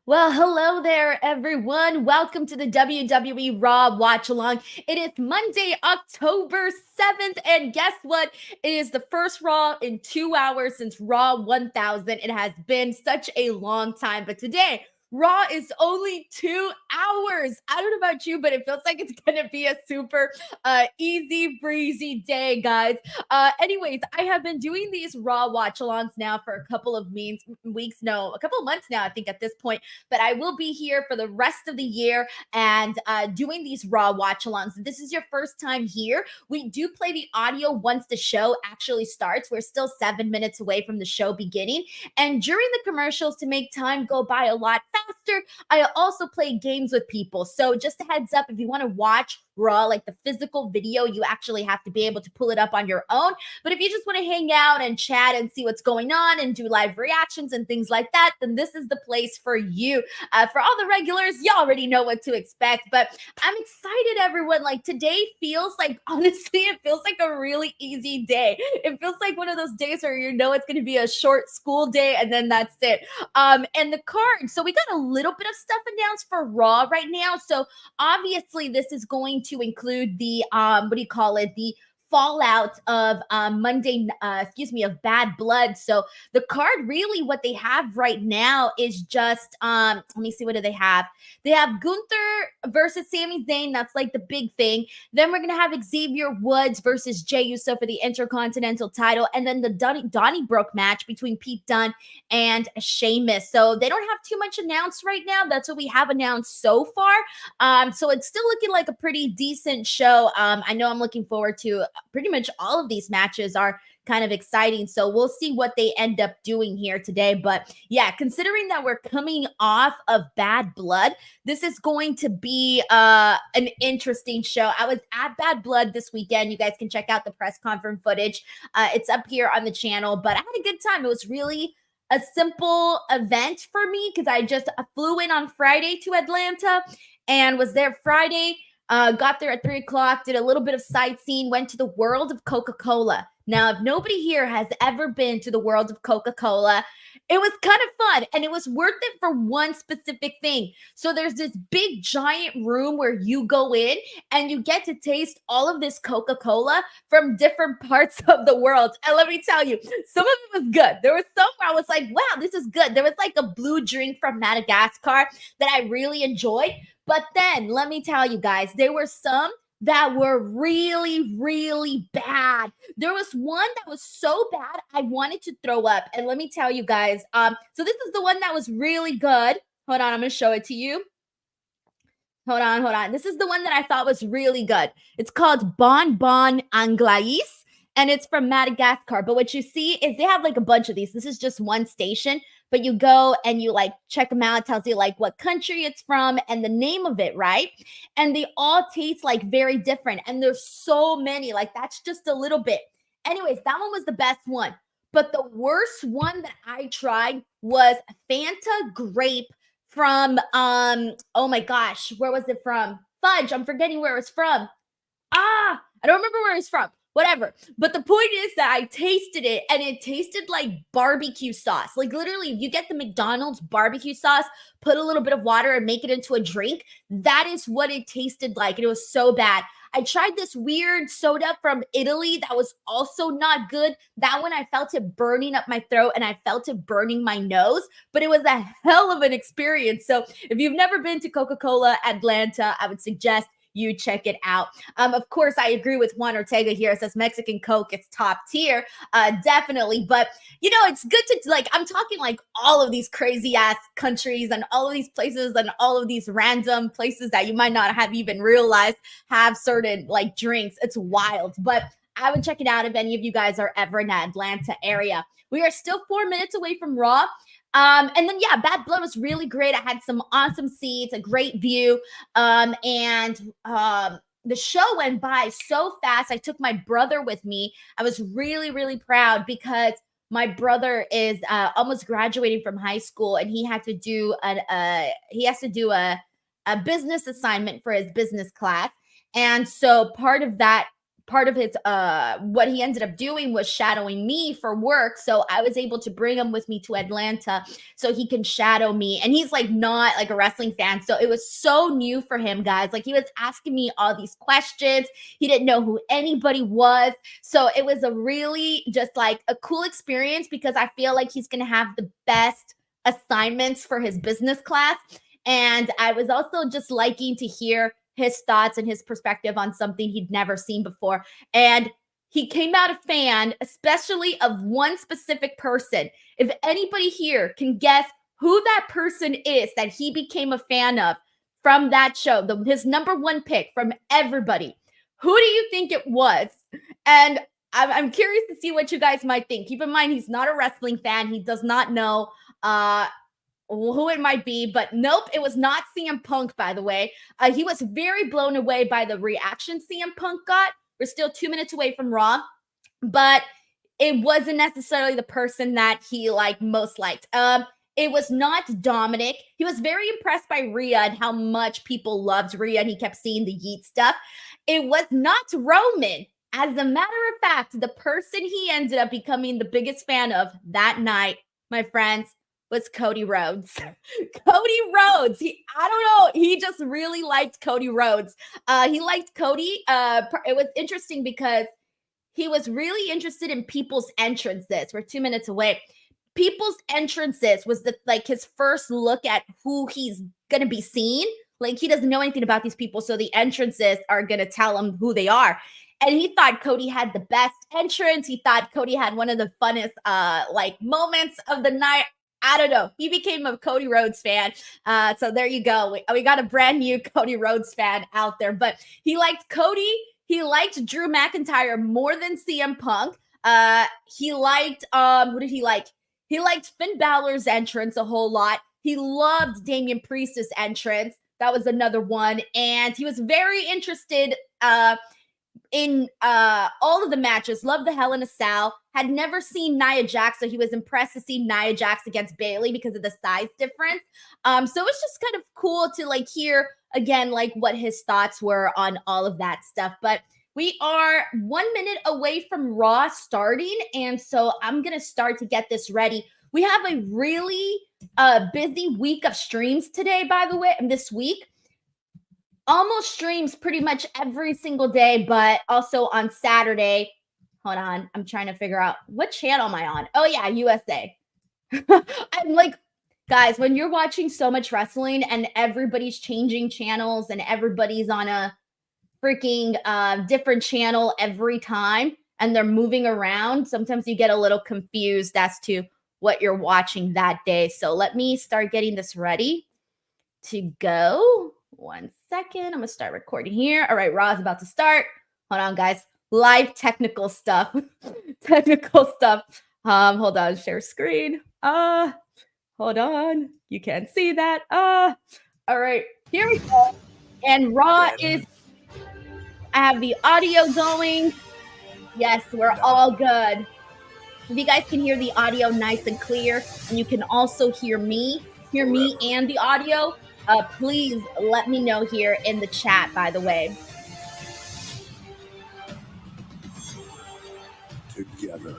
Well, hello there, everyone. Welcome to the WWE RAW Watchalong. It is Monday, October 7th, and guess what? It is the first Raw in 2 hours since Raw 1000. It has been such a long time, but today, Raw is only 2 hours. I don't know about you, but it feels like it's gonna be a super easy breezy day, guys. Anyways, I have been doing these Raw watch-alongs now for a couple of weeks, no, a couple of months now, I think at this point, but I will be here for the rest of the year and doing these Raw watch-alongs. If this is your first time here, we do play the audio once the show actually starts. We're still 7 minutes away from the show beginning, and during the commercials, to make time go by a lot faster, I also play games with people. So just a heads up, if you want to watch Raw, like the physical video, you actually have to be able to pull it up on your own. But if you just want to hang out and chat and see what's going on and do live reactions and things like that, then this is the place for you. For all the regulars, you already know what to expect, but I'm excited, everyone. Like today feels like, honestly, it feels like a really easy day. It feels like one of those days where you know it's going to be a short school day and then that's it. And the card. So we got a little bit of stuff announced for Raw right now. So obviously this is going to include the what do you call it? The fallout of of Bad Blood. So the card, really what they have right now is just let me see, what do they have? They have Gunther versus Sami Zayn. That's like the big thing. Then we're gonna have Xavier Woods versus Jey Uso for the Intercontinental title, and then the Donnybrook match between Pete Dunne and Sheamus. So they don't have too much announced right now. That's what we have announced so far. So it's still looking like a pretty decent show. I know I'm looking forward to pretty much all of these matches are kind of exciting. So we'll see what they end up doing here today. But yeah, considering that we're coming off of Bad Blood, this is going to be an interesting show. I was at Bad Blood this weekend. You guys can check out the press conference footage. It's up here on the channel, but I had a good time. It was really a simple event for me because I just flew in on Friday to Atlanta and was there Friday. Got there at 3 o'clock, did a little bit of sightseeing, went to the world of Coca-Cola. Now, if nobody here has ever been to the world of Coca-Cola, it was kind of fun and it was worth it for one specific thing. So there's this big giant room where you go in and you get to taste all of this Coca-Cola from different parts of the world. And let me tell you, some of it was good. There was some where I was like, wow, this is good. There was like a blue drink from Madagascar that I really enjoyed. But then let me tell you guys, there were some that were really, really bad. There was one that was so bad, I wanted to throw up. And let me tell you guys, so this is the one that was really good. Hold on, I'm gonna show it to you. Hold on. This is the one that I thought was really good. It's called Bon Bon Anglais, and it's from Madagascar. But what you see is they have like a bunch of these. This is just one station, but you go and you like check them out. It tells you like what country it's from and the name of it, right? And they all taste like very different. And there's so many. Like that's just a little bit. Anyways, that one was the best one. But the worst one that I tried was Fanta grape from oh my gosh, where was it from? Fudge, I'm forgetting where it was from. I don't remember where it's from. Whatever. But the point is that I tasted it and it tasted like barbecue sauce. Like literally, if you get the McDonald's barbecue sauce, put a little bit of water and make it into a drink, that is what it tasted like. And it was so bad. I tried this weird soda from Italy that was also not good. That one, I felt it burning up my throat and I felt it burning my nose, but it was a hell of an experience. So if you've never been to Coca-Cola Atlanta, I would suggest you check it out. Of course, I agree with Juan Ortega here. It says Mexican Coke, it's top tier, definitely. But you know, it's good to like. I'm talking like all of these crazy ass countries and all of these places and all of these random places that you might not have even realized have certain like drinks. It's wild, but I would check it out if any of you guys are ever in the Atlanta area. We are still 4 minutes away from Raw. And then yeah, Bad Blood was really great. I had some awesome seats, a great view. The show went by so fast. I took my brother with me. I was really, really proud because my brother is almost graduating from high school, and he has to do a business assignment for his business class. And so part of that part of his what he ended up doing was shadowing me for work. So I was able to bring him with me to Atlanta so he can shadow me. And he's like not like a wrestling fan. So it was so new for him, guys. Like he was asking me all these questions. He didn't know who anybody was. So it was a really just like a cool experience because I feel like he's gonna have the best assignments for his business class. And I was also just liking to hear his thoughts and his perspective on something he'd never seen before. And he came out a fan, especially of one specific person. If anybody here can guess who that person is that he became a fan of from that show, his number one pick from everybody, who do you think it was? And I'm curious to see what you guys might think. Keep in mind, he's not a wrestling fan. He does not know who it might be, but nope, it was not CM Punk, by the way. He was very blown away by the reaction CM Punk got. We're still 2 minutes away from Raw, but it wasn't necessarily the person that he like most liked. It was not Dominic. He was very impressed by Rhea and how much people loved Rhea, and he kept seeing the Yeet stuff. It was not Roman. As a matter of fact, the person he ended up becoming the biggest fan of that night, my friends, was Cody Rhodes. Cody Rhodes. I don't know. He just really liked Cody Rhodes. He liked Cody. It was interesting because he was really interested in people's entrances. We're 2 minutes away. People's entrances was like his first look at who he's gonna be seeing. Like he doesn't know anything about these people, so the entrances are gonna tell him who they are. And he thought Cody had the best entrance. He thought Cody had one of the funnest like moments of the night. I don't know. He became a Cody Rhodes fan. So there you go. We got a brand new Cody Rhodes fan out there. But he liked Cody. He liked Drew McIntyre more than CM Punk. He liked, who did he like? He liked Finn Balor's entrance a whole lot. He loved Damian Priest's entrance. That was another one. And he was very interested in all of the matches. Loved the Hell in a Cell. Had never seen Nia Jax, so he was impressed to see Nia Jax against Bayley because of the size difference. So it was just kind of cool to like hear again like what his thoughts were on all of that stuff. But we are 1 minute away from Raw starting, and so I'm gonna start to get this ready. We have a really busy week of streams today, by the way, and this week. Almost streams pretty much every single day, but also on Saturday. Hold on. I'm trying to figure out what channel am I on? Oh, yeah, USA. I'm like, guys, when you're watching so much wrestling and everybody's changing channels and everybody's on a freaking different channel every time and they're moving around, sometimes you get a little confused as to what you're watching that day. So let me start getting this ready to go. 1 second. I'm going to start recording here. All right, Raw is about to start. Hold on, guys. Live technical stuff. Technical stuff. Hold on. Share screen. Hold on. You can't see that. All right. Here we go. And Raw is, I have the audio going. Yes, we're all good. If you guys can hear the audio nice and clear, and you can also hear me and the audio, please let me know here in the chat, by the way. Together.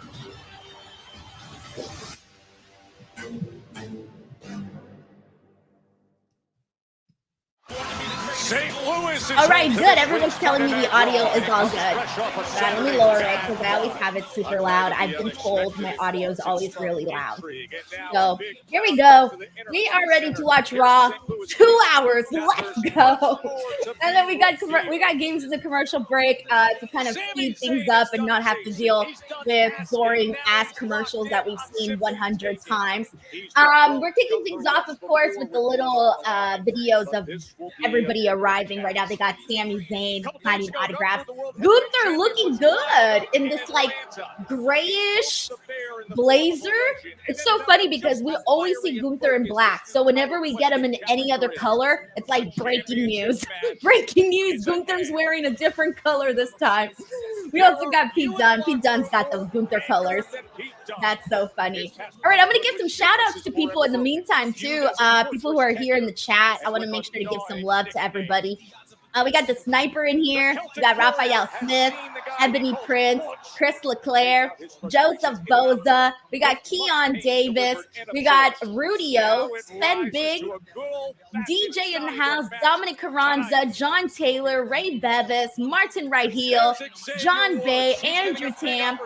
St. Louis is all right, good. Everyone's telling me the audio is all good. Let me lower it because I always have it super loud. I've been told my audio is always really loud. So here we go. We are ready to watch Raw. 2 hours. Let's go. And then we got games in the commercial break to kind of speed things up and not have to deal with boring ass commercials that we've seen 100 times. We're kicking things off, of course, with the little videos of everybody arriving right now. They got Sami Zayn signing autographs. Gunther looking good in this like grayish blazer. It's so funny because we always see Gunther in black. So whenever we get him in any other color, it's like breaking news. Breaking news. Gunther's wearing a different color this time. We also got Pete Dunne. Pete Dunne's got those Gunther colors. That's so funny. All right, I'm going to give some shout outs to people in the meantime, too. People who are here in the chat. I want to make sure to give some love to everybody. We got the Sniper in here. We got Raphael Smith, Ebony Prince, Chris LeClaire, Joseph Boza. We got Keon Davis. We got Rudio, Sven Big, DJ in the house, Dominic Carranza, John Taylor, Ray Bevis, Martin Right Heel, John Bay, Andrew Tam,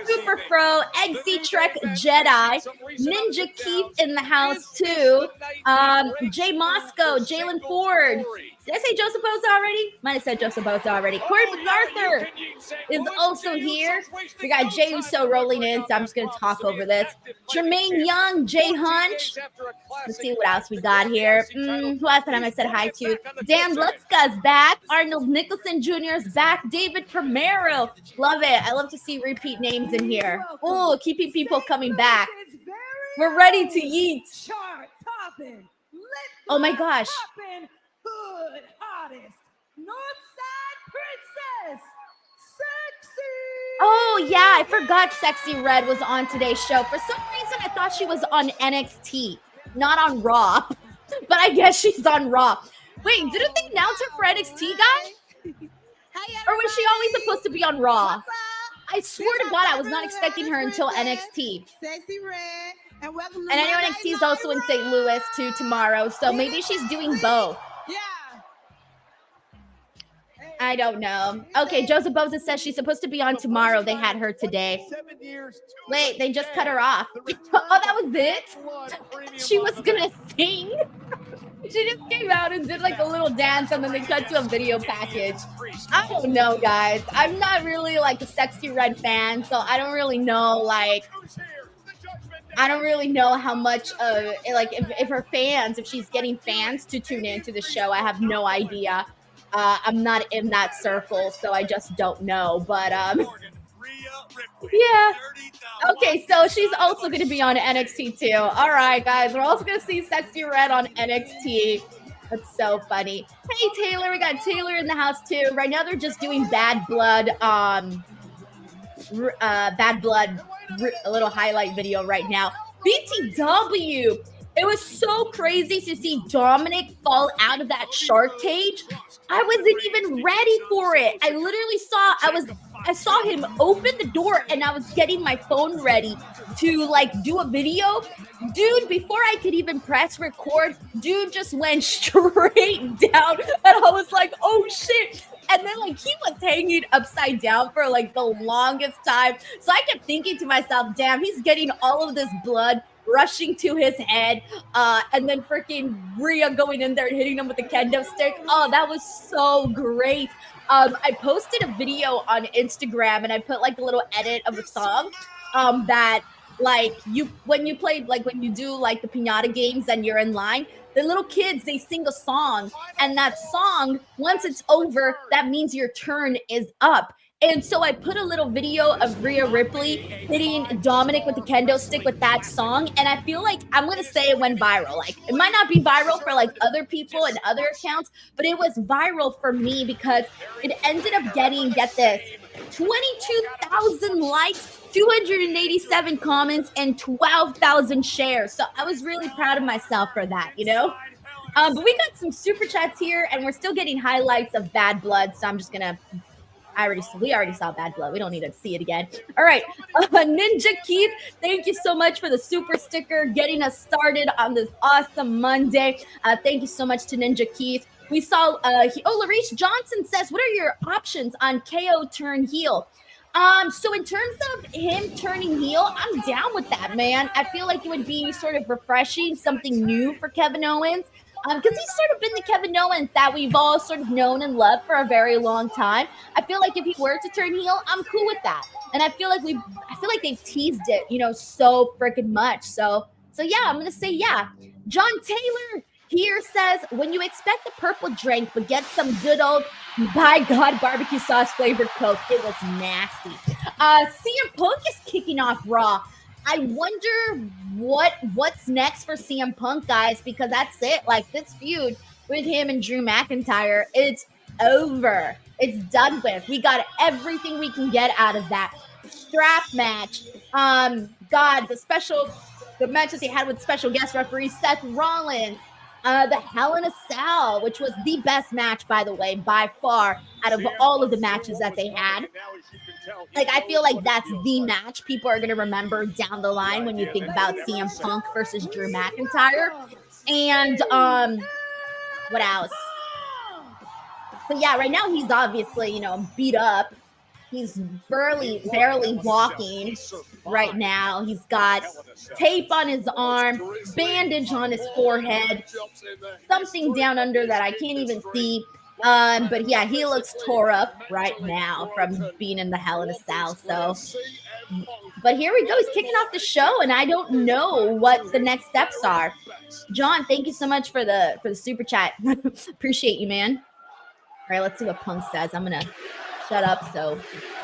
Super Pro, Eggsy Trek Jedi, Ninja Keith in the house too, Jay Moscow, Jalen Ford. Did I say Joseph Boza already? Might have said Joseph Boza already. Corey MacArthur is also here. We got Jay Uso rolling in, so I'm just going to talk over this. Jermaine Young, Jay Hunch. Let's see what else we got here. Who else did I said hi to? Dan Lutzka's back. Arnold Nicholson Jr. is back. David Primero. Love it. I love to see repeat names in here. Oh, keeping people coming back. We're ready to eat. Oh my gosh. Hood hottest Northside Princess, Sexy. Oh yeah, I forgot Sexy Red was on today's show. For some reason, I thought she was on NXT, not on Raw. But I guess she's on Raw. Wait, didn't they announce her for NXT, guys? Or was she always supposed to be on Raw? I swear to God, I was not expecting her until NXT. Sexy Red. And I know NXT is also in St. Louis too tomorrow, so maybe she's doing both. Yeah. I don't know. Okay, Joseph Boza says she's supposed to be on tomorrow. They had her today. Wait, they just cut her off. Oh, that was it? She was gonna sing? She just came out and did like a little dance and then they cut to a video package. I don't know, guys. I'm not really like a Sexy Red fan, so I don't really know how much like if her fans, if she's getting fans to tune into the show. I have no idea. I'm not in that circle, so I just don't know. But yeah. Okay, so she's also going to be on NXT too. All right, guys, we're also going to see Sexy Red on NXT. That's so funny. Hey, Taylor, we got Taylor in the house too. Right now, they're just doing Bad Blood. Bad Blood. A little highlight video right now. BTW. It was so crazy to see Dominic fall out of that shark cage. I wasn't even ready for it. I literally I saw him open the door and I was getting my phone ready to like do a video. Dude, before I could even press record, dude just went straight down and I was like, oh shit. And then like he was hanging upside down for like the longest time. So I kept thinking to myself, damn, he's getting all of this blood rushing to his head, and then freaking Rhea going in there and hitting him with the kendo stick. Oh, that was so great. I posted a video on Instagram and I put like a little edit of a song that like when you do like the piñata games and you're in line, the little kids, they sing a song, and that song, once it's over, that means your turn is up. And so I put a little video of Rhea Ripley hitting Dominic with the kendo stick with that song. And I feel like I'm going to say it went viral. Like it might not be viral for like other people and other accounts, but it was viral for me because it ended up getting, get this, 22,000 likes, 287 comments, and 12,000 shares. So I was really proud of myself for that, you know? But we got some super chats here and we're still getting highlights of Bad Blood. So I'm just going to we already saw Bad Blood. We don't need to see it again. All right. Ninja Keith, thank you so much for the super sticker, getting us started on this awesome Monday. Thank you so much to Ninja Keith. We saw, Larice Johnson says, what are your options on KO turn heel? So in terms of him turning heel, I'm down with that, man. I feel like it would be sort of refreshing, something new for Kevin Owens. Because he's sort of been the Kevin Owens that we've all sort of known and loved for a very long time. I feel like if he were to turn heel, I'm cool with that. And I feel like they've teased it, so freaking much. So yeah, I'm gonna say yeah. John Taylor here says, when you expect the purple drink, but get some good old, by God, barbecue sauce flavored Coke, it was nasty. CM Punk is kicking off Raw. I wonder what's next for CM Punk, guys, because that's it. Like, this feud with him and Drew McIntyre, it's over. It's done with. We got everything we can get out of that strap match. God, the matches he had with special guest referee Seth Rollins. the Hell in a Cell, which was the best match, by the way, by far, out of all of the matches that they had. Like, I feel like that's the match people are going to remember down the line when you think about CM Punk versus Drew McIntyre. And what else? But yeah, right now he's obviously, you know, beat up. He's barely walking right now. He's got tape on his arm, bandage on his forehead, something down under that I can't even see. But yeah, he looks tore up right now from being in the Hell in a Cell. So, but here we go. He's kicking off the show, and I don't know what the next steps are. John, thank you so much for the super chat. Appreciate you, man. All right, let's see what Punk says. I'm gonna shut up so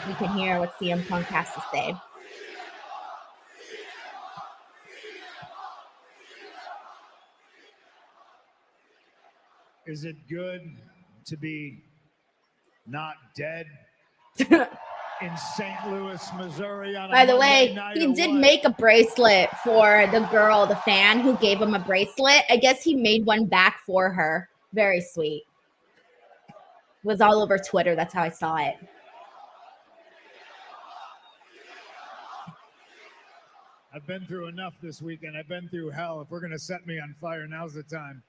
we can hear what CM Punk has to say. Is it good to be not dead in St. Louis, Missouri on a By the way, Monday night he or did what? make a bracelet for the girl, the fan who gave him a bracelet. I guess he made one back for her. Very sweet. It was all over Twitter. That's how I saw it. I've been through enough this weekend. I've been through hell. If we're going to set me on fire, now's the time.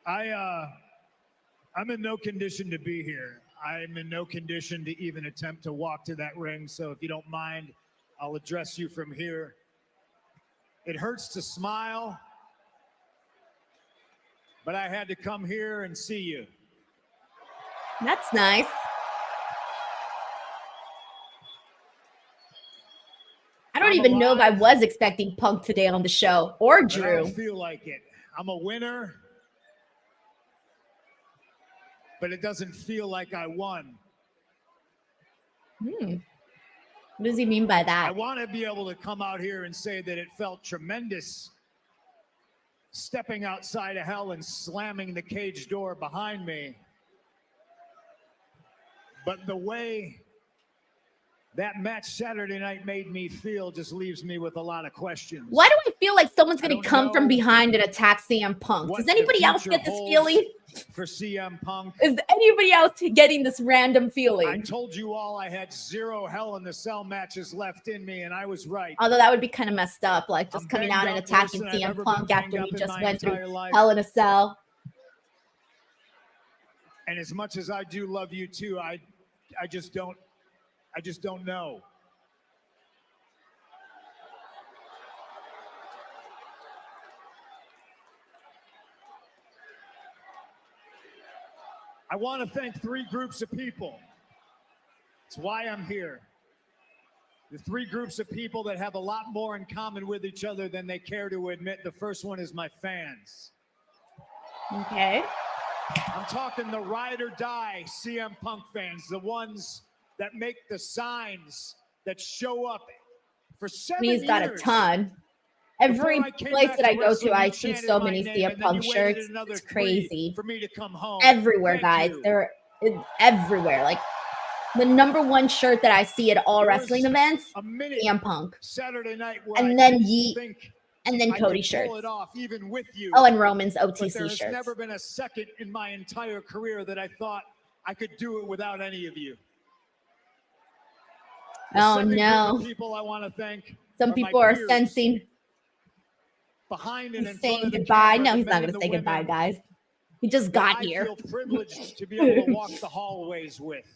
I'm in no condition to be here. I'm in no condition to even attempt to walk to that ring. So if you don't mind, I'll address you from here. It hurts to smile, but I had to come here and see you. That's nice. I don't even know if I was expecting Punk today on the show or Drew. I don't feel like it. I'm a winner, but it doesn't feel like I won. What does he mean by that? I want to be able to come out here and say that it felt tremendous stepping outside of hell and slamming the cage door behind me. But the way that match Saturday night made me feel just leaves me with a lot of questions. Why do I feel like someone's going to come from behind and attack CM Punk? Does anybody else get this feeling? For CM Punk. Is anybody else getting this random feeling? I told you all I had 0 Hell in the Cell matches left in me, and I was right. Although that would be kind of messed up, like just coming out and attacking CM Punk after he just went through Hell in a Cell. And as much as I do love you too, I just don't know. I want to thank 3 groups of people. It's why I'm here. The 3 groups of people that have a lot more in common with each other than they care to admit. The first one is my fans. Okay. I'm talking the ride or die CM Punk fans, the ones that make the signs, that show up for 7 years. He's got a ton. Every place that I go to, I see so many CM Punk shirts. It's crazy. For me to come home. Everywhere, guys. They're everywhere. Like the number one shirt that I see at all wrestling events, CM Punk. Saturday night, and then Yeet, and then Cody shirts. Even with you. Oh, and Roman's OTC there's shirts. Never been a second in my entire career that I thought I could do it without any of you. Oh no! People I want to thank. Some people are sensing. Behind and he's saying goodbye. No, he's not going to say goodbye, guys. He just got here. I feel privileged to be able to walk the hallways with.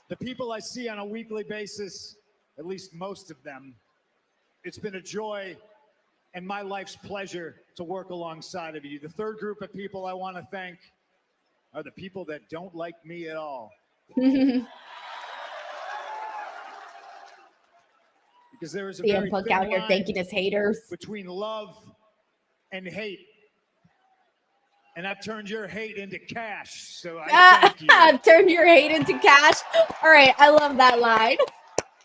The people I see on a weekly basis, at least most of them, it's been a joy and my life's pleasure to work alongside of you. The third group of people I want to thank are the people that don't like me at all. Because there is a very Punk thin out here line thanking his haters between love and hate. And I've turned your hate into cash, so I thank you. I've turned your hate into cash. All right, I love that line.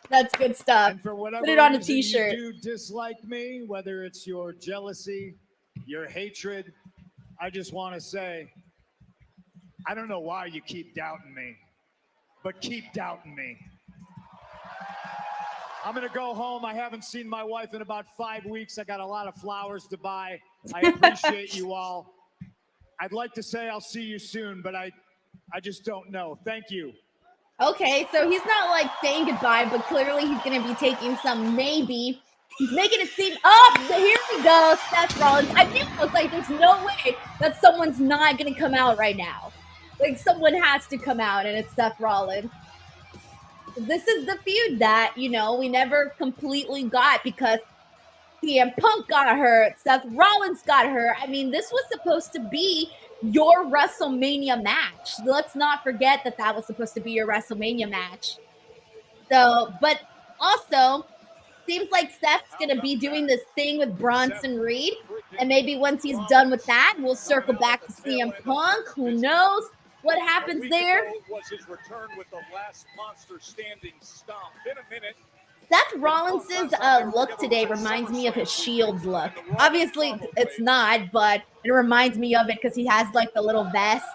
That's good stuff. And for whatever put it on a reason t-shirt. You do dislike me, whether it's your jealousy, your hatred, I just want to say, I don't know why you keep doubting me, but keep doubting me. I'm going to go home. I haven't seen my wife in about 5 weeks. I got a lot of flowers to buy. I appreciate you all. I'd like to say I'll see you soon, but I just don't know. Thank you. Okay, so he's not like saying goodbye, but clearly he's going to be taking some maybe. He's making it seem, oh, here we go, Seth Rollins. I think I was like, there's no way that someone's not going to come out right now. Like, someone has to come out, and it's Seth Rollins. This is the feud that, you know, we never completely got because CM Punk got hurt, Seth Rollins got hurt. I mean, this was supposed to be your WrestleMania match. Let's not forget that that was supposed to be your WrestleMania match. So, but also, seems like Seth's going to be doing this thing with Bronson Reed. And maybe once he's done with that, we'll circle back to CM Punk. Who knows what happens there? Was his return with the last monster standing stomp. In a minute. Seth Rollins' look today reminds me of his Shield look. Obviously, it's not, but it reminds me of it because he has like the little vest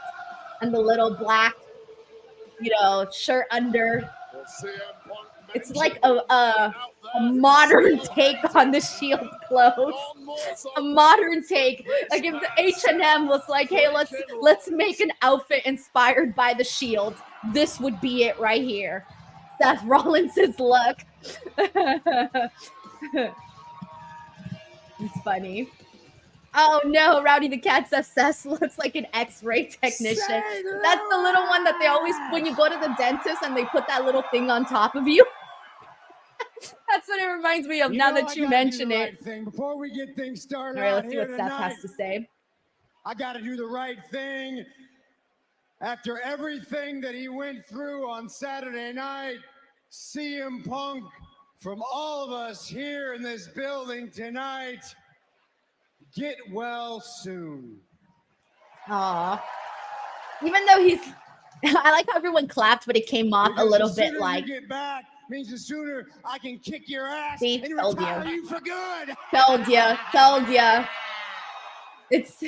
and the little black, you know, shirt under. It's like a modern take on the Shield clothes. A modern take. Like if the H&M was like, hey, let's make an outfit inspired by the Shield, this would be it right here. Seth Rollins' look. It's funny. Oh no, Rowdy the Cat says Seth looks like an X-ray technician. That's the little one that they always, when you go to the dentist and they put that little thing on top of you. That's what it reminds me of now that you mention it. Before we get things started, all right, let's see what Seth has to say. I got to do the right thing. After everything that he went through on Saturday night, CM Punk, from all of us here in this building tonight, get well soon. Aw. Even though he's, I like how everyone clapped, but it came off a little bit like. You get back means the sooner I can kick your ass See, and told retire you. you for good. Told ya. It's.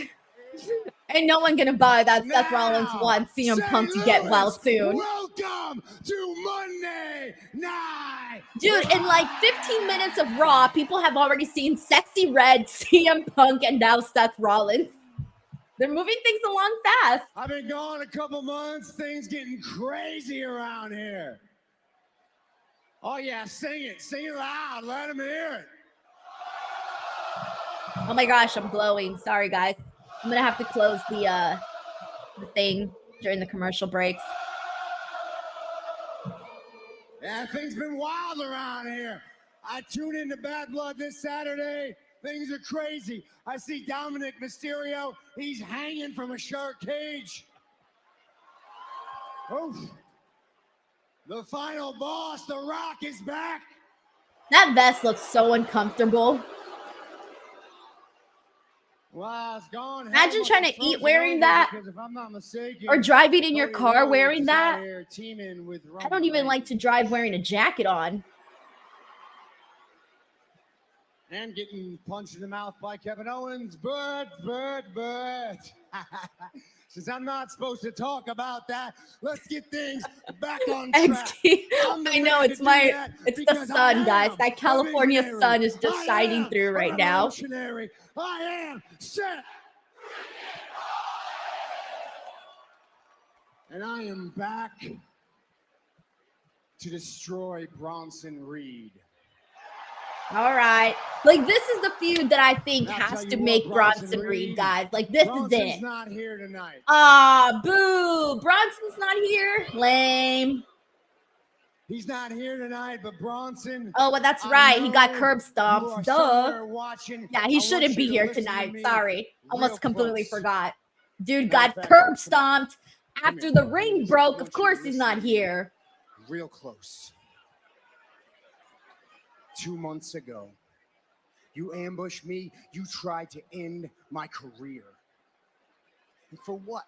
Ain't no one gonna buy that Seth Rollins wants CM Punk to get well soon. Welcome to Monday Night. Dude, in like 15 minutes of Raw, people have already seen Sexy Red, CM Punk, and now Seth Rollins. They're moving things along fast. I've been gone a couple months. Things getting crazy around here. Oh yeah, sing it loud. Let them hear it. Oh my gosh, I'm glowing. Sorry, guys. I'm gonna have to close the thing during the commercial breaks. Yeah, things been wild around here. I tune into Bad Blood this Saturday. Things are crazy. I see Dominic Mysterio. He's hanging from a shark cage. Oof. The final boss, The Rock, is back. That vest looks so uncomfortable. Wow, it's gone. Imagine trying to eat wearing that, if I'm not mistaken, or driving in your car wearing that. With I don't even like to drive wearing a jacket on. And getting punched in the mouth by Kevin Owens, but. Since I'm not supposed to talk about that, let's get things back on track. XT. I know it's the sun, guys. That California sun is just shining through right now. I am Seth. And I am back to destroy Bronson Reed. All right. Like, this is the feud that I think has to make Bronson Reed, guys. Like, this is it. Bronson's not here tonight. Ah, boo. Bronson's not here. Lame. He's not here tonight, but Bronson. Oh, well, that's right. He got curb stomped. Duh. Yeah, he shouldn't be here tonight. Sorry. Almost completely forgot. Dude got curb stomped after the ring broke. Of course he's not here. Real close. 2 months ago, you ambushed me. You tried to end my career. And for what?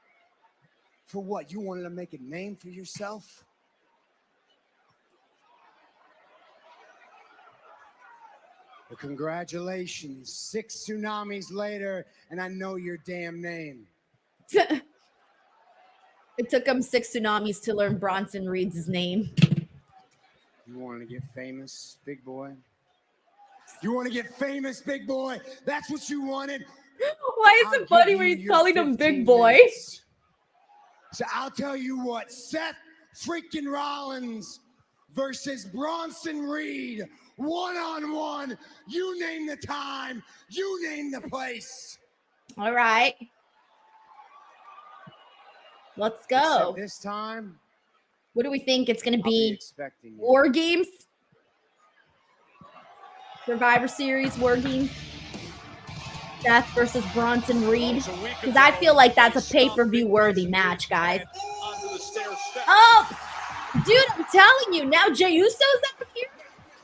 For what? You wanted to make a name for yourself? Well, congratulations. 6 tsunamis later, and I know your damn name. It took him 6 tsunamis to learn Bronson Reed's name. You want to get famous, big boy? You want to get famous, big boy? That's what you wanted? Why is it funny when he's calling him big boy? Minutes. So I'll tell you what, Seth freaking Rollins versus Bronson Reed, one-on-one. You name the time, you name the place. All right. Let's go. Except this time, what do we think it's going to be? Expecting War Games? Survivor Series War Games? Seth versus Bronson Reed? Because I feel like that's a pay-per-view worthy match, guys. Oh, dude, I'm telling you, now Jey Uso's out here.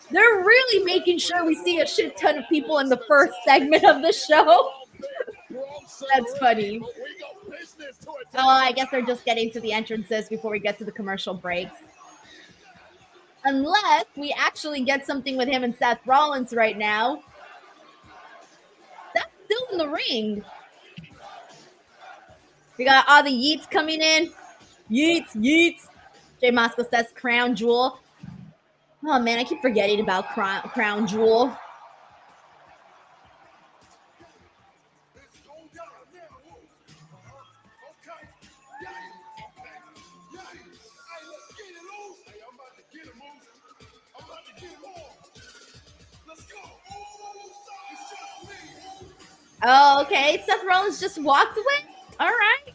They're really making sure we see a shit ton of people in the first segment of the show. That's funny. Oh, I guess they're just getting to the entrances before we get to the commercial breaks. Unless we actually get something with him and Seth Rollins right now. That's still in the ring. We got all the yeets coming in. Yeets, yeets. Jay Moscow says Crown Jewel. Oh, man, I keep forgetting about Crown Jewel. Oh, okay. Seth Rollins just walked away. All right.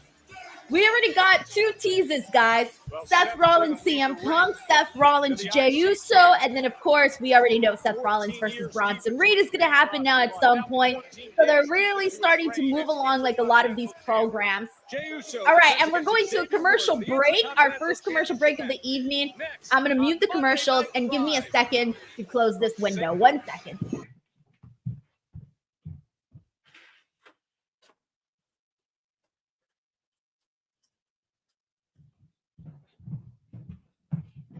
We already got 2 teases, guys. Seth Rollins, CM Punk, Seth Rollins, Jey Uso, and then, of course, we already know Seth Rollins versus Bronson Reed is going to happen now at some point. So they're really starting to move along like a lot of these programs. All right, and we're going to a commercial break, our first commercial break of the evening. I'm going to mute the commercials and give me a second to close this window. 1 second.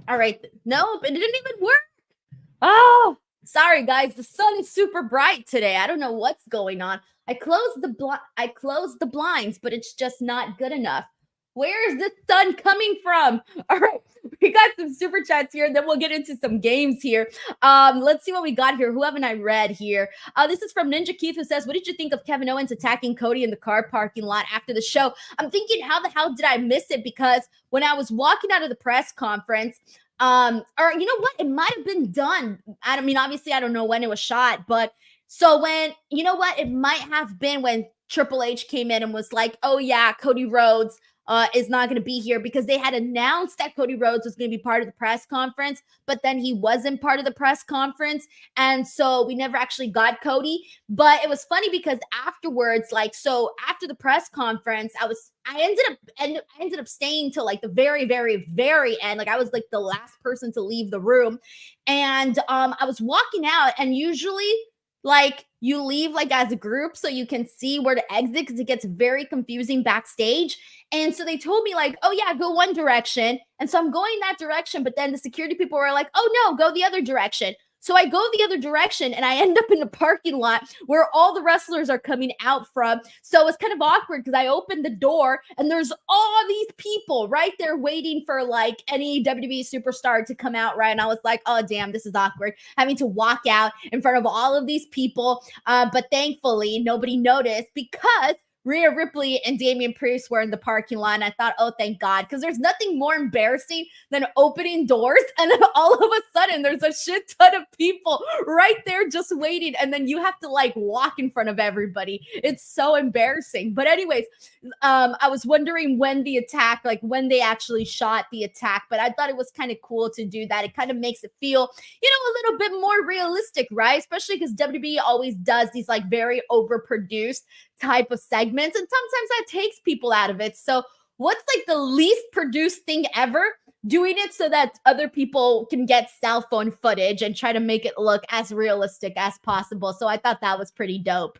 All right. Nope, it didn't even work. Oh, sorry, guys. The sun is super bright today. I don't know what's going on. I closed the blinds, but it's just not good enough. Where is this sun coming from? All right, we got some super chats here, and then we'll get into some games here. Let's see what we got here. Who haven't I read here? This is from Ninja Keith, who says, what did you think of Kevin Owens attacking Cody in the car parking lot after the show? I'm thinking, how the hell did I miss it? Because when I was walking out of the press conference, or you know what? It might have been done. I mean, obviously, I don't know when it was shot, but so when, you know what? It might have been when Triple H came in and was like, oh yeah, Cody Rhodes is not going to be here, because they had announced that Cody Rhodes was going to be part of the press conference, but then he wasn't part of the press conference. And so we never actually got Cody. But it was funny because afterwards, like, so after the press conference, I ended up staying till like the very, very, very end. Like I was like the last person to leave the room. And I was walking out, and usually like you leave like as a group so you can see where to exit, because it gets very confusing backstage. And so they told me like, oh yeah, go one direction. And so I'm going that direction, but then the security people were like, oh no, go the other direction. So I go the other direction, and I end up in the parking lot where all the wrestlers are coming out from. So it's kind of awkward because I opened the door and there's all these people right there waiting for like any WWE superstar to come out, right? And I was like, oh, damn, this is awkward, having to walk out in front of all of these people. But thankfully, nobody noticed, because Rhea Ripley and Damian Priest were in the parking lot. And I thought, oh, thank God, because there's nothing more embarrassing than opening doors and then all of a sudden there's a shit ton of people right there just waiting. And then you have to like walk in front of everybody. It's so embarrassing. But anyways, I was wondering when the attack, like when they actually shot the attack, but I thought it was kind of cool to do that. It kind of makes it feel, you know, a little bit more realistic, right? Especially because WWE always does these like very overproduced type of segments, and sometimes that takes people out of it. So what's like the least produced thing ever? Doing it so that other people can get cell phone footage and try to make it look as realistic as possible. So I thought that was pretty dope.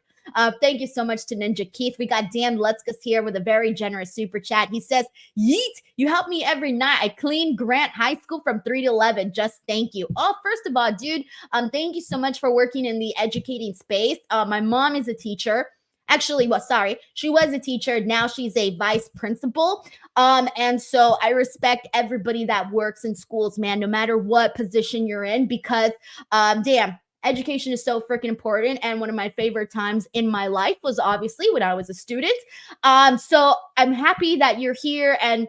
Thank you so much to Ninja Keith. We got Dan Lutzkus here with a very generous super chat. He says, yeet, you help me every night. I clean Grant High School from 3 to 11. Just thank you. Oh, first of all, dude, thank you so much for working in the educating space. My mom is a teacher. Actually, well, sorry, she was a teacher. Now she's a vice principal. And so I respect everybody that works in schools, man, no matter what position you're in, because damn, education is so freaking important. And one of my favorite times in my life was obviously when I was a student. So I'm happy that you're here, and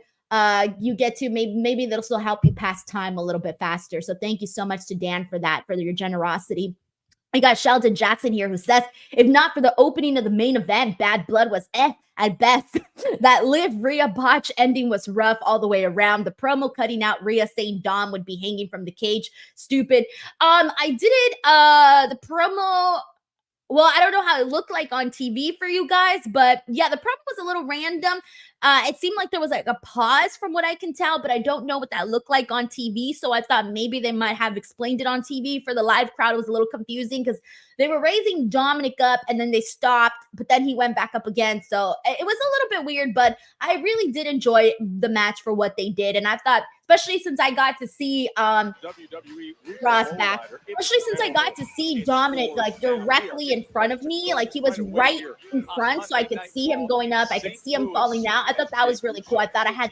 you get to maybe that'll still help you pass time a little bit faster. So thank you so much to Dan for that, for your generosity. We got Sheldon Jackson here who says, if not for the opening of the main event, Bad Blood was at best. That Liv Rhea botch ending was rough all the way around. The promo cutting out Rhea saying Dom would be hanging from the cage. Stupid. I did it, the promo. Well, I don't know how it looked like on TV for you guys, but yeah, the promo was a little random. It seemed like there was like a pause from what I can tell, but I don't know what that looked like on TV. So I thought maybe they might have explained it on TV. For the live crowd, it was a little confusing because they were raising Dominic up and then they stopped, but then he went back up again. So it was a little bit weird, but I really did enjoy the match for what they did. And I thought, especially since I got to see Ross back, especially since I got to see Dominic like directly in front of me, like he was right in front, so I could see him going up, I could see him falling down. I thought that was really cool. I thought I had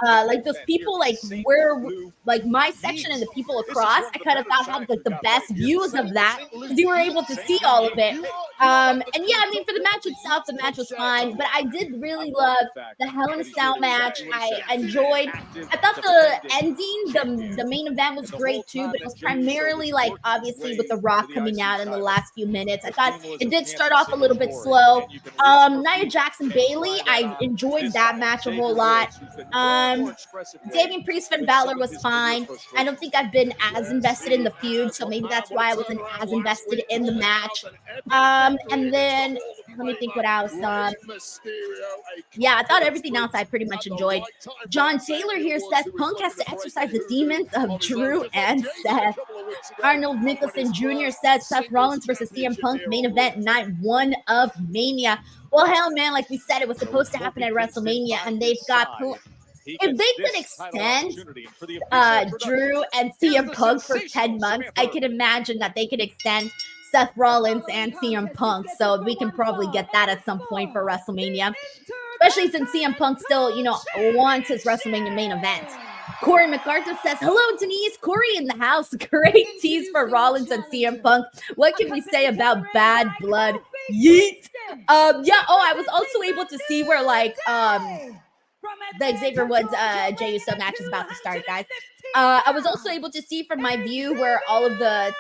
like those people like where like my section and the people across, I kind of thought had like the best views of that because you were able to see all of it. And yeah, I mean, for the match itself, the match was fine, but I did really love the Hell in a Cell match. I enjoyed. I thought the ending, the main event was great too, but it was primarily like obviously with The Rock coming out in the last few minutes. I thought it did start off a little bit slow. Nia Jackson Bailey, I enjoyed that match a whole lot. Damien Priest Finn Balor was fine. I don't think I've been as invested in the feud, so maybe that's why I wasn't as invested in the match. And then let me think what else. Yeah, I thought everything else I pretty much enjoyed. John Taylor here says Punk has to exercise the demons of Drew and Seth. Arnold Nicholson Jr. says Seth Rollins versus CM Punk main event night 1 of Mania. Well, hell, man, like we said, it was supposed to happen at WrestleMania, and they've got. If they could extend Drew and CM Punk for 10 months, I can imagine that they could extend Seth Rollins and CM Punk. So we can probably get that at some point for WrestleMania, especially since CM Punk still, wants his WrestleMania main event. Corey MacArthur says, hello, Denise. Corey in the house. Great tease for Rollins and CM Punk. What can we say about Bad Blood? Yeet. I was also able to see where, like, the Xavier Woods Jey Uso match is about to start, guys. I was also able to see from my view where all of the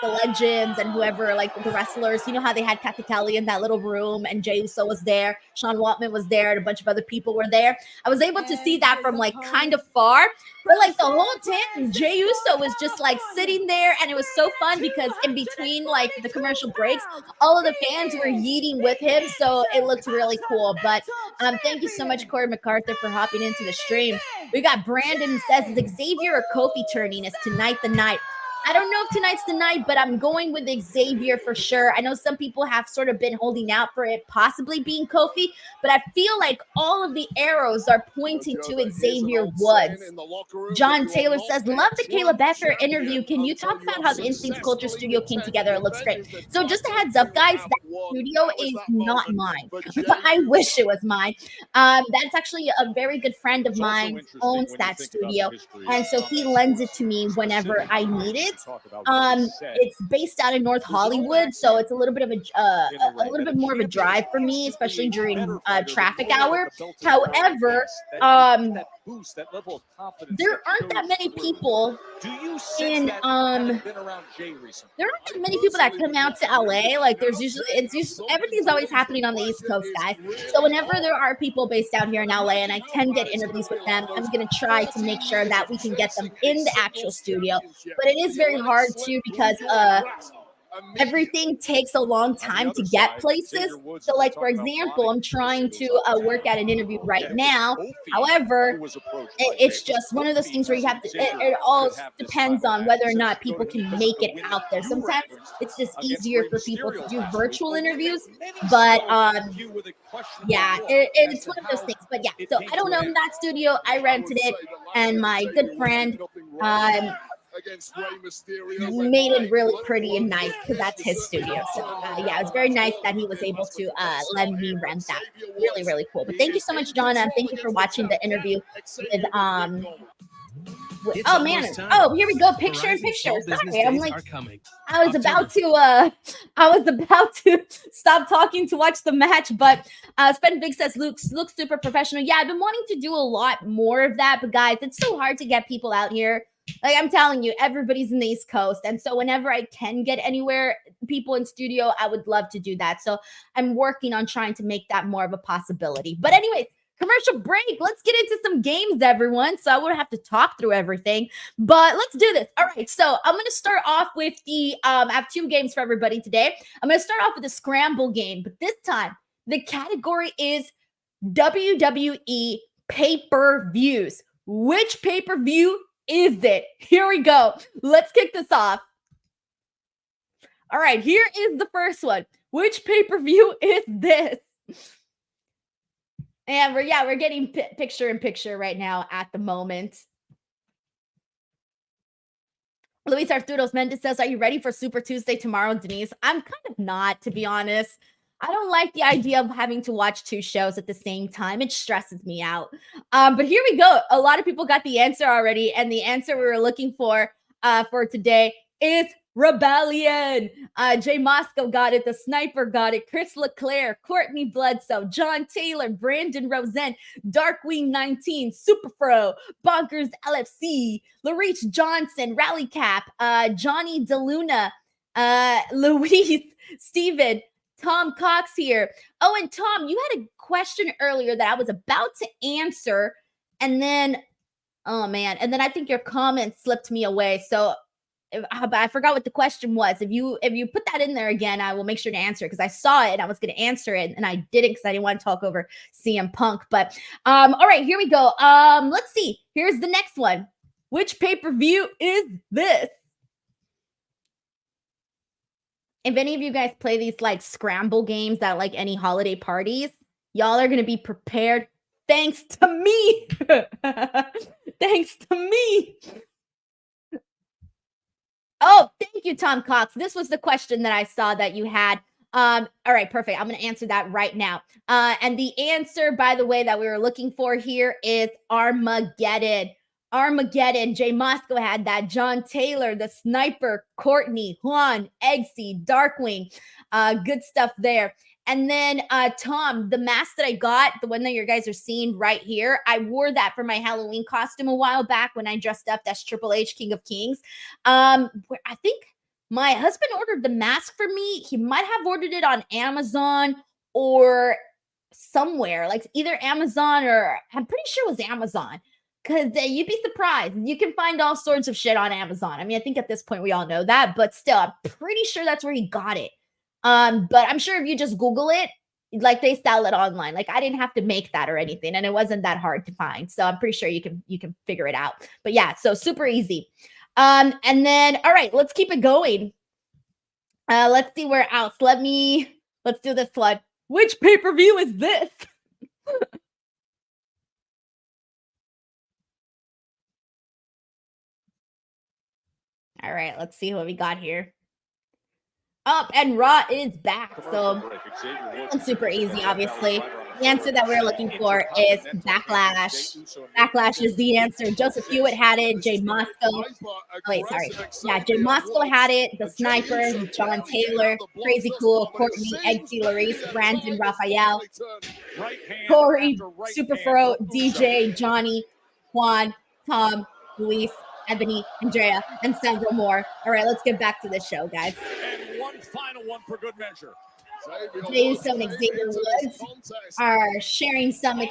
legends and whoever, like the wrestlers, how they had Kakatelli in that little room and Jey Uso was there, Sean Waltman was there, and a bunch of other people were there. I was able to see that from like kind of far, but like the whole time Jey Uso was just like sitting there, and it was so fun because in between like the commercial breaks, all of the fans were yeeting with him, so it looked really cool. But thank you so much, Corey MacArthur, for hopping into the stream. We got Brandon who says, is Xavier or Kofi turning? Is tonight the night? I don't know if tonight's the night, but I'm going with Xavier for sure. I know some people have sort of been holding out for it possibly being Kofi, but I feel like all of the arrows are pointing to Xavier Woods. John Taylor says, love the Kayla Becker interview. Can you talk about how the Instinct Culture Studio came together? It looks great. So just a heads up, guys, that studio is not mine, but I wish it was mine. That's actually a very good friend of mine owns that studio, and so he lends it to me whenever I need it. It's based out in North Hollywood, so it's a little bit of a little bit more of a drive for me, especially during traffic hour. However, there aren't that many people in there aren't that many people that come out to LA. Like there's usually everything's always happening on the East Coast, guys. So whenever there are people based out here in LA and I can get interviews with them, I'm gonna try to make sure that we can get them in the actual studio. But it is very hard too because everything takes a long time to get places. So like, for example, I'm trying to work at an interview right now. However, it's just one of those things where you have to, it all depends on whether or not people can make it out there. Sometimes it's just easier for people to do virtual interviews, but yeah, it's one of those things. But yeah, so I don't own that studio. I rented it, and my good friend, made it really pretty and nice because that's his studio. So yeah, it was very nice that he was able to let me rent that. Really, really cool. But thank you so much, Donna. Thank you for watching the interview with oh man, oh here we go, picture in picture. Sorry, I'm like I was about to stop talking to watch the match, but Spend Big says looks super professional. Yeah, I've been wanting to do a lot more of that, but guys, it's so hard to get people out here. Like I'm telling you, everybody's in the East Coast, and so whenever I can get anywhere, people in studio, I would love to do that. So I'm working on trying to make that more of a possibility. But anyways, commercial break. Let's get into some games, everyone. So I would have to talk through everything, but let's do this. All right. So I'm going to start off with the, I have 2 games for everybody today. I'm going to start off with a scramble game, but this time the category is WWE pay-per-views. Which pay-per-view is it? Here we go. Let's kick this off. All right. Here is the first one. Which pay-per-view is this? And we're getting picture in picture right now at the moment. Luis Arturos Mendez says, are you ready for Super Tuesday tomorrow, Denise? I'm kind of not, to be honest. I don't like the idea of having to watch 2 shows at the same time. It stresses me out. But here we go. A lot of people got the answer already. And the answer we were looking for today is Rebellion. Jay Moscow got it. The Sniper got it. Chris LeClaire, Courtney Bledsoe, John Taylor, Brandon Rosen, Darkwing 19, Superfro, Bonkers LFC, Larice Johnson, Rally Cap, Johnny DeLuna, Luis, Steven, Tom Cox here. Oh, and Tom, you had a question earlier that I was about to answer. And then, oh man, and then I think your comment slipped me away. So I forgot what the question was. If you put that in there again, I will make sure to answer it because I saw it and I was going to answer it and I didn't because I didn't want to talk over CM Punk. But all right, here we go. Let's see. Here's the next one. Which pay-per-view is this? If any of you guys play these like scramble games at like any holiday parties, y'all are going to be prepared. Thanks to me. Thanks to me. Oh, thank you, Tom Cox. This was the question that I saw that you had. All right, perfect. I'm going to answer that right now. And the answer, by the way, that we were looking for here is Armageddon. Armageddon. Jay Moscow had that. John Taylor, the Sniper, Courtney, Juan, Eggsy, Darkwing. Good stuff there. And then, Tom, the mask that I got, the one that you guys are seeing right here, I wore that for my Halloween costume a while back when I dressed up. That's Triple H, King of Kings. Where I think my husband ordered the mask for me. He might have ordered it on Amazon or somewhere, like either Amazon or I'm pretty sure it was Amazon. Because you'd be surprised. You can find all sorts of shit on Amazon. I mean, I think at this point we all know that, but still, I'm pretty sure that's where he got it. But I'm sure if you just Google it, like they sell it online. Like I didn't have to make that or anything, and it wasn't that hard to find. So I'm pretty sure you can figure it out. But yeah, so super easy. And then all right, let's keep it going. Let's see where else. Let's do this one. Which pay-per-view is this? All right, let's see what we got here. Up and Raw is back. So it's super easy, obviously. The answer that we're looking for is Backlash. Backlash is the answer. Joseph Hewitt had it. Jay Moscow. Wait, sorry. Yeah, Jay Moscow had it. The Sniper, John Taylor, Crazy Cool, Courtney, Eggsy, Larice, Brandon, Raphael, Corey, Superfro, DJ, Johnny, Juan, Tom, Luis, Ebony, Andrea, and several more. All right, let's get back to the show, guys. And one final one for good measure. Jey Uso and Xavier Woods are sharing some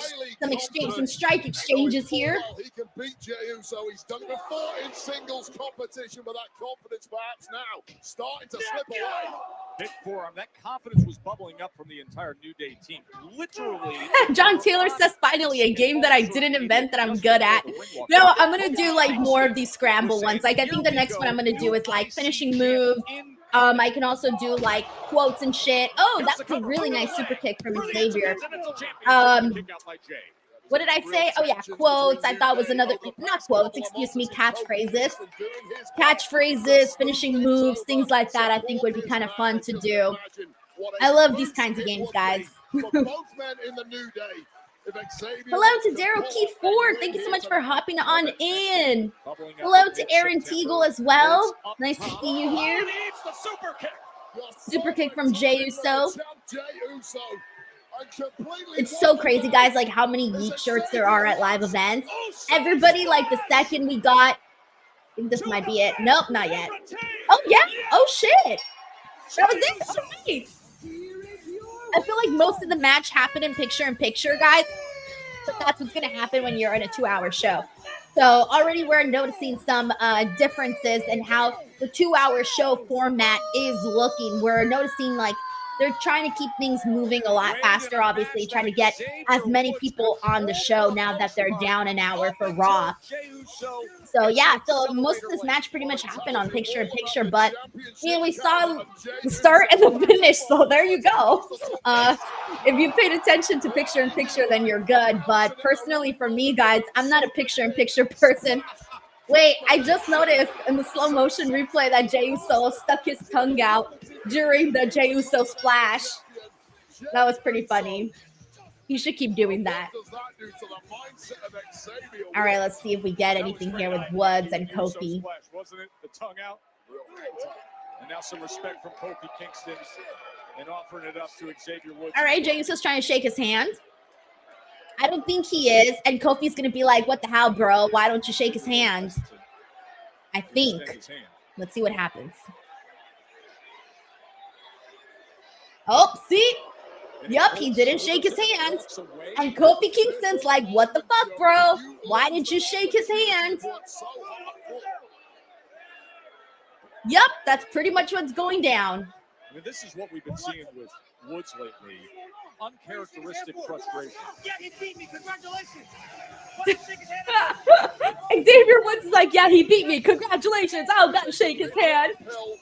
strike exchanges here. He can beat Jey Uso. He's done it before in singles competition, but that confidence perhaps now starting to slip away. Big forearm. That confidence was bubbling up from the entire New Day team. Literally. John Taylor says, finally, a game that I didn't invent that I'm good at. No, I'm going to do like more of these scramble ones. Like I think the next one I'm going to do is like finishing move. I can also do like quotes and shit. Oh, that's a really nice super kick from Xavier. What did I say? Oh yeah, quotes. I thought was another, not quotes, excuse me, catchphrases. Catchphrases, finishing moves, things like that I think would be kind of fun to do. I love these kinds of games, guys. Hello to Daryl Keith Ford. Thank you so much for hopping on in. Hello to Aaron Teagle as well. Nice to see you here. Super kick from Jey Uso. It's so crazy, guys, like how many Yeet shirts there are at live events. Everybody, like the second we got, I think this might be it. Nope, not yet. Oh, yeah. Oh, shit. That was it. All right. I feel like most of the match happened in picture-in-picture, guys. But that's what's going to happen when you're in a 2-hour show. So already we're noticing some differences in how the 2-hour show format is looking. We're noticing like they're trying to keep things moving a lot faster, obviously, trying to get as many people on the show now that they're down an hour for Raw. So, yeah, so most of this match pretty much happened on picture-in-picture, but we saw the start and the finish, so there you go. If you paid attention to picture-in-picture, then you're good, but personally for me, guys, I'm not a picture-in-picture person. Wait, I just noticed in the slow motion replay that Jey Uso stuck his tongue out during the Jey Uso splash. That was pretty funny. He should keep doing that. All right, let's see if we get anything here with Woods and Kofi. Wasn't it the tongue out? And now some respect from Kofi Kingston and offering it up to Xavier Woods. All right, Jey Uso's trying to shake his hand. I don't think he is. And Kofi's going to be like, what the hell, bro? Why don't you shake his hand? I think. Let's see what happens. Oh, see? Yup, he didn't shake his hand. And Kofi Kingston's like, what the fuck, bro? Why didn't you shake his hand? Yup, that's pretty much what's going down. I mean, this is what we've been seeing with Woods lately. Uncharacteristic frustration. Yeah, he beat me. Congratulations. Xavier Woods is like, yeah, he beat me. Congratulations. Oh, gotta shake his hand.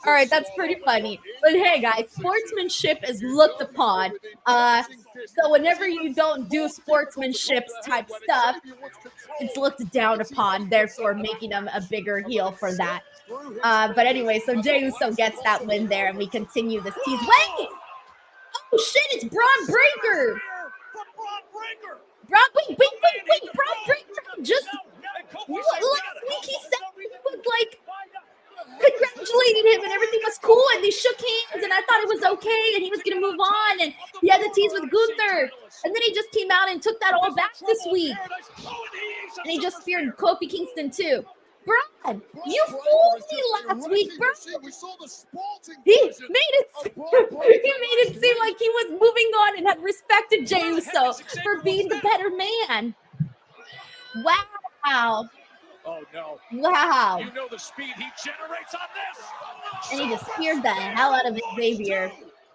All right, that's pretty funny. But hey, guys, sportsmanship is looked upon. So whenever you don't do sportsmanship type stuff, it's looked down upon, therefore making him a bigger heel for that. But anyway, so Jey Uso gets that win there, and we continue this tease. Wait! Oh shit, it's Braun Breaker! Wait, Braun Breaker just last week he said he was like congratulating him and everything was cool and they shook hands and I thought it was okay and he was gonna move on and he had the tease with Gunther and then he just came out and took that all back this week and he just feared Kofi Kingston too. Braun, you fooled me last week, bro. He made it seem like he was moving on and had respected Jey Uso for being the better man. Wow. Oh no. Wow. You know the speed he generates on this. And he just speared the hell out of Xavier.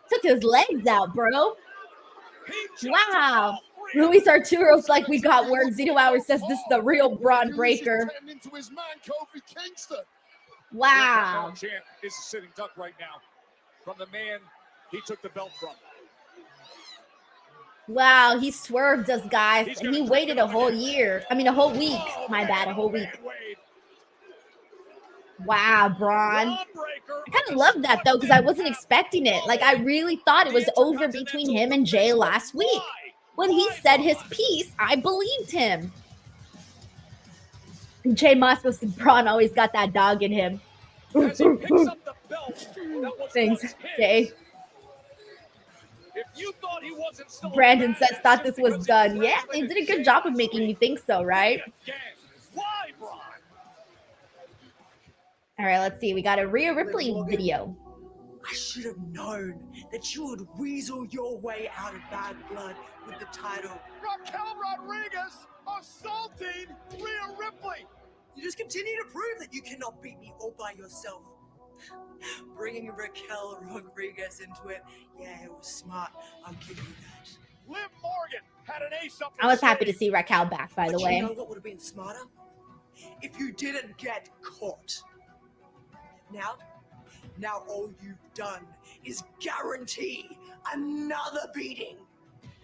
Took his legs out, bro. Wow. Luis Arturo's like, we got word. Zeno Hour says this is the real Braun Breaker. Wow. Champ is a sitting duck right now from the man he took the belt from. Wow, he swerved us, guys, and he waited a whole year. I mean, a whole week. My bad, a whole week. Wow, Braun. I kind of love that, though, because I wasn't expecting it. Like, I really thought it was over between him and Jey last week. When he said his piece, I believed him. And Jey Moss and Braun always got that dog in him. Thanks, Jey. Brandon says, thought this was done. Yeah, they did a good job of making me think so, right? All right, let's see. We got a Rhea Ripley video. I should have known that you would weasel your way out of bad blood with the title. Raquel Rodriguez assaulting Rhea Ripley. You just continue to prove that you cannot beat me all by yourself. Bringing Raquel Rodriguez into it, yeah, it was smart. I'll give you that. Liv Morgan had an ace up. I was happy to see Raquel back, by the way. You know what would have been smarter? If you didn't get caught. Now all you've done is guarantee another beating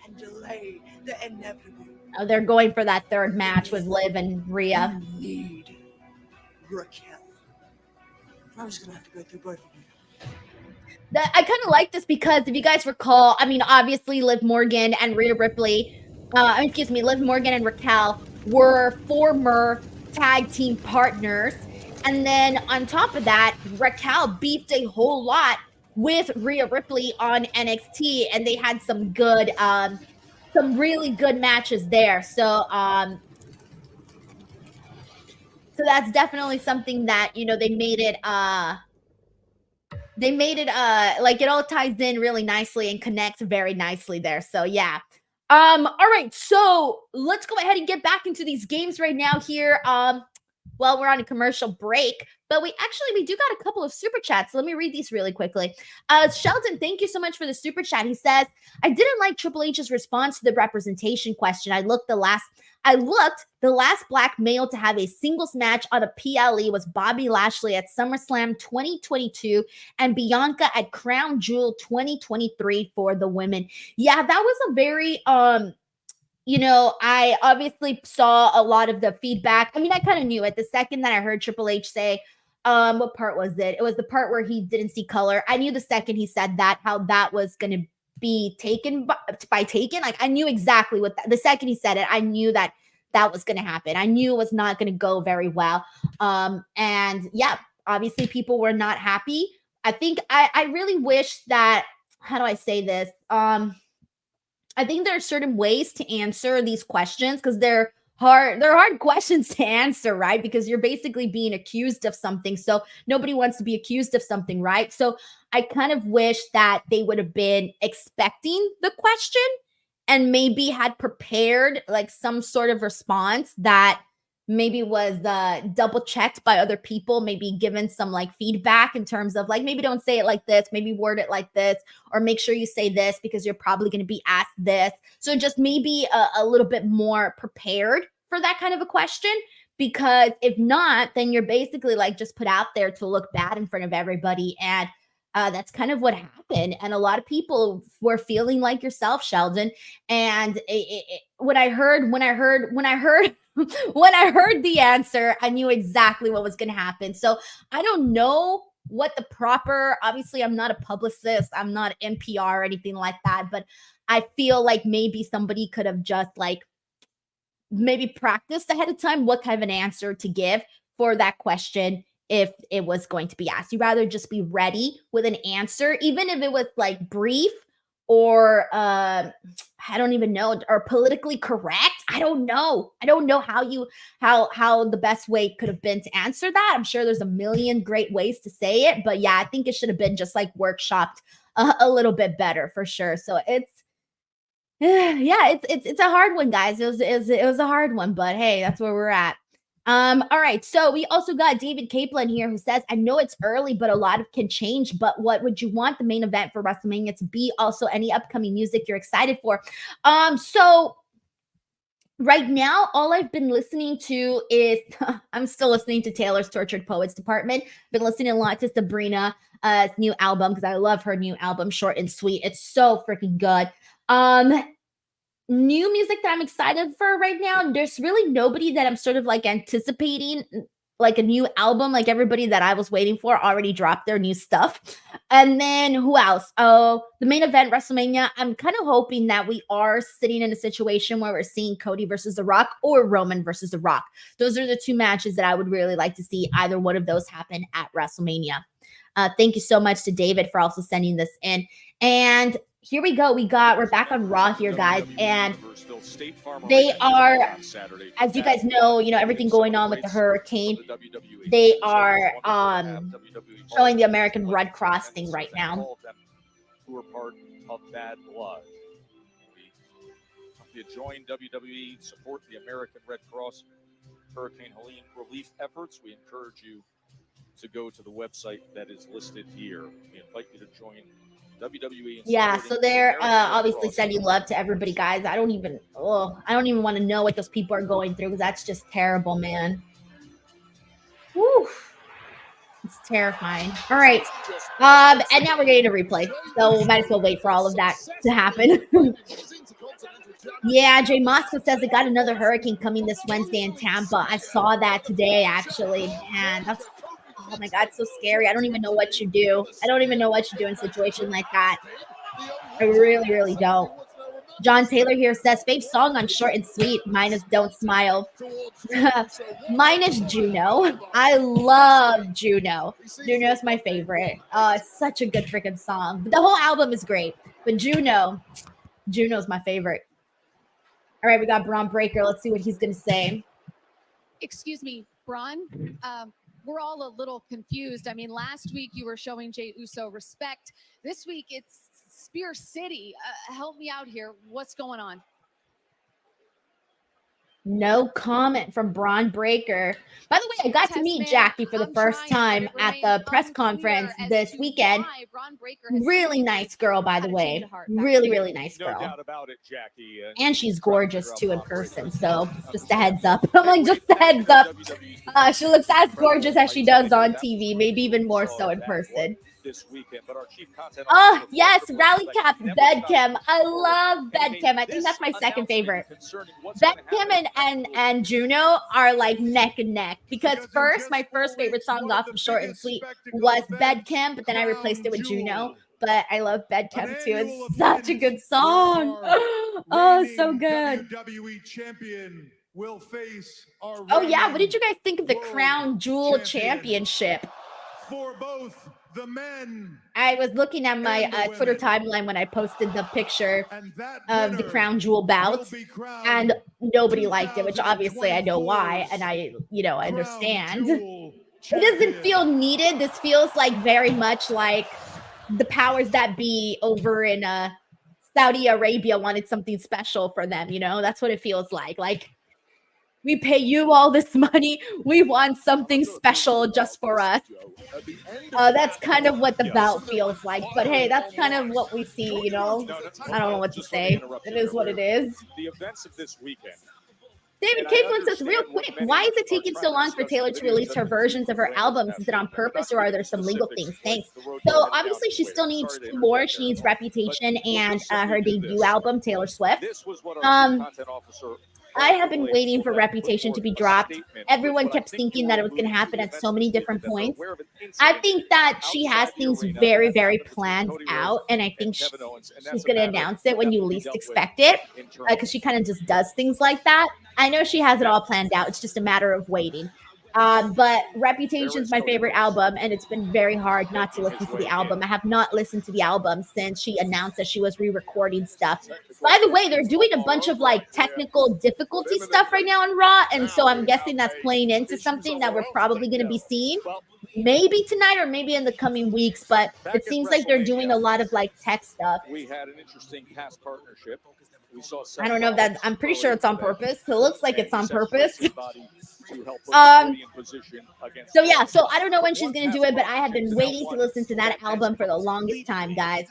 and delay the inevitable. Oh, they're going for that third match with Liv and Rhea. You need Raquel. I was gonna have to go through both of you. I kind of like this because if you guys recall, I mean, obviously Liv Morgan and Rhea Ripley, Liv Morgan and Raquel were former tag team partners. And then on top of that, Raquel beefed a whole lot with Rhea Ripley on NXT, and they had some good, some really good matches there. So that's definitely something that, you know, they made it like it all ties in really nicely and connects very nicely there. So yeah. All right, so let's go ahead and get back into these games right now here. Well, we're on a commercial break, but we do got a couple of super chats. Let me read these really quickly. Sheldon, thank you so much for the super chat. He says, I didn't like Triple H's response to the representation question. I looked the last black male to have a singles match on a PLE was Bobby Lashley at SummerSlam 2022 and Bianca at Crown Jewel 2023 for the women. Yeah, that was a very you know, I obviously saw a lot of the feedback. I mean, I kind of knew it the second that I heard Triple H say, what part was it? It was the part where he didn't see color. I knew the second he said that, how that was going to be taken by Taken. Like, I knew exactly what the second he said it, I knew that was going to happen. I knew it was not going to go very well. And yeah, obviously people were not happy. I think I really wish that, how do I say this? I think there are certain ways to answer these questions because they're hard questions to answer, right? Because you're basically being accused of something. So nobody wants to be accused of something, right? So I kind of wish that they would have been expecting the question and maybe had prepared like some sort of response that maybe was double checked by other people, maybe given some like feedback in terms of like, maybe don't say it like this, maybe word it like this, or make sure you say this because you're probably going to be asked this. So just maybe a little bit more prepared for that kind of a question, because if not, then you're basically like just put out there to look bad in front of everybody. And that's kind of what happened. And a lot of people were feeling like yourself, Sheldon. And when I heard the answer, I knew exactly what was going to happen. So I don't know what the proper, obviously I'm not a publicist, I'm not NPR or anything like that, but I feel like maybe somebody could have just like maybe practiced ahead of time what kind of an answer to give for that question if it was going to be asked. You'd rather just be ready with an answer, even if it was like brief or I don't even know, or politically correct. I don't know how the best way could have been to answer that. I'm sure there's a million great ways to say it, but yeah, I think it should have been just like workshopped a little bit better for sure. So it's it's a hard one, guys. It was a hard one, but hey, that's where we're at. All right. So we also got David Kaplan here who says, I know it's early, but a lot can change. But what would you want the main event for WrestleMania to be? Also, any upcoming music you're excited for? So right now, all I've been listening to is I'm still listening to Taylor's Tortured Poets Department. Been listening a lot to Sabrina's new album because I love her new album, Short and Sweet. It's so freaking good. New music that I'm excited for right now, there's really nobody that I'm sort of like anticipating like a new album. Like everybody that I was waiting for already dropped their new stuff. And then who else? Oh, the main event, WrestleMania. I'm kind of hoping that we are sitting in a situation where we're seeing Cody versus The Rock or Roman versus The Rock. Those are the two matches that I would really like to see either one of those happen at WrestleMania. Thank you so much to David for also sending this in. And here we go. We're back on Raw here, guys. And they are, as you guys know, everything going on with the hurricane. They are showing the American Red Cross thing right now. Who are part of Bad Blood. We join WWE, support the American Red Cross Hurricane Helene relief efforts. We encourage you to go to the website that is listed here. We invite you to join WWE. Yeah, so they're obviously sending love to everybody, guys. I don't even want to know what those people are going through because that's just terrible, man. Woo. It's terrifying. All right. And now we're getting a replay. So we might as well wait for all of that to happen. Yeah, Jay Moscow says it got another hurricane coming this Wednesday in Tampa. I saw that today, actually. Man, that's, oh my God, so scary. I don't even know what you do. I don't even know what you do in a situation like that. I really, really don't. John Taylor here says, fave song on Short and Sweet, minus Don't Smile. Mine is Juno. I love Juno. Juno's my favorite. It's such a good freaking song. But the whole album is great. But Juno's my favorite. All right, we got Braun Breaker. Let's see what he's going to say. Excuse me, Braun. We're all a little confused. I mean, last week you were showing Jey Uso respect. This week it's Spear City. Help me out here. What's going on? No comment from Braun Breaker. By the way, I got to meet Jackie for the first time at the press conference this weekend. Really nice girl, by the way. Really, really nice girl. No doubt about it, Jackie. And she's gorgeous too in person. So just a heads up. I'm like, just a heads up. She looks as gorgeous as she does on TV, maybe even more so in person. This weekend, but our chief content Oh, yes, Rally Cap Bedchem. I love Bedchem. I think that's my second favorite. Bedchem and Juno are like neck and neck because my first favorite song off of Short and Sweet was Bedchem, but then I replaced it with Juno. But I love Bedchem too. It's such a good song. Oh, so good. WWE champion will face our Oh, yeah. What did you guys think of the Crown Jewel Championship? For both the men. I was looking at my Twitter timeline when I posted the picture of the Crown Jewel bouts, and nobody liked it, which obviously I know why, and I understand. It doesn't feel needed. This feels like very much like the powers that be over in Saudi Arabia wanted something special for them, That's what it feels like. Like, we pay you all this money. We want something special just for us. That's kind of what the bout feels like. But hey, that's kind of what we see, I don't know what to say. It is what it is. The events of this weekekend. David Caitlin says, real quick, why is it taking so long for Taylor to release her versions of her albums? Is it on purpose or are there some legal things? Thanks. So obviously she still needs two more. She needs Reputation and her debut album, Taylor Swift. I have been waiting for Reputation to be dropped. Everyone kept thinking that it was going to happen at so many different points. I think that she has things very, very planned out, and I think she's going to announce it when you least expect it, because she kind of just does things like that. I know she has it all planned out. It's just a matter of waiting. But Reputation's my favorite album, and it's been very hard not to listen to the album. I have not listened to the album since she announced that she was re-recording stuff. By the way, they're doing a bunch of like technical difficulty stuff right now on Raw, and so I'm guessing that's playing into something that we're probably going to be seeing maybe tonight or maybe in the coming weeks, but it seems like they're doing a lot of like tech stuff. We had an interesting cast partnership. We saw I don't know if that, I'm pretty sure it's on purpose. It looks like it's on purpose. So yeah, so I don't know when she's gonna do it, but I have been waiting to listen to that album for the longest time, guys.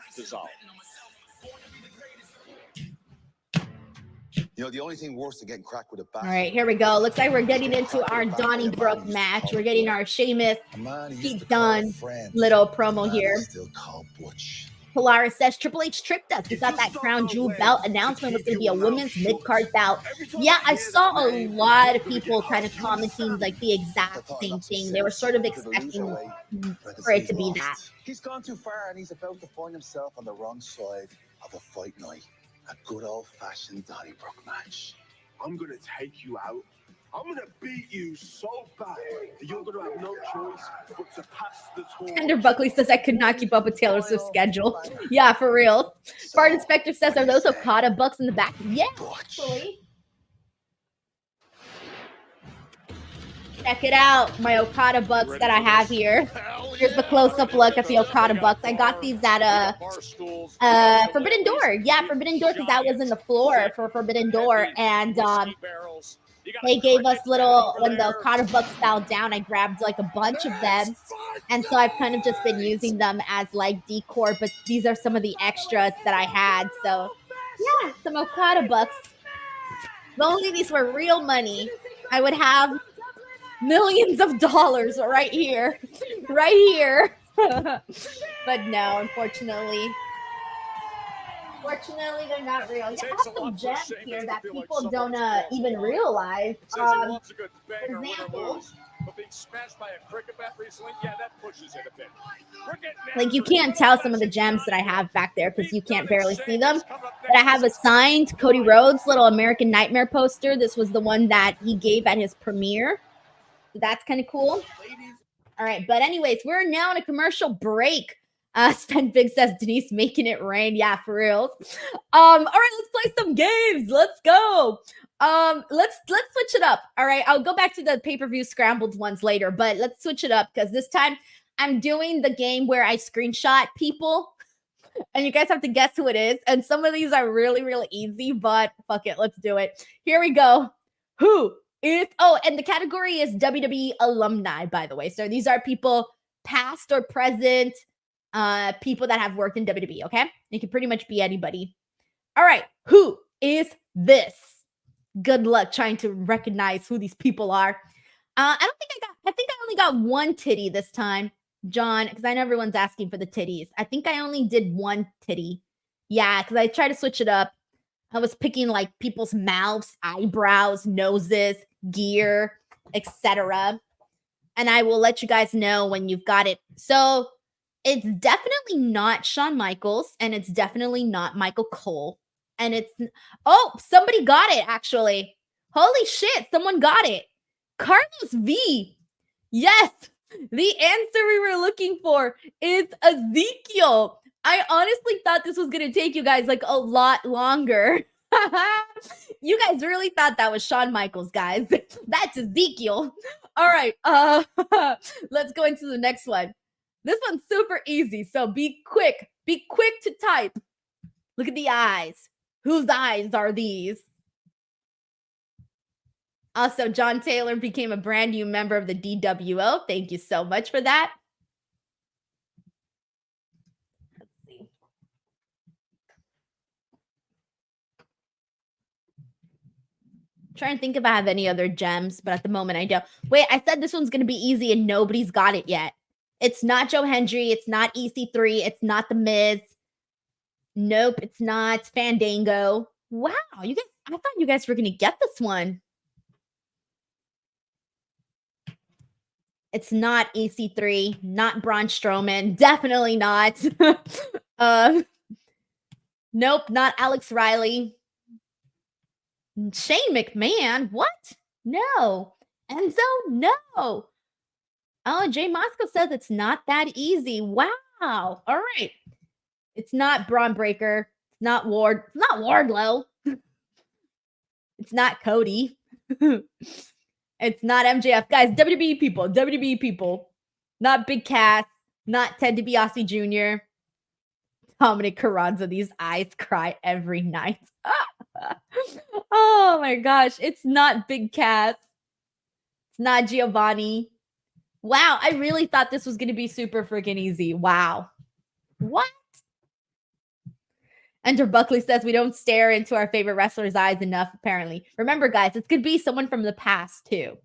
The only thing worse than getting cracked with a bat. All right, here we go. Looks like we're getting into our Donnybrook match. We're getting our Sheamus, Pete Dunne little promo here. Polaris says Triple H tricked us. We thought that Crown Jewel belt announcement was going to be a women's mid-card bout. Yeah, I saw a lot of people kind of commenting like the exact same thing. They were sort of expecting for it to be that. He's gone too far and he's about to find himself on the wrong side of a fight night. A good old-fashioned Donnybrook match. I'm going to take you out. I'm going to beat you so bad that you're going to have no choice but to pass the torch. Tender Buckley says I could not keep up with Taylor Swift's schedule. Yeah, for real. Bart Inspector says, are those Okada bucks in the back? Yeah, actually. Check it out, my Okada bucks that I have here. Here's the close-up look at the Okada bucks. I got these at Forbidden Door. Yeah, Forbidden Door, because I was in the floor for Forbidden Door, and they gave us when the Okada bucks fell down, I grabbed like a bunch of them, and so I've kind of just been using them as like decor, but these are some of the extras that I had. So yeah, some Okada bucks. If only these were real money, I would have millions of dollars right here. But no, unfortunately Unfortunately, they're not real. You Takes have a some lot for gems Sheamus here to that feel like people don't someone's crossed even the line. realize. Says he loves a good banger, for win or example, lose. But being smashed by a cricket bat recently, yeah, that pushes it a bit. We're getting like you after it. can't Good tell some of the old-fashioned gems that I Donnybrook. have back there because you Pete Dunne can't and barely see them. Sheamus coming up But I next. have a signed Cody Rhodes little American Nightmare poster. This was the one that he gave at his premiere. So that's kind of cool. All right, but anyways, we're now in a commercial break. Spend Big says Denise making it rain. Yeah, for real. All right, let's play some games. Let's go. Let's switch it up. All right, I'll go back to the pay-per-view scrambled ones later, but let's switch it up because this time I'm doing the game where I screenshot people and you guys have to guess who it is. And some of these are really, really easy, but fuck it, let's do it. Here we go. Who is, oh, and the category is WWE alumni, by the way. So these are people past or present, people that have worked in WWE, okay? It can pretty much be anybody. All right, who is this? Good luck trying to recognize who these people are. I think I only got one titty this time, John, because I know everyone's asking for the titties. I think I only did one titty. Yeah, because I tried to switch it up. I was picking like people's mouths, eyebrows, noses, gear, etc. And I will let you guys know when you've got it. So it's definitely not Shawn Michaels, and it's definitely not Michael Cole. And it's, oh, somebody got it, actually. Holy shit, someone got it. Carlos V. Yes, the answer we were looking for is Ezekiel. I honestly thought this was going to take you guys like a lot longer. You guys really thought that was Shawn Michaels, guys. That's Ezekiel. All right, let's go into the next one. This one's super easy, so be quick. Be quick to type. Look at the eyes. Whose eyes are these? Also, John Taylor became a brand new member of the DWO. Thank you so much for that. Let's see. Trying to think if I have any other gems, but at the moment I don't. Wait, I said this one's going to be easy and nobody's got it yet. It's not Joe Hendry. It's not EC3. It's not The Miz. Nope, it's not Fandango. Wow, you guys, I thought you guys were going to get this one. It's not EC3, not Braun Strowman, definitely not. Nope, not Alex Riley. Shane McMahon, what? No. Enzo, no. Oh, Jay Moscow says it's not that easy. Wow. All right. It's not Braun Breaker. It's not Ward. It's not Wardlow. It's not Cody. It's not MJF. Guys, WWE people. WWE people. Not Big Cass. Not Ted DiBiase Jr. Dominic Carranza. These eyes cry every night. Oh my gosh. It's not Big Cass. It's not Giovanni. Wow. I really thought this was going to be super freaking easy. Wow. What? Enter Buckley says we don't stare into our favorite wrestler's eyes enough, apparently. Remember, guys, it could be someone from the past, too.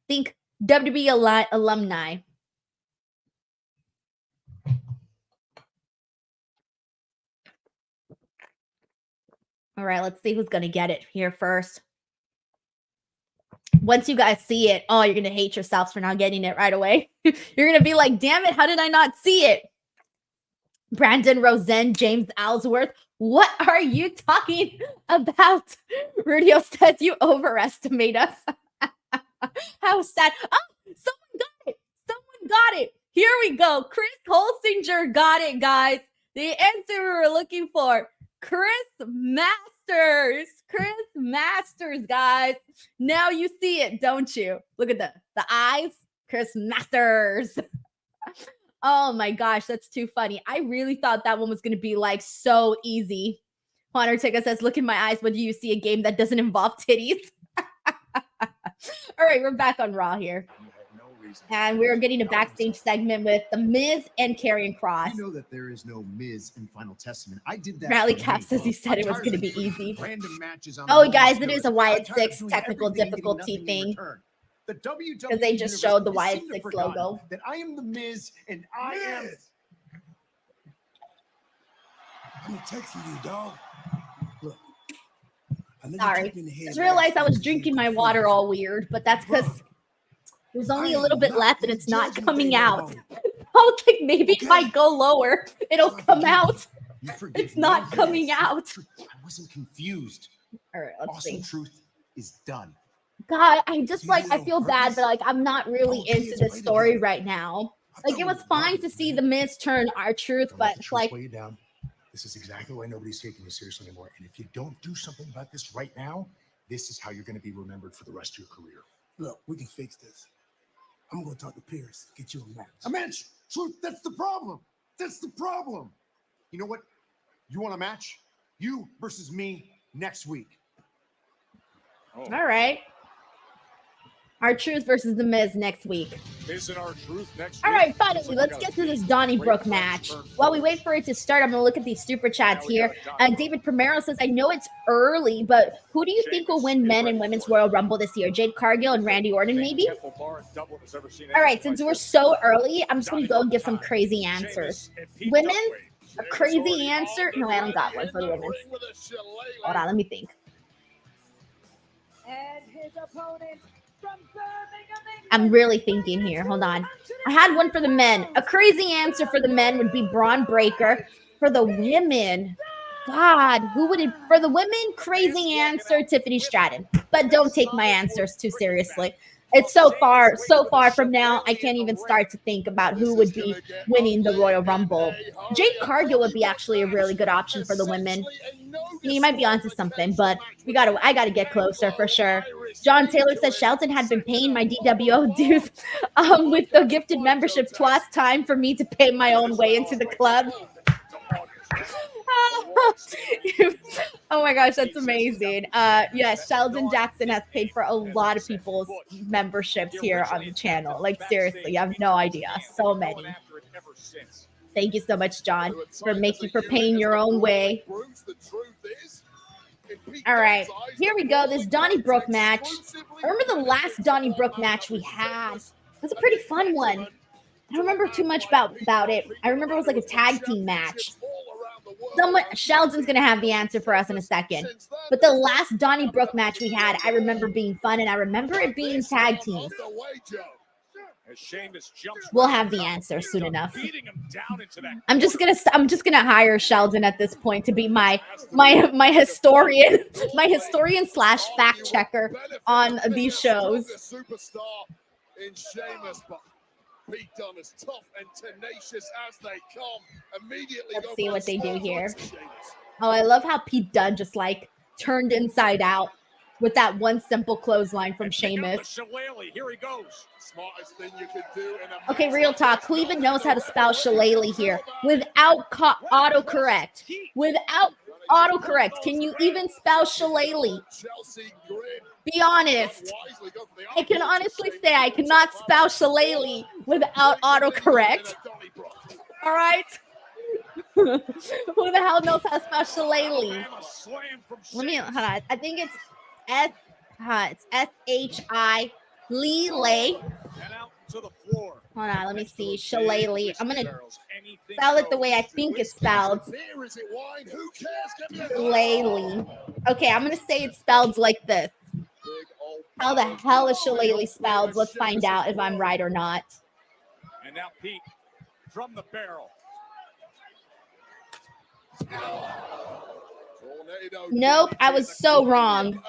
Think WWE alumni. All right, let's see who's going to get it here first. Once you guys see it, oh, you're going to hate yourselves for not getting it right away. You're going to be like, damn it, how did I not see it? Brandon Rosen, James Ellsworth. What are you talking about? Rudio says you overestimate us. How sad. Oh, someone got it. Someone got it. Here we go. Chris Holsinger got it, guys. The answer we were looking for. Chris Masters. Chris Masters, guys. Now you see it, don't you? Look at the eyes. Chris Masters. Oh my gosh, that's too funny. I really thought that one was going to be like so easy. Juan Ortega says, look in my eyes. When do you see a game that doesn't involve titties? All right, we're back on Raw here. And we're getting a backstage segment with The Miz and Karrion Kross. You know that there is no Miz in Final Testament. I did that. Rally Cap says he said it was going to be easy. Random matches on Oh, guys, it is a Wyatt 6 technical difficulty thing. The WWE Because they just showed the Wyatt 6 logo. That I am the Miz and I am. I'm texting you, dog. Sorry. Just realized I was drinking my water all weird, but that's because there's only a little bit left and it's not coming out. I was like, maybe if I go lower, it'll come out. It's not coming out. I wasn't confused. All right, let's Awesome see. Truth is done. God, I just like, I feel bad, but like, I'm not really into this story right now. Like, it was fine to see the Miz turn R-Truth, but it's like, Weigh you down. This is exactly why nobody's taking you seriously anymore. And if you don't do something about this right now, this is how you're going to be remembered for the rest of your career. Look, we can fix this. I'm going to talk to Pierce, get you a match. A match. Truth, that's the problem. That's the problem. You know what? You want a match? You versus me next week. all right. R-Truth versus The Miz next week. Miz and R-Truth next All week. right, finally, let's get to this Donnybrook match. While we wait for it to start, I'm going to look at these super chats here. David Primero says, I know it's early, but who do you think will win men and women's Royal Rumble this year? Jade Cargill and Randy Orton, maybe? All right, since we're so early, I'm just going to go and give some crazy answers. Women, a crazy answer? No, I don't got one for the women. Hold on, let me think. And his opponent from Birmingham, I'm really thinking here. Hold on. I had one for the men. A crazy answer for the men would be Braun Breaker. For the women, God, who would it? For the women, crazy answer, Tiffany Stratton. But don't take my answers too seriously. It's so far from now, I can't even start to think about who would be winning the Royal Rumble. Jade Cargill would be actually a really good option for the women. You might be onto something, but I gotta get closer for sure. John Taylor says Shelton had been paying my DWO dues with the gifted membership twice. Time for me to pay my own way into the club. Oh my gosh, that's amazing. Yes, Sheldon Jackson has paid for a lot of people's memberships here on the channel. Like, seriously, you have no idea. So many. Thank you so much, John, for paying your own way. All right, here we go. This Donnybrook match. I remember the last Donnybrook match we had. It was a pretty fun one. I don't remember too much about it. I remember it was like a tag team match. Sheldon's going to have the answer for us in a second. But the last Donnybrook match we had, I remember being fun, and I remember it being tag teams. We'll have the answer soon enough. I'm just gonna hire Sheldon at this point to be my historian, slash fact checker on these shows. Pete Dunne as tough and tenacious as they come. Immediately, let's see what they do here. Oh, I love how Pete Dunne just like turned inside out with that one simple clothesline from Sheamus. Here he goes. Smartest thing you could do in a okay, real talk. Who even knows how to spell shillelagh here without autocorrect? Without autocorrect, can you even spell shillelagh? Be honest. I can honestly say I cannot spell shillelagh without autocorrect. All right? Who the hell knows how to spell shillelagh? Let me, hold on. I think it's S-H-I, Lee-lay. Hold on, let me see. Shillelagh. I'm going to spell it the way I think it's spelled. Shillelagh. Okay, I'm going to say it's spelled like this. How the hell is shillelagh spelled? Let's find out if I'm right or not. And now Pete from the barrel. Nope, I was so wrong.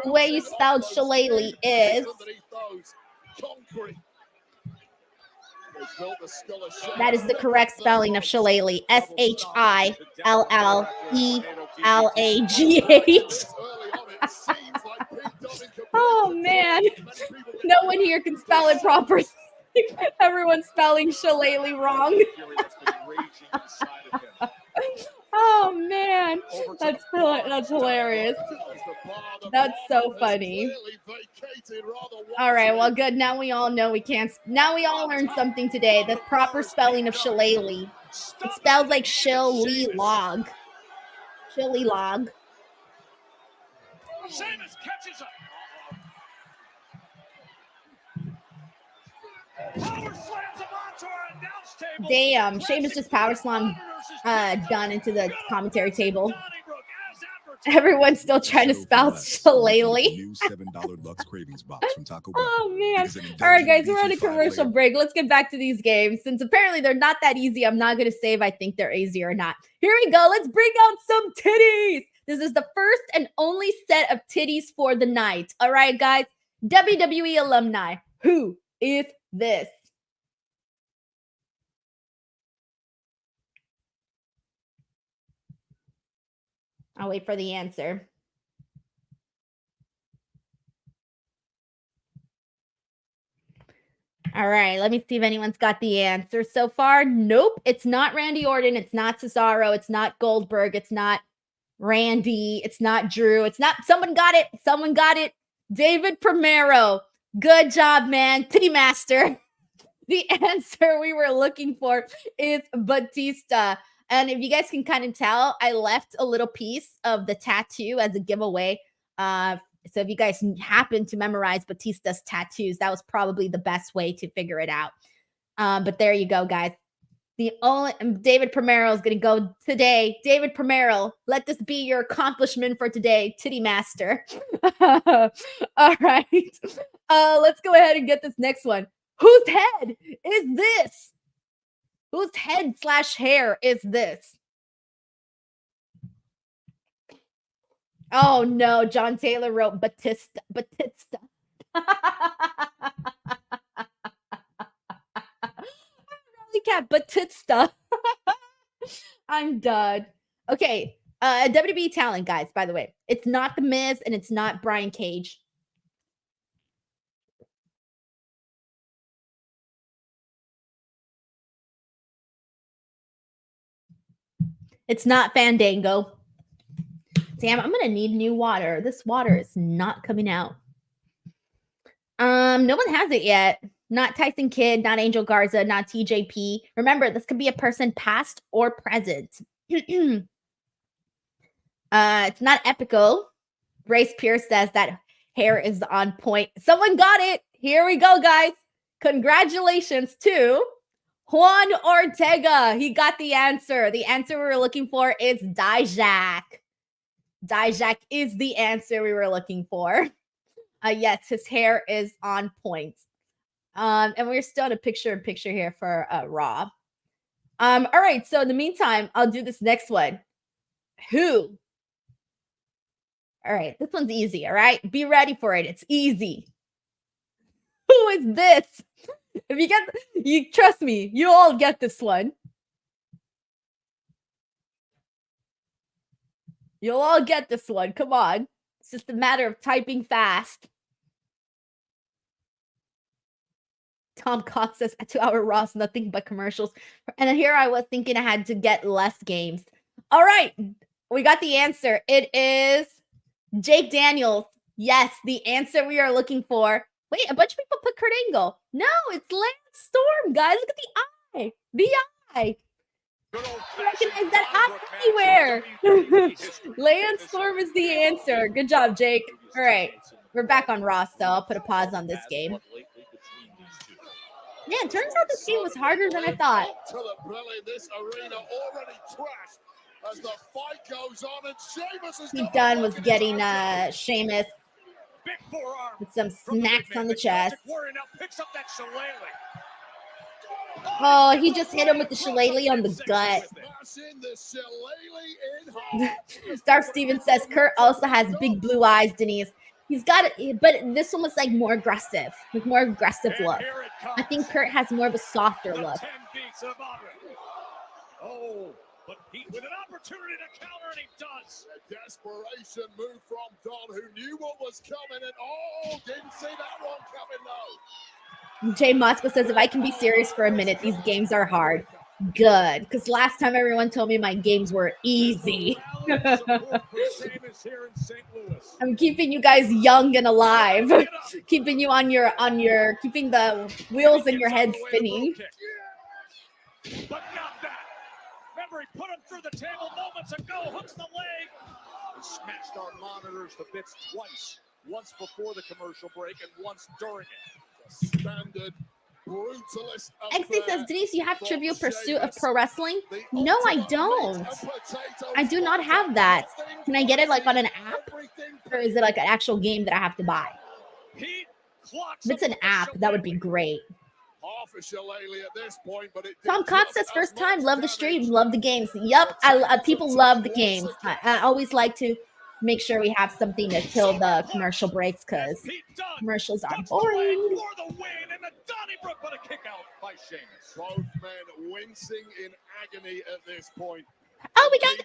The way you spelled shillelagh is... That is the correct spelling of shillelagh. S-H-I-L-L-E-L-A-G-H. Oh, man. No one here can spell it properly. Everyone's spelling shillelagh wrong. Oh, man. That's hilarious. That's so funny. All right, well, good. Now we all know we can't. Now we all learned something today. The proper spelling of shillelagh. It's spelled like shill-lee-log. Shillelagh. Sheamus catches up. Power slams him onto our announce table. Damn, Sheamus just power slammed Dunne into the commentary table. Donnybrook, as Everyone's still trying to spell shillelagh. New $7 Lux Cravings box from Taco Bell. Oh man. Because an All right, indulgent guys, we're on a beefy commercial five-layer- break. Let's get back to these games. Since apparently they're not that easy, I'm not going to say if I think they're easy or not. Here we go. Let's bring out some titties. This is the first and only set of titties for the night. All right, guys. WWE alumni. Who is this? I'll wait for the answer. All right, let me see if anyone's got the answer so far. Nope, it's not Randy Orton. It's not Cesaro. It's not Goldberg. It's not Randy. It's not Drew. It's not, someone got it. Someone got it. David Primero. Good job, man. Titty Master. The answer we were looking for is Batista. And if you guys can kind of tell, I left a little piece of the tattoo as a giveaway. So if you guys happen to memorize Batista's tattoos, that was probably the best way to figure it out. But there you go, guys. The only David Primero is going to go today. David Primero, let this be your accomplishment for today, Titty Master. All right. Let's go ahead and get this next one. Whose head is this? Whose head / hair is this? Oh no, John Taylor wrote Batista. Cat Batista. I'm done. Okay. WWE talent, guys, by the way. It's not The Miz and it's not Brian Cage. It's not Fandango. Damn, I'm gonna need new water. This water is not coming out. No one has it yet. Not Tyson Kidd, not Angel Garza, not TJP. Remember, this could be a person past or present. It's not Epico. Brace Pierce says that hair is on point. Someone got it. Here we go, guys. Congratulations to Juan Ortega. He got the answer. The answer we were looking for is Dijak. Dijak is the answer we were looking for. Yes, his hair is on point. And we're still in a picture-in-picture here for Raw. All right, so in the meantime, I'll do this next one. Who? All right, this one's easy, all right? Be ready for it. It's easy. Who is this? If you get, you trust me, you all get this one. You'll all get this one. Come on. It's just a matter of typing fast. Tom Cox says, 2-hour Raws, nothing but commercials. And here I was thinking I had to get less games. All right. We got the answer. It is Jake Daniels. Yes, the answer we are looking for. Wait, a bunch of people put Kurt Angle. No, it's Lance Storm, guys. Look at the eye. The eye. I recognize that eye anywhere. Lance Storm is the answer. Good job, Jake. All right. We're back on Raw, so I'll put a pause on this game. Yeah, it turns out this game was harder than I thought. Dunne was getting Sheamus with some smacks on the chest. Oh, he just hit him with the shillelagh on the gut. Dark Steven says Kurt also has big blue eyes, Denise. He's got it, but this one was like more aggressive, with more aggressive look. I think Kurt has more of a softer look. Oh, but Pete with an opportunity to counter, and he does. A desperation move from Dunne, who knew what was coming, and didn't see that one coming, though. Jay Mosco says, if I can be serious for a minute, these games are hard. Good, because last time everyone told me my games were easy. I'm keeping you guys young and alive, keeping you on your keeping the wheels in your head spinning. But not that. Remember, he put him through the table moments ago. Hooks the leg. He smashed our monitors to bits twice. Once before the commercial break and once during it. Standard brutalist XC says, Denise, you have Trivial Pursuit of Pro Wrestling? No, I don't. I do not have that. Can I get it like on an app? Or is it like an actual game that I have to buy? If it's an app, that would be great. Tom Cox says, first time, love the stream, love the games. Yup, people love the games. I always like to make sure we have something to kill the commercial breaks because commercials are boring. Donnybrook, but a kick out by Sheamus. Both men wincing in agony at this point. Oh, we got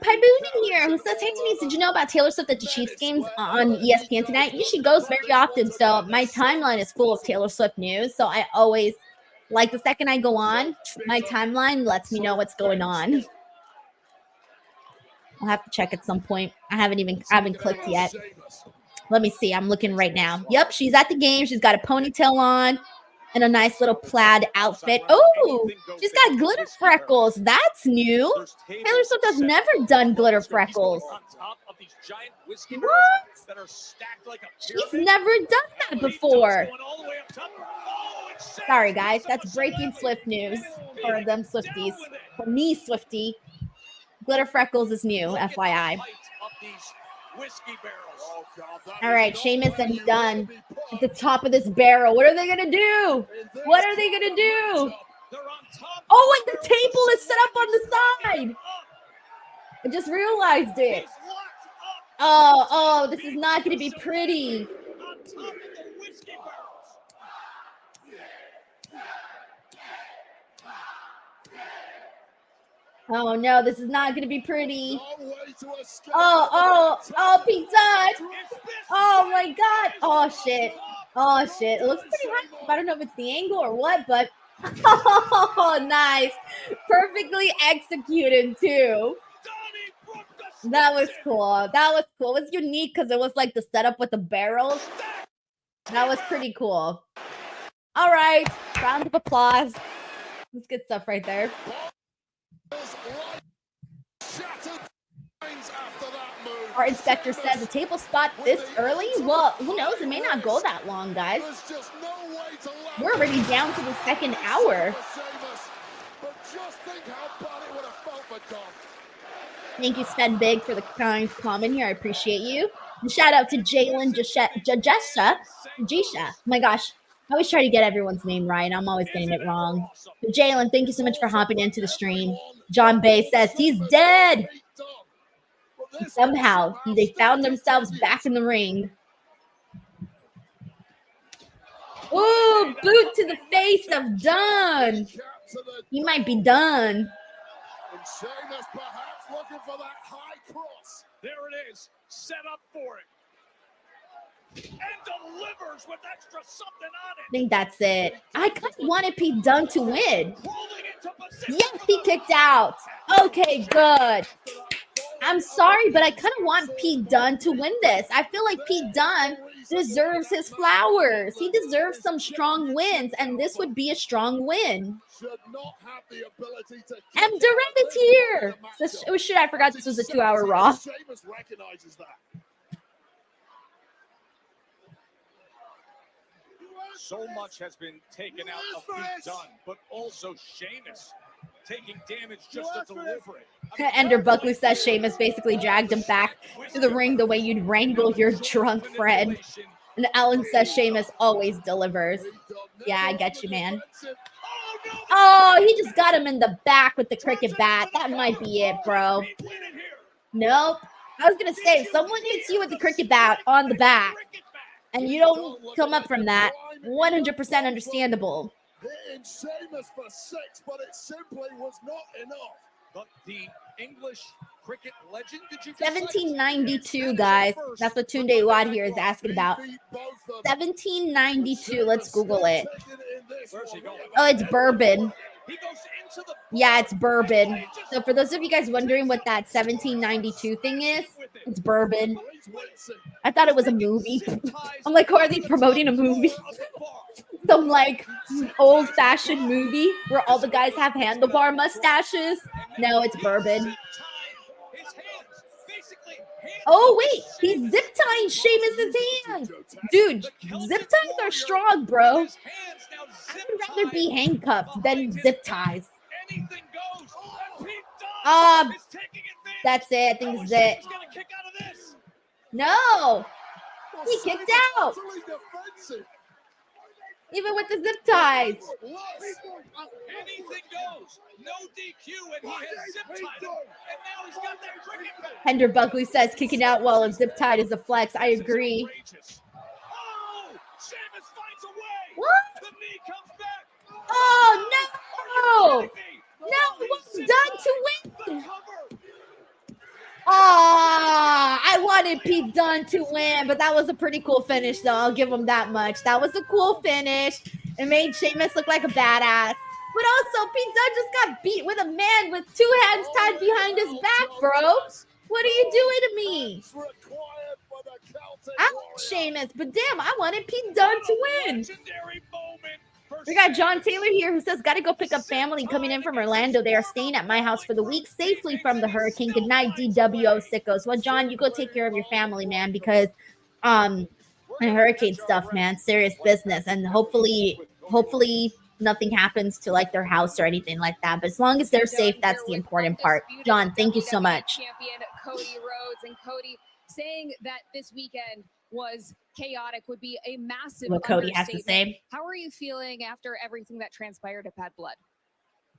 Pyboon in here who says, hey Denise, did you know about Taylor Swift at the Chiefs games on ESPN tonight? She goes very often, so my timeline is full of Taylor Swift news. So I always, like the second I go on, my timeline lets me know what's going on. I'll have to check at some point. I haven't clicked yet. Let me see. I'm looking right now. Yep, she's at the game. She's got a ponytail on and a nice little plaid outfit. Oh, she's got glitter freckles. That's new. Taylor Swift has never done glitter freckles. What? She's never done that before. Sorry, guys. That's breaking Swift news for them Swifties. For me, Swiftie. Glitter freckles is new, FYI. All right, Sheamus and Dunne at the top of this barrel. What are they going to do? What are they going to do? Oh, and the table is set up on the side. I just realized it. Oh, this is not going to be pretty. Oh no, this is not gonna be pretty. Oh, Pete Dunne. Oh my God. Oh shit. It looks pretty hot. I don't know if it's the angle or what, but oh, nice. Perfectly executed too. That was cool. It was unique because it was like the setup with the barrels. That was pretty cool. All right, round of applause. That's good stuff right there. Our inspector says the table spot this early? Well, who knows? It may not go that long, guys. We're already down to the second hour. Thank you, Sven Big, for the kind comment here. I appreciate you. And shout out to Jalen Jajessa. Oh my gosh. I always try to get everyone's name right. I'm always getting it wrong. But Jalen, thank you so much for hopping into the stream. John Bay says he's dead. Somehow, they found themselves back in the ring. Ooh, boot to the face of Dunne. He might be done. There it is, set up for it. And delivers with extra something on it. I think that's it. I kind of wanted Pete Dunne to win. Yes, he kicked out. Okay, good. I'm sorry, but I kind of want Pete Dunne to win this. I feel like Pete Dunne deserves his flowers. He deserves some strong wins, and this would be a strong win. M. Durant is here. Oh, shit, I forgot this was a 2-hour Raw. So much has been taken out of Pete Dunne, but also Sheamus taking damage just to deliver it. Ender Buckley says Sheamus basically dragged him back to the ring the way you'd wrangle your drunk friend. And Ellen says Sheamus always delivers. Yeah, I get you, man. Oh, he just got him in the back with the cricket bat. That might be it, bro. Nope. I was going to say, if someone hits you with the cricket bat on the back, and you don't come up from that, 100% understandable. Sheamus for 6, but it simply was not enough. But the English cricket legend, did you 1792, guys. That's what Tunde Wad here is asking about. 1792. Let's Google it. Oh, it's bourbon. Yeah, it's bourbon. So for those of you guys wondering what that 1792 thing is, it's bourbon. I thought it was a movie. I'm like, are they promoting a movie? Some like old-fashioned movie where all the guys have handlebar mustaches? No, it's bourbon. Oh, wait. He's zip tying Sheamus' hand. Dude, zip ties are strong, bro. I would rather be handcuffed than zip ties. That's it. I think this is it. No. He kicked out. Even with the zip ties. Anything goes. No DQ, and he has zip tied him. And now he's got that cricket bat. Hender Buckley says kicking out while a zip tied is a flex. I agree. Oh, Sheamus finds a way. What? The knee comes back. Oh, no. No, what's done to win? I wanted Pete Dunne to win, but that was a pretty cool finish, though. I'll give him that much. That was a cool finish. It made Sheamus look like a badass. But also, Pete Dunne just got beat with a man with two hands tied behind his back, bro. What are you doing to me? I like Sheamus, but damn, I wanted Pete Dunne to win. We got John Taylor here who says, gotta go pick up family coming in from Orlando. They are staying at my house for the week safely from the hurricane. Good night, DWO sickos. Well, John, you go take care of your family, man, because and hurricane stuff, man, serious business. And hopefully nothing happens to like their house or anything like that. But as long as they're safe, that's the important part. John, thank you so much. Champion Cody Rhodes, and Cody saying that this weekend was chaotic would be a massive What Cody has to say. How are you feeling after everything that transpired at Bad Blood?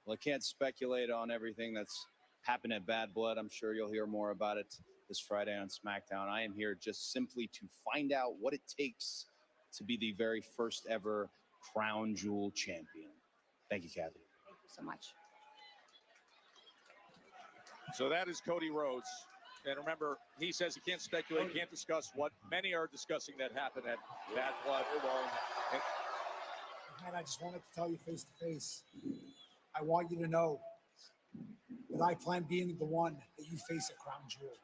Well, I can't speculate on everything that's happened at Bad Blood. I'm sure you'll hear more about it this Friday on SmackDown. I am here just simply to find out what it takes to be the very first ever Crown Jewel champion. Thank you, Kathy. Thank you so much. So that is Cody Rhodes. And remember, he says he can't speculate, can't discuss what many are discussing that happened at Bad Blood. And I just wanted to tell you face to face, I want you to know that I plan being the one that you face at Crown Jewel.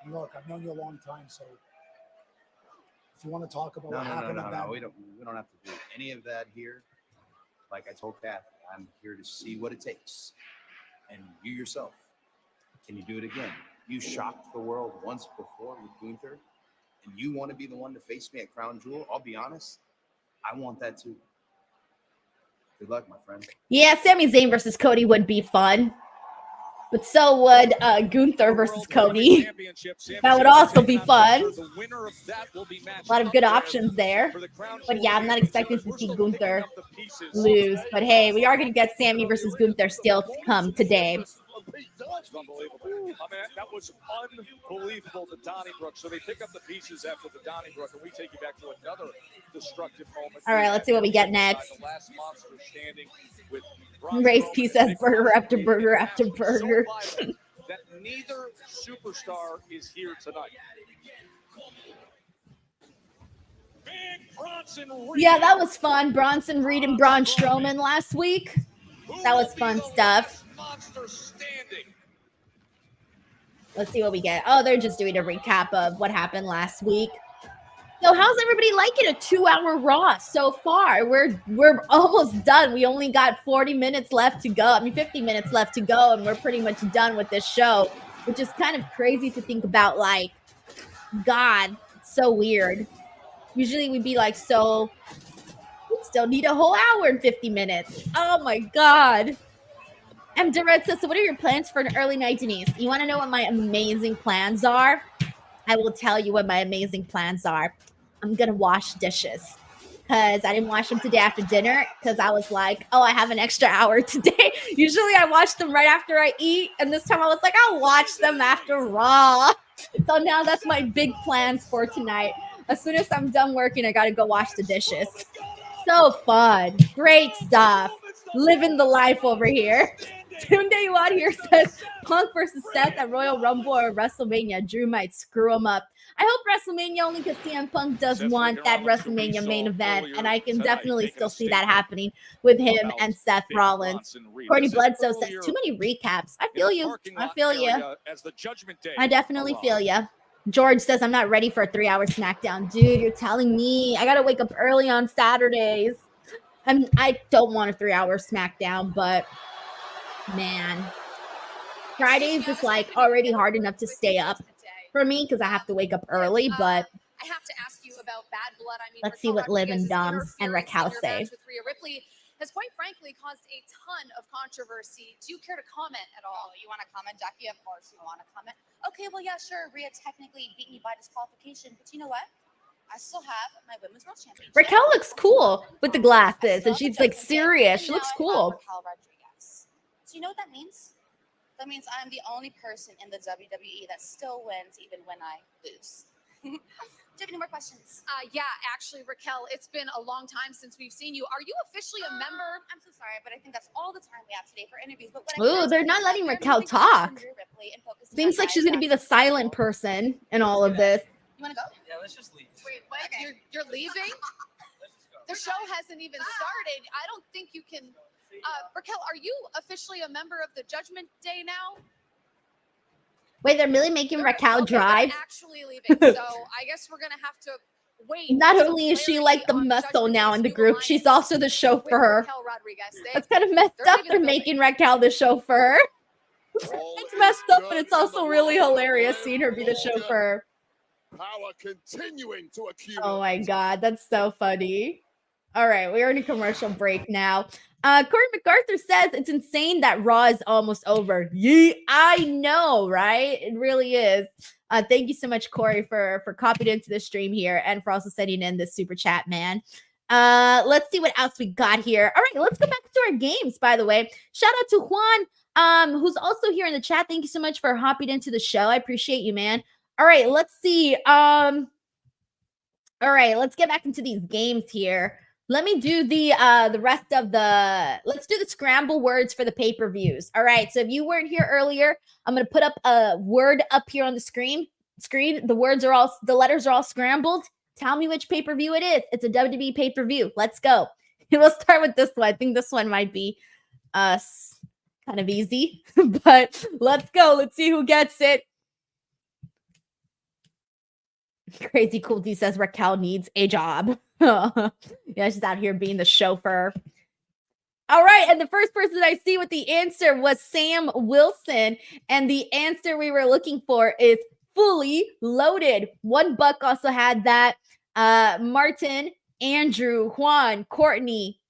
And look, I've known you a long time, so if you want to talk about what happened at Bad No. We don't have to do any of that here. Like I told Kathy, I'm here to see what it takes. And you yourself, can you do it again? You shocked the world once before with Gunther, and you want to be the one to face me at Crown Jewel? I'll be honest, I want that too. Good luck, my friend. Yeah, Sami Zayn versus Cody would be fun. But so would Gunther versus Cody. That would also be fun. A lot of good options there. But yeah, I'm not expecting to see Gunther lose. But hey, we are going to get Sami versus Gunther still to come today. It's unbelievable. I mean, that was unbelievable, the Donnybrook. So they pick up the pieces after the Donnybrook, and we take you back to another destructive moment. All right, let's see what we get next. The last monster standing with Race P says burger after burger after burger. That neither superstar is here tonight. Yeah, that was fun. Bronson Reed and Braun Strowman last week. That was fun stuff. Let's see what we get. Oh, they're just doing a recap of what happened last week. So how's everybody liking a 2-hour Raw so far? We're almost done. We only got 40 minutes left to go. I mean, 50 minutes left to go, and we're pretty much done with this show, which is kind of crazy to think about. Like, God, it's so weird. Usually we'd be like, so we still need a whole hour and 50 minutes. Oh my God. M. Durrett says, so what are your plans for an early night, Denise? You want to know what my amazing plans are? I will tell you what my amazing plans are. I'm going to wash dishes because I didn't wash them today after dinner because I was like, oh, I have an extra hour today. Usually I wash them right after I eat. And this time I was like, I'll watch them after Raw. So now that's my big plans for tonight. As soon as I'm done working, I got to go wash the dishes. So fun. Great stuff. Living the life over here. Tunde Iwad here says Punk versus Seth at Royal Rumble or WrestleMania. Drew might screw him up. I hope WrestleMania only because CM Punk does want that WrestleMania main event, and I can definitely still see that happening with him and Seth Rollins. Courtney Bledsoe says too many recaps. I feel you. I feel you. I definitely feel you. George says I'm not ready for a 3-hour SmackDown. Dude, you're telling me. I got to wake up early on Saturdays. I don't want a 3-hour SmackDown, but man, Fridays is like already hard enough to stay up for me because I have to wake up early. But I have to ask you about Bad Blood. I mean, let's see what Liv and Dom and Raquel say. With Rhea Ripley has quite frankly caused a ton of controversy. Do you care to comment at all? You want to comment, Jackie? Of course you want to comment. Okay, well, yeah, sure. Rhea technically beat me by disqualification, but you know what? I still have my Women's World Championship. Raquel looks cool with the glasses, and she's like serious. She looks cool. Raquel Rodriguez. So you know what that means? That means I'm the only person in the WWE that still wins even when I lose. Do you have any more questions? Yeah, actually, Raquel, it's been a long time since we've seen you. Are you officially a member? I'm so sorry, but I think that's all the time we have today for interviews. But Ooh, they're not letting Raquel talk. Seems like she's gonna be the silent person in all of this. You want to go? Yeah, let's just leave. Wait, what? Okay. You're leaving? The show hasn't even started. I don't think you can. Raquel, are you officially a member of the Judgment Day now? Wait, they're really making Raquel drive? Actually leaving, so I guess we're gonna have to wait. Not only is she like the muscle now in the group, she's also the chauffeur. That's kind of messed up. They're making Raquel the chauffeur. It's messed up, but it's also really hilarious seeing her be the chauffeur. Power continuing to accumulate. Oh my god, that's so funny. All right, we're in a commercial break now. Corey MacArthur says it's insane that Raw is almost over. I know, right? It really is. Thank you so much, Corey, for copying into the stream here and for also sending in this super chat, man. Let's see what else we got here. All right, let's go back to our games, by the way. Shout out to Juan, who's also here in the chat. Thank you so much for hopping into the show. I appreciate you, man. All right, let's see. All right, let's get back into these games here. Let me do the rest of let's do the scramble words for the pay-per-views. All right, so if you weren't here earlier, I'm going to put up a word up here on the screen. The letters are all scrambled. Tell me which pay-per-view it is. It's a WWE pay-per-view. Let's go. We'll start with this one. I think this one might be kind of easy, but let's go. Let's see who gets it. Crazy Cool D says Raquel needs a job. Yeah, she's out here being the chauffeur. All right, and the first person I see with the answer was Sam Wilson, and the answer we were looking for is Fully Loaded. $1 also had that. Martin, Andrew, Juan, Courtney,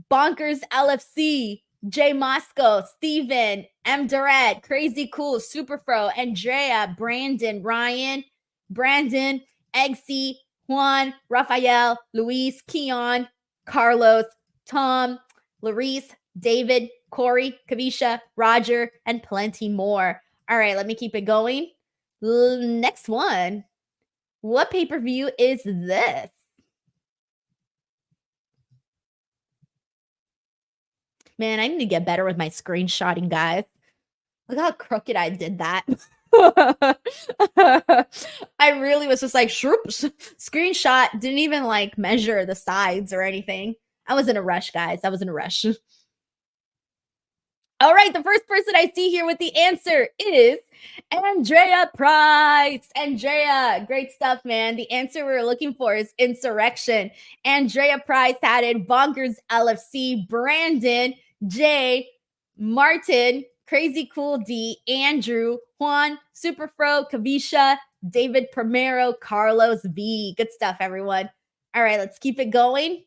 Bonkers LFC, Jay Moscow, Steven, M. Durrett, Crazy Cool, Superfro, Andrea, Brandon, Ryan, Brandon, Eggsy, Juan, Rafael, Luis, Keon, Carlos, Tom, Larice, David, Corey, Kavisha, Roger, and plenty more. All right, let me keep it going. Next one. What pay-per-view is this? Man, I need to get better with my screenshotting, guys. Look how crooked I did that. I really was just like, screenshot, didn't even like measure the sides or anything. I was in a rush, guys. I was in a rush. All right, the first person I see here with the answer is Andrea Price. Andrea, great stuff, man. The answer we were looking for is Insurrection. Andrea Price had it. Bonkers LFC, Brandon, Jay, Martin, Crazy Cool D, Andrew, Juan, Superfro, Kavisha, David Primero, Carlos V. Good stuff, everyone. All right, let's keep it going.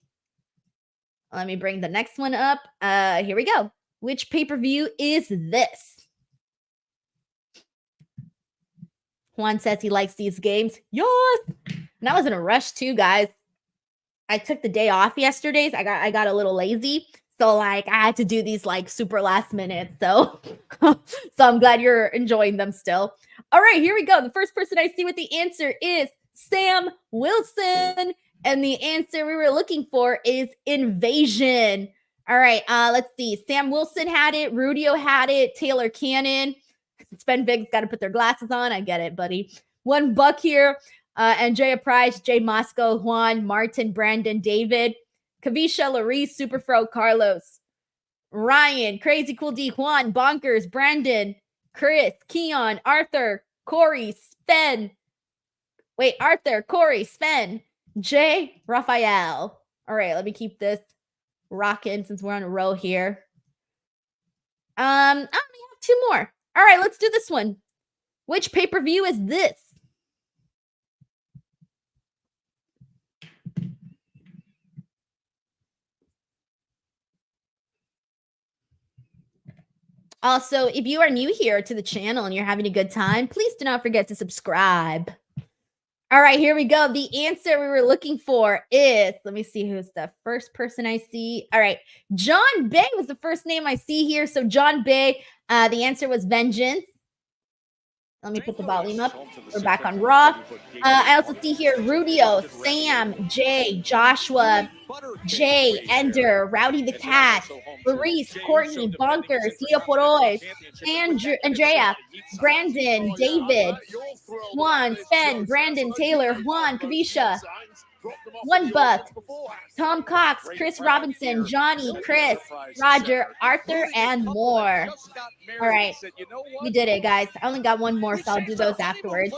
Let me bring the next one up. Here we go. Which pay-per-view is this? Juan says he likes these games. Yes! And I was in a rush too, guys. I took the day off yesterday. So I got a little lazy. So, like, I had to do these, like, super last minute. So, so I'm glad you're enjoying them still. All right, here we go. The first person I see with the answer is Sam Wilson. And the answer we were looking for is Invasion. All right, let's see. Sam Wilson had it. Rudio had it. Taylor Cannon. Spen Big's got to put their glasses on. I get it, buddy. $1 here. Andrea Price, Jay Moscow, Juan, Martin, Brandon, David, Kavisha, Larice, Superfro, Carlos, Ryan, Crazy Cool D, Juan, Bonkers, Brandon, Chris, Keon, Arthur, Corey, Spen. Wait, Arthur, Corey, Spen, Jay, Raphael. All right, let me keep this rocking since we're on a roll here. I only have 2 more. All right, let's do this one. Which pay-per-view is this? Also, if you are new here to the channel and you're having a good time, please do not forget to subscribe. All right, here we go. The answer we were looking for is, let me see who's the first person I see. All right, John Bay was the first name I see here. So John Bay, the answer was Vengeance. Let me put the volume up. We're back on Raw. I also see here Rudio, Sam, Jay, Joshua, Jay, Ender, Rowdy the Cat, Maurice, Courtney, Bonkers, Leo Poroy, Andrea, Brandon, David, Juan, Sven, Brandon, Taylor, Juan, Kavisha, One Buck, Tom Cox, Chris Robinson, Johnny, Chris, Roger, Arthur, and more. All right, we did it, guys. I only got one more, so I'll do those afterwards.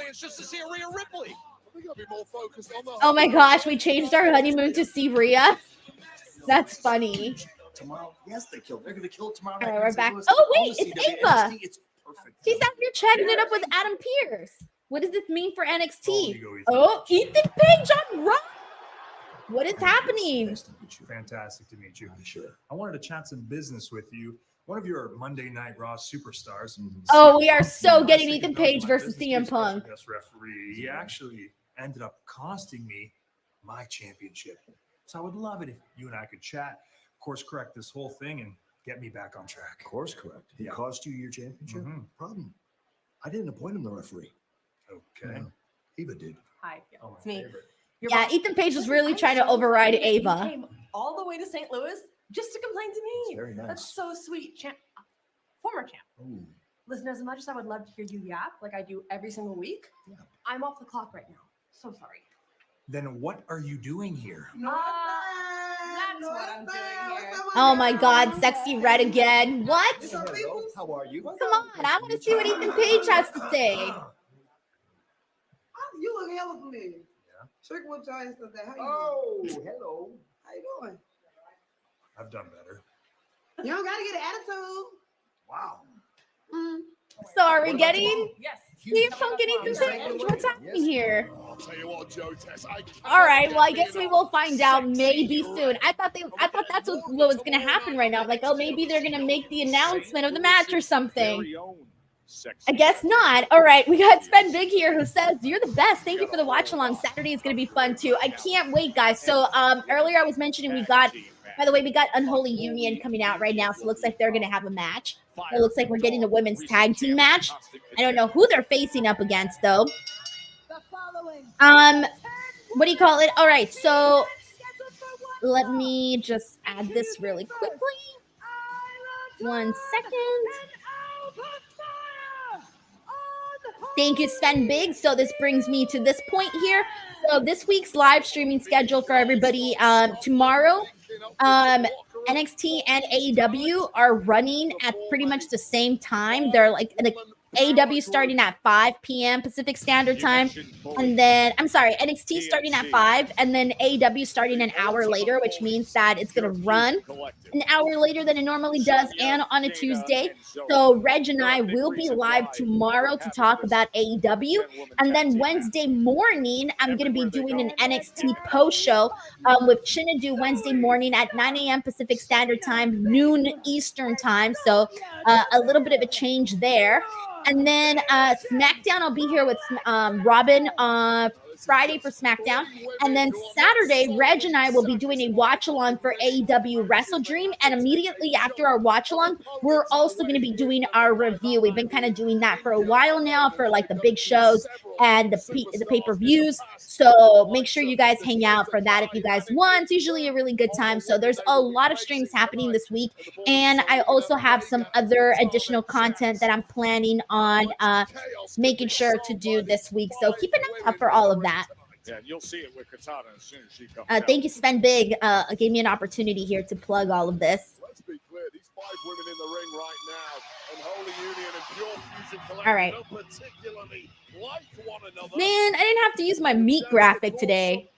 Oh my gosh, we changed our honeymoon to see Rhea. That's funny. Tomorrow, yes, they killed. They're gonna kill tomorrow. All right, we're back. Oh wait, it's Ava. She's out here chatting it up with Adam Pearce. What does this mean for NXT? Oh, Ethan Page on Raw. What is happening? Nice to meet you. Fantastic to meet you. Sure. I wanted to chat some business with you. One of your Monday Night Raw superstars. Oh, we are so getting Ethan Page versus CM Punk. Best referee. He actually ended up costing me my championship. So I would love it if you and I could chat, course correct this whole thing, and get me back on track. Course correct. He cost you your championship? Problem. I didn't appoint him the referee. Okay. Eva did. Hi, Oh, it's me. Yeah, Ethan Page was really trying to override Ava. You came all the way to St. Louis just to complain to me. That's very nice. That's so sweet. Former champ. Ooh. Listen, as much as I would love to hear you yap like I do every single week, I'm off the clock right now. So sorry. Then what are you doing here? That's what I'm doing here. Oh my God, Sexy Red again. What? Hello, how are you? Come on, I want to see what Ethan Page has to say. You look hella familiar. Yeah. Trick whip your ass like that. How you doing? Hello. How you doing? I've done better. You don't gotta get an attitude. Wow. So are we getting Yes. CM Punk and Ethan Page? What's happening here? I'll tell you what, Joe Tess, All right, well, I guess we will find out maybe soon. I thought that's what was gonna happen right now. Like, oh, maybe they're gonna make the announcement of the match or something. I guess not. All right, we got Sven Big here who says, you're the best. Thank you for the watch along. Saturday is going to be fun too. I can't wait, guys. So earlier I was mentioning by the way, we got Unholy Union coming out right now. So it looks like they're going to have a match. It looks like we're getting a women's tag team match. I don't know who they're facing up against though. What do you call it? All right, so let me just add this really quickly. 1 second. Thank you, Sven Big. So this brings me to this point here. So this week's live streaming schedule for everybody tomorrow. NXT and AEW are running at pretty much the same time. They're like AEW starting at 5 p.m. Pacific Standard Time. And then, I'm sorry, NXT starting at 5 and then AEW starting an hour later, which means that it's going to run an hour later than it normally does and on a Tuesday. So Reg and I will be live tomorrow to talk about AEW. And then Wednesday morning, I'm going to be doing an NXT post show with Chinadu Wednesday morning at 9 a.m. Pacific Standard Time, noon Eastern Time. So a little bit of a change there. And then SmackDown, I'll be here with Robin Friday for SmackDown. And then Saturday, Reg and I will be doing a watch-along for AEW Wrestle Dream. And immediately after our watch-along, we're also going to be doing our review. We've been kind of doing that for a while now for like the big shows and the pay-per-views. So make sure you guys hang out for that if you guys want. It's usually a really good time. So there's a lot of streams happening this week. And I also have some other additional content that I'm planning on making sure to do this week. So keep an eye out for all of that. Yeah, you'll see it with Katana as soon as she comes Thank you, Sven Big. Gave me an opportunity here to plug all of this. Let's be clear, these 5 women in the ring right now, and Holy Union and Pure Fusion Collective All right. don't particularly like one another. Man, I didn't have to use my meat graphic today.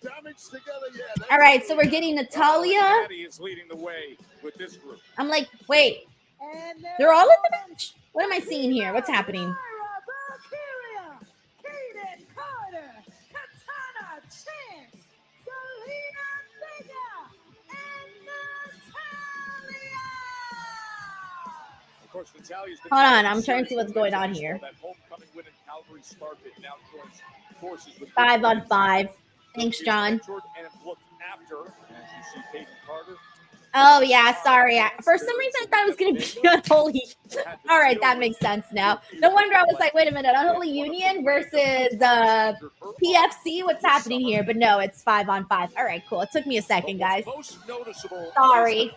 All right, so we're getting Natalia. Is leading the way with this group. I'm like, wait, they're all in the match? What am I seeing here? What's happening? Valkyria, Kaden Carter, Katana Chance, Selena Vega, and Natalia. Of course, Natalia's been Hold on, I'm trying to see what's going on here. That homecoming win in Calgary sparked it. Now joins forces with 5 on 5. Thanks, John. And looked after, as you see, Kaden Carter. Oh, yeah, sorry. For some reason, I thought it was going to be Unholy. All right, that makes sense now. No wonder I was like, wait a minute, Unholy Union versus PFC? What's happening here? But no, it's 5 on 5. All right, cool. It took me a second, guys. Sorry.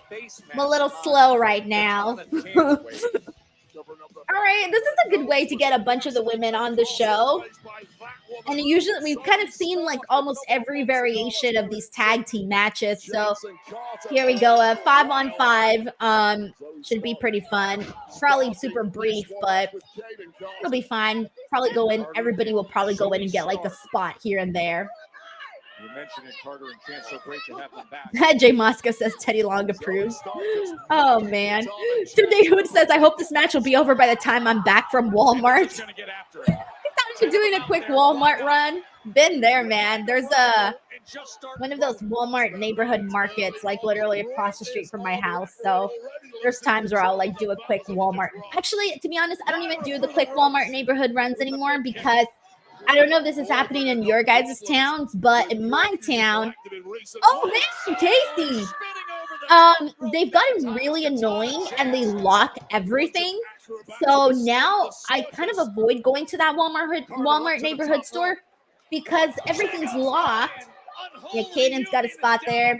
I'm a little slow right now. All right, this is a good way to get a bunch of the women on the show. And usually we've kind of seen like almost every variation of these tag team matches. So here we go. 5 on 5 should be pretty fun. Probably super brief, but it'll be fine. Probably go in. Everybody will probably go in and get like a spot here and there. You mentioned it, Carter and Chance, so great to have them back. Jay Mosca says Teddy Long approves. Oh, man. Today Hood says, I hope this match will be over by the time I'm back from Walmart. I thought you were doing a quick Walmart run. Been there, man. There's one of those Walmart neighborhood markets, like literally across the street from my house. So there's times where I'll like do a quick Walmart. Actually, to be honest, I don't even do the quick Walmart neighborhood runs anymore because I don't know if this is happening in your guys' towns, but in my town, oh man, Casey, they've gotten really annoying and they lock everything. So now I kind of avoid going to that Walmart neighborhood store because everything's locked. Yeah, Caden's got a spot there.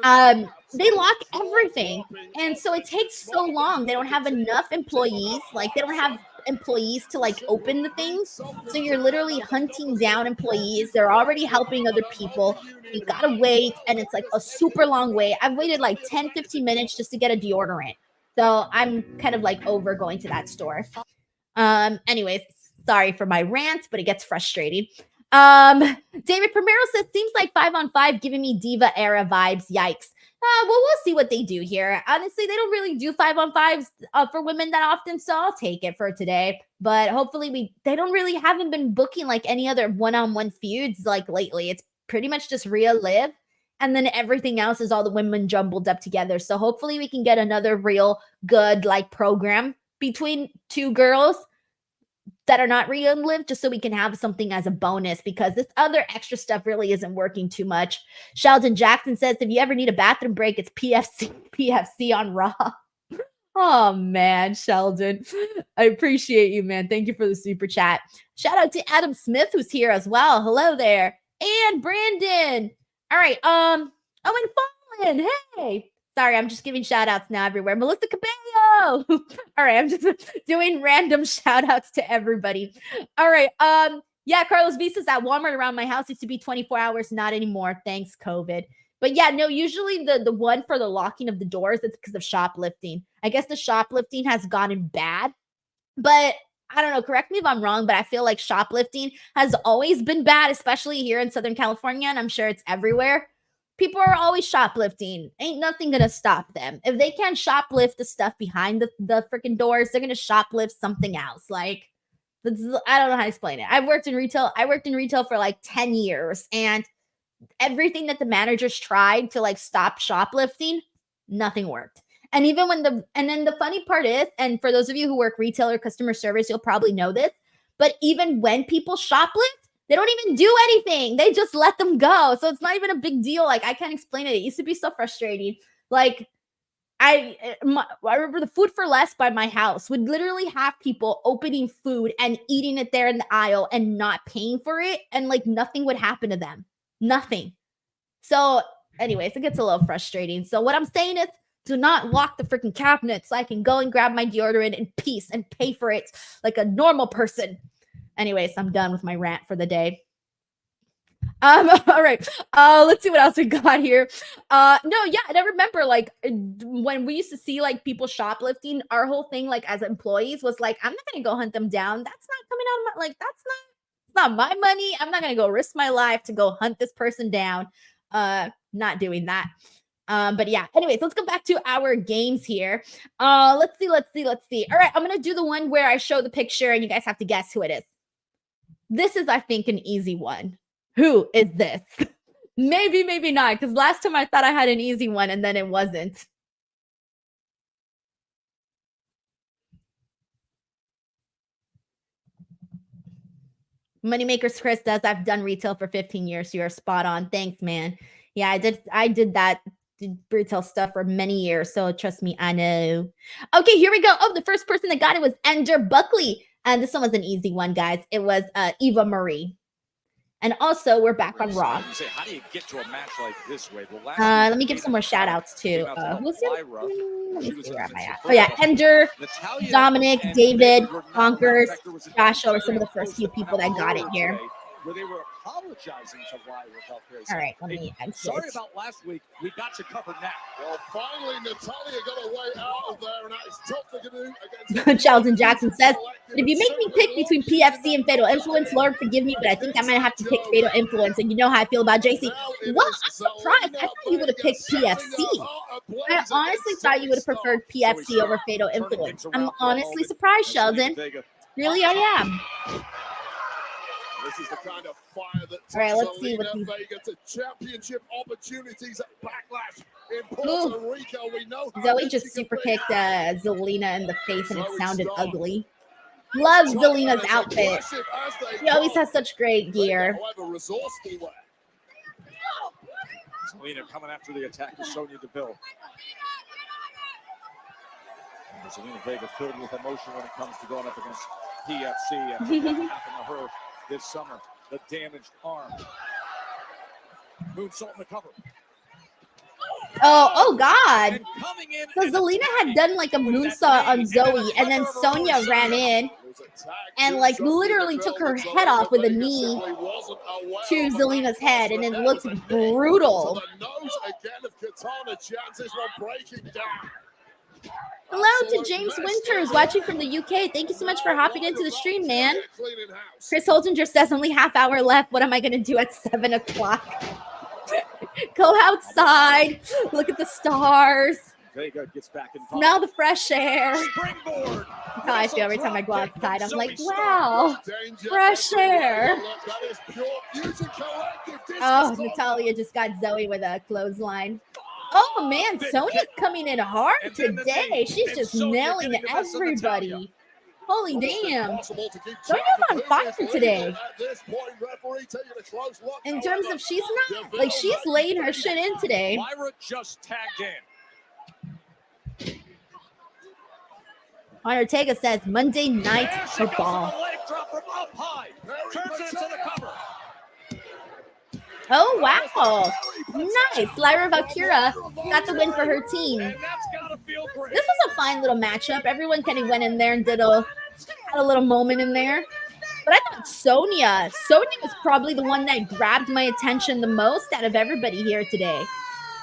They lock everything, and so it takes so long. They don't have enough employees. Like they don't have employees to like open the things. So you're literally hunting down employees. They're already helping other people. You gotta wait, and it's like a super long wait. I've waited like 10-15 minutes just to get a deodorant. So I'm kind of like over going to that store. Anyways, sorry for my rant, but it gets frustrating. David Primero says, seems like 5 on 5 giving me Diva era vibes. Yikes. Well, we'll see what they do here. Honestly, they don't really do 5 on 5s for women that often, so I'll take it for today. But hopefully they haven't been booking like any other one-on-one feuds like lately. It's pretty much just Rhea Liv, and then everything else is all the women jumbled up together. So hopefully we can get another real good like program between two girls that are not Rhea and Liv, just so we can have something as a bonus, because this other extra stuff really isn't working too much. Sheldon Jackson says, if you ever need a bathroom break, it's PFC on Raw. Oh, man, Sheldon. I appreciate you, man. Thank you for the super chat. Shout out to Adam Smith, who's here as well. Hello there. And Brandon. All right. Oh, and Fallen. Hey. Sorry, I'm just giving shout outs now everywhere. Melissa Cabello. All right, I'm just doing random shout outs to everybody. All right. Yeah, Carlos V says that Walmart around my house used to be 24 hours, not anymore. Thanks, COVID. But yeah, no, usually the one for the locking of the doors, it's because of shoplifting. I guess the shoplifting has gotten bad, but I don't know, correct me if I'm wrong, but I feel like shoplifting has always been bad, especially here in Southern California, and I'm sure it's everywhere. People are always shoplifting. Ain't nothing gonna stop them. If they can't shoplift the stuff behind the freaking doors, they're gonna shoplift something else. Like, I don't know how to explain it. I worked in retail for like 10 years, and everything that the managers tried to like stop shoplifting, nothing worked. And even then the funny part is, and for those of you who work retail or customer service, you'll probably know this, but even when people shoplift, they don't even do anything. They just let them go. So it's not even a big deal. Like, I can't explain it. It used to be so frustrating. Like, I remember the Food for Less by my house would literally have people opening food and eating it there in the aisle and not paying for it. And like nothing would happen to them. Nothing. So anyways, it gets a little frustrating. So what I'm saying is, do not lock the freaking cabinet so I can go and grab my deodorant in peace and pay for it like a normal person. Anyways, I'm done with my rant for the day. All right. Let's see what else we got here. No, yeah, and I remember like when we used to see like people shoplifting, our whole thing like as employees was like, I'm not gonna go hunt them down. That's not coming out of my that's not my money. I'm not gonna go risk my life to go hunt this person down. Not doing that. But yeah, anyways, let's go back to our games here. Let's see. All right, I'm gonna do the one where I show the picture and you guys have to guess who it is. This is, I think, an easy one. Who is this? Maybe, maybe not, because last time I thought I had an easy one and then it wasn't. Moneymakers Chris does. I've done retail for 15 years. So you're spot on. Thanks, man. Yeah, I did retail stuff for many years. So trust me, I know. Okay, here we go. Oh, the first person that got it was Ender Buckley. And this one was an easy one, guys. It was Eva Marie. And also, we're back on Raw. How do you get to a match like this way? Let me give some more shout outs to who's it? Oh yeah, Ender, Dominic, David, Conkers, Joshua were some of the first few people that got it here. Where they were apologizing to Lyra about this. All right, let me exit. Sorry about last week. We got you covered now. Well, finally, Natalia got a way out of there, and that is tough to do against. Sheldon Jackson says, but if you make me pick between PFC and Fatal Influence, Lord forgive me, but I think I might have to pick Fatal Influence. And you know how I feel about JC. Well, I'm surprised. I thought you would have picked PFC. I honestly thought you would have preferred PFC over Fatal Influence. I'm honestly surprised, Sheldon. Really, I am. This is the kind of fire that all right, let's see what these Vega to championship opportunities at Backlash in Puerto Rico. We know Zoe just super kicked Zelina in the face and it sounded ugly. Love Zelina's outfit. She always has such great gear. Resourceful Zelina coming after the attack of Sonya Deville. Zelina Vega filled with emotion when it comes to going up against PFC and what happened to her this summer, the damaged arm. Moonsault in the cover. Oh God. So Zelina had done like a moonsault on Zoe, and then Sonya ran in and like literally took her head off with a knee to Zelina's head, and it looked brutal. Hello to James Winters watching from the UK. Thank you so much for hopping into the stream, man. Chris Holdinger says only half hour left. What am I going to do at 7 o'clock? Go outside. Look at the stars. Vega gets back in smell the fresh air. That's how I feel every time I go outside. I'm like, wow, fresh air. Oh, Natalia just got Zoe with a clothesline. Oh man, Sonya's coming in hard today. She's just nailing everybody. Holy damn. Sonya's on fire today. In terms of she's not, like she's laying her shit in today. Lyra just tagged in. Ortega says Monday Night Football. Oh, wow. Nice. Lyra Valkyra got the win for her team. This was a fine little matchup. Everyone kind of went in there and had a little moment in there. But I thought Sonya was probably the one that grabbed my attention the most out of everybody here today.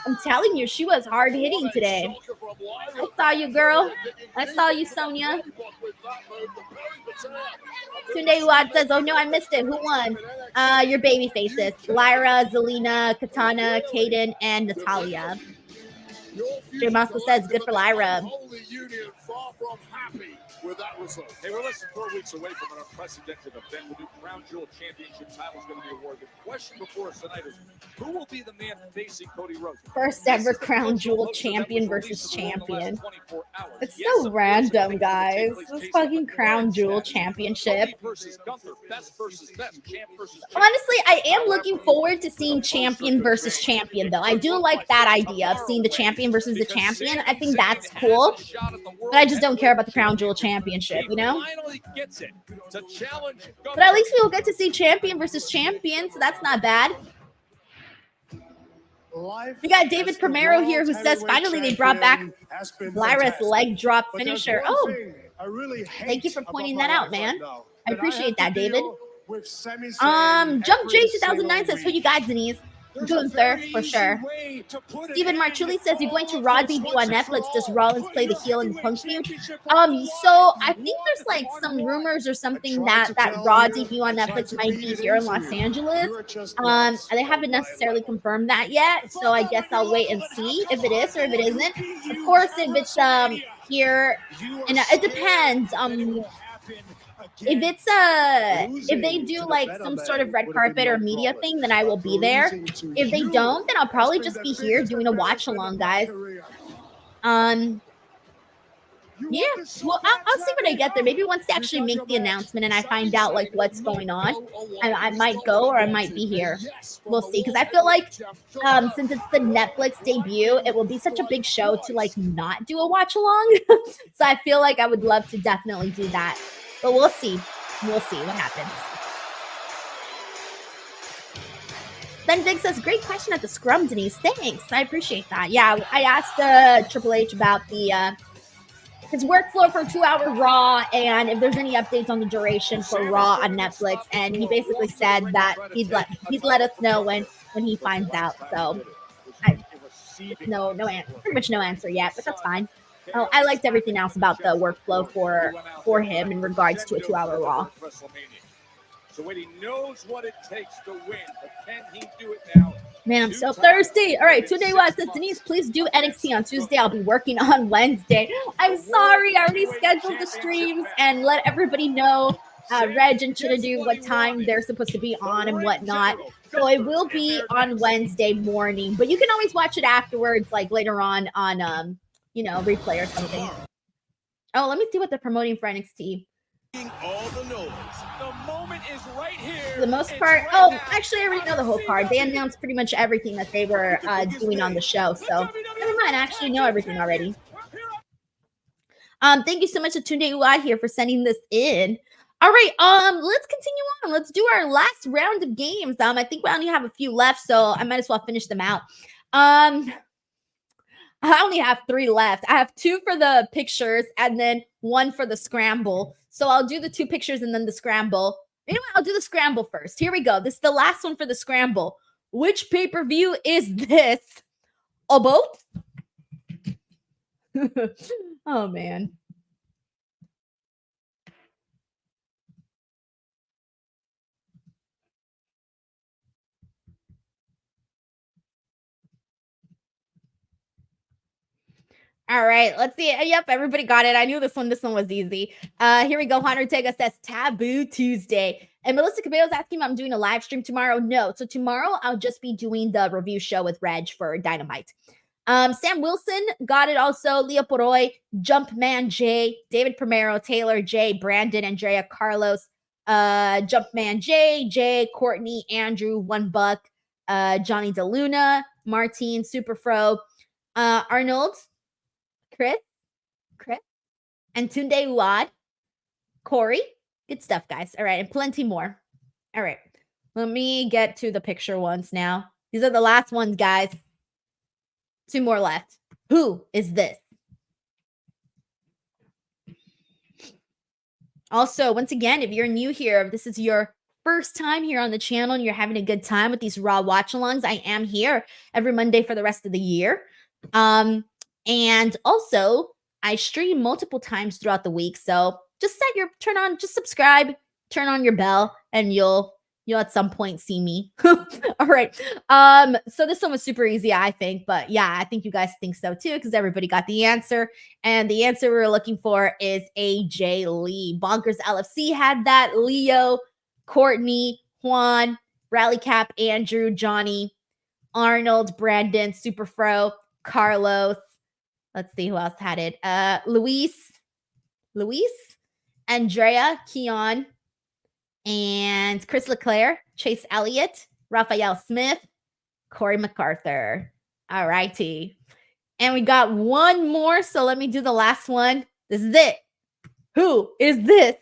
I'm telling you, she was hard hitting today. I saw you, girl. I saw you, Sonya. Tunde Uad says, oh no, I missed it. Who won? Your baby faces. Lyra, Zelina, Katana, Kaden, and Natalia. Jay Moscow says, good for Lyra. With that result. Hey, we're less than 4 weeks away from an unprecedented event. The new Crown Jewel Championship title is going to be awarded. The question before us tonight is, who will be the man facing Cody Rhodes? First ever Crown Jewel champion versus champion. It's so random, guys. This fucking Crown Jewel championship. Honestly, I am looking forward to seeing champion versus champion, though. I do like that idea of seeing the champion versus the champion. I think that's cool. But I just don't care about the Crown Jewel championship, you know? But at least we'll get to see champion versus champion, so that's not bad. We got David Primero here who says finally they brought back Lyra's leg drop finisher. Oh, thank you for pointing that out, man. I appreciate that, David. Jump J 2009 says, who you got, Denise? Gunther, for sure. Stephen Marchulli says, you're going to Raw debut on Netflix. Does Rollins play the heel in the Punk feud? So I think there's like some rumors or something that Raw debut on Netflix might be here in Los Angeles. They haven't necessarily confirmed that yet, so I guess I'll wait and see if it is or if it isn't. Of course, if it's here, and it depends. If it's if they do like some sort of red carpet or media thing, then I will be there. If they don't, then I'll probably just be here doing a watch along, guys. Yeah, well, I'll see when I get there. Maybe once they actually make the announcement and I find out like what's going on, I might go or I might be here. We'll see, because I feel like since it's the Netflix debut, it will be such a big show to like not do a watch along. So I feel like I would love to definitely do that. But we'll see. We'll see what happens. Then Dig says, great question at the scrum, Denise. Thanks. I appreciate that. Yeah, I asked Triple H about his workflow for 2-hour Raw and if there's any updates on the duration for Raw on Netflix. And he basically said that he'd let us know when he finds out. So no answer, pretty much no answer yet, but that's fine. Oh, I liked everything else about the workflow for him in regards to a 2-hour Raw. So he knows what it takes to win, but can he do it now? Man, I'm so thirsty. All right, today was says, Denise, please do NXT on Tuesday. I'll be working on Wednesday. I'm sorry. I already scheduled the streams and let everybody know, Reg and Chinadu, what time they're supposed to be on and whatnot. So it will be on Wednesday morning, but you can always watch it afterwards, like later on, replay or something. Oh, let me see what they're promoting for NXT. All the noise. The moment is right here. For the most part, actually, I already know the whole card. They announced pretty much everything that they were doing on the show, so never mind. I actually know everything already. Thank you so much to Tunde Ui here for sending this in. All right, let's continue on. Let's do our last round of games. I think we only have a few left, so I might as well finish them out. I only have 3 left. I have 2 for the pictures and then 1 for the scramble. So I'll do the 2 pictures and then the scramble. You know what? I'll do the scramble first. Here we go. This is the last one for the scramble. Which pay-per-view is this? Oh, both? Oh, man. All right, let's see. Yep, everybody got it. I knew this one. This one was easy. Here we go. Juan Ortega says Taboo Tuesday. And Melissa Cabello's asking if I'm doing a live stream tomorrow. No. So tomorrow I'll just be doing the review show with Reg for Dynamite. Sam Wilson got it also. Leo Poroy, Jumpman J, David Primero, Taylor J, Brandon, Andrea, Carlos, Jumpman J, Courtney, Andrew, One Buck, Johnny DeLuna, Martine, Superfro, Arnold, Chris, and Tunde Uwad, Corey. Good stuff, guys. All right, and plenty more. All right, let me get to the picture ones now. These are the last ones, guys. 2 more left. Who is this? Also, once again, if you're new here, if this is your first time here on the channel and you're having a good time with these Raw Watch-alongs, I am here every Monday for the rest of the year. And also, I stream multiple times throughout the week. So just just subscribe, turn on your bell, and you'll at some point see me. All right. So this one was super easy, I think. But yeah, I think you guys think so too, because everybody got the answer. And the answer we were looking for is AJ Lee. Bonkers LFC had that. Leo, Courtney, Juan, Rally Cap, Andrew, Johnny, Arnold, Brandon, Superfro, Carlos. Let's see who else had it. Luis, Andrea, Keon, and Chris Leclerc, Chase Elliott, Raphael Smith, Corey MacArthur. All righty. And we got 1 more, so let me do the last one. This is it. Who is this?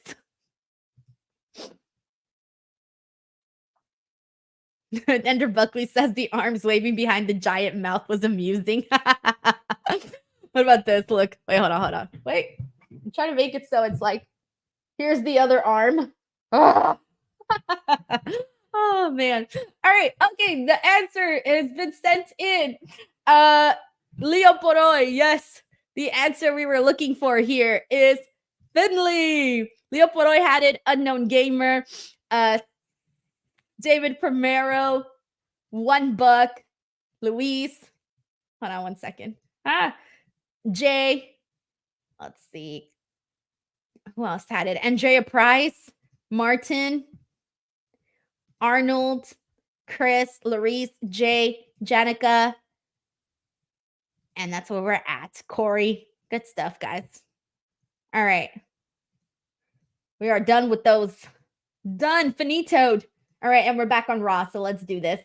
Ender Buckley says the arms waving behind the giant mouth was amusing. What about this? Look. Wait, hold on. Wait. I'm trying to make it so it's like, here's the other arm. Oh, Oh man. All right. Okay. The answer has been sent in. Leo Poroy. Yes. The answer we were looking for here is Finley. Leo Poroy had it. Unknown Gamer. David Primero. $1. Luis. Hold on 1 second. Jay. Let's see. Who else had it? Andrea Price. Martin. Arnold, Chris, Larice, Jay, Janica. And that's where we're at. Corey. Good stuff, guys. All right. We are done with those. Done. Finitoed. All right. And we're back on Raw. So let's do this.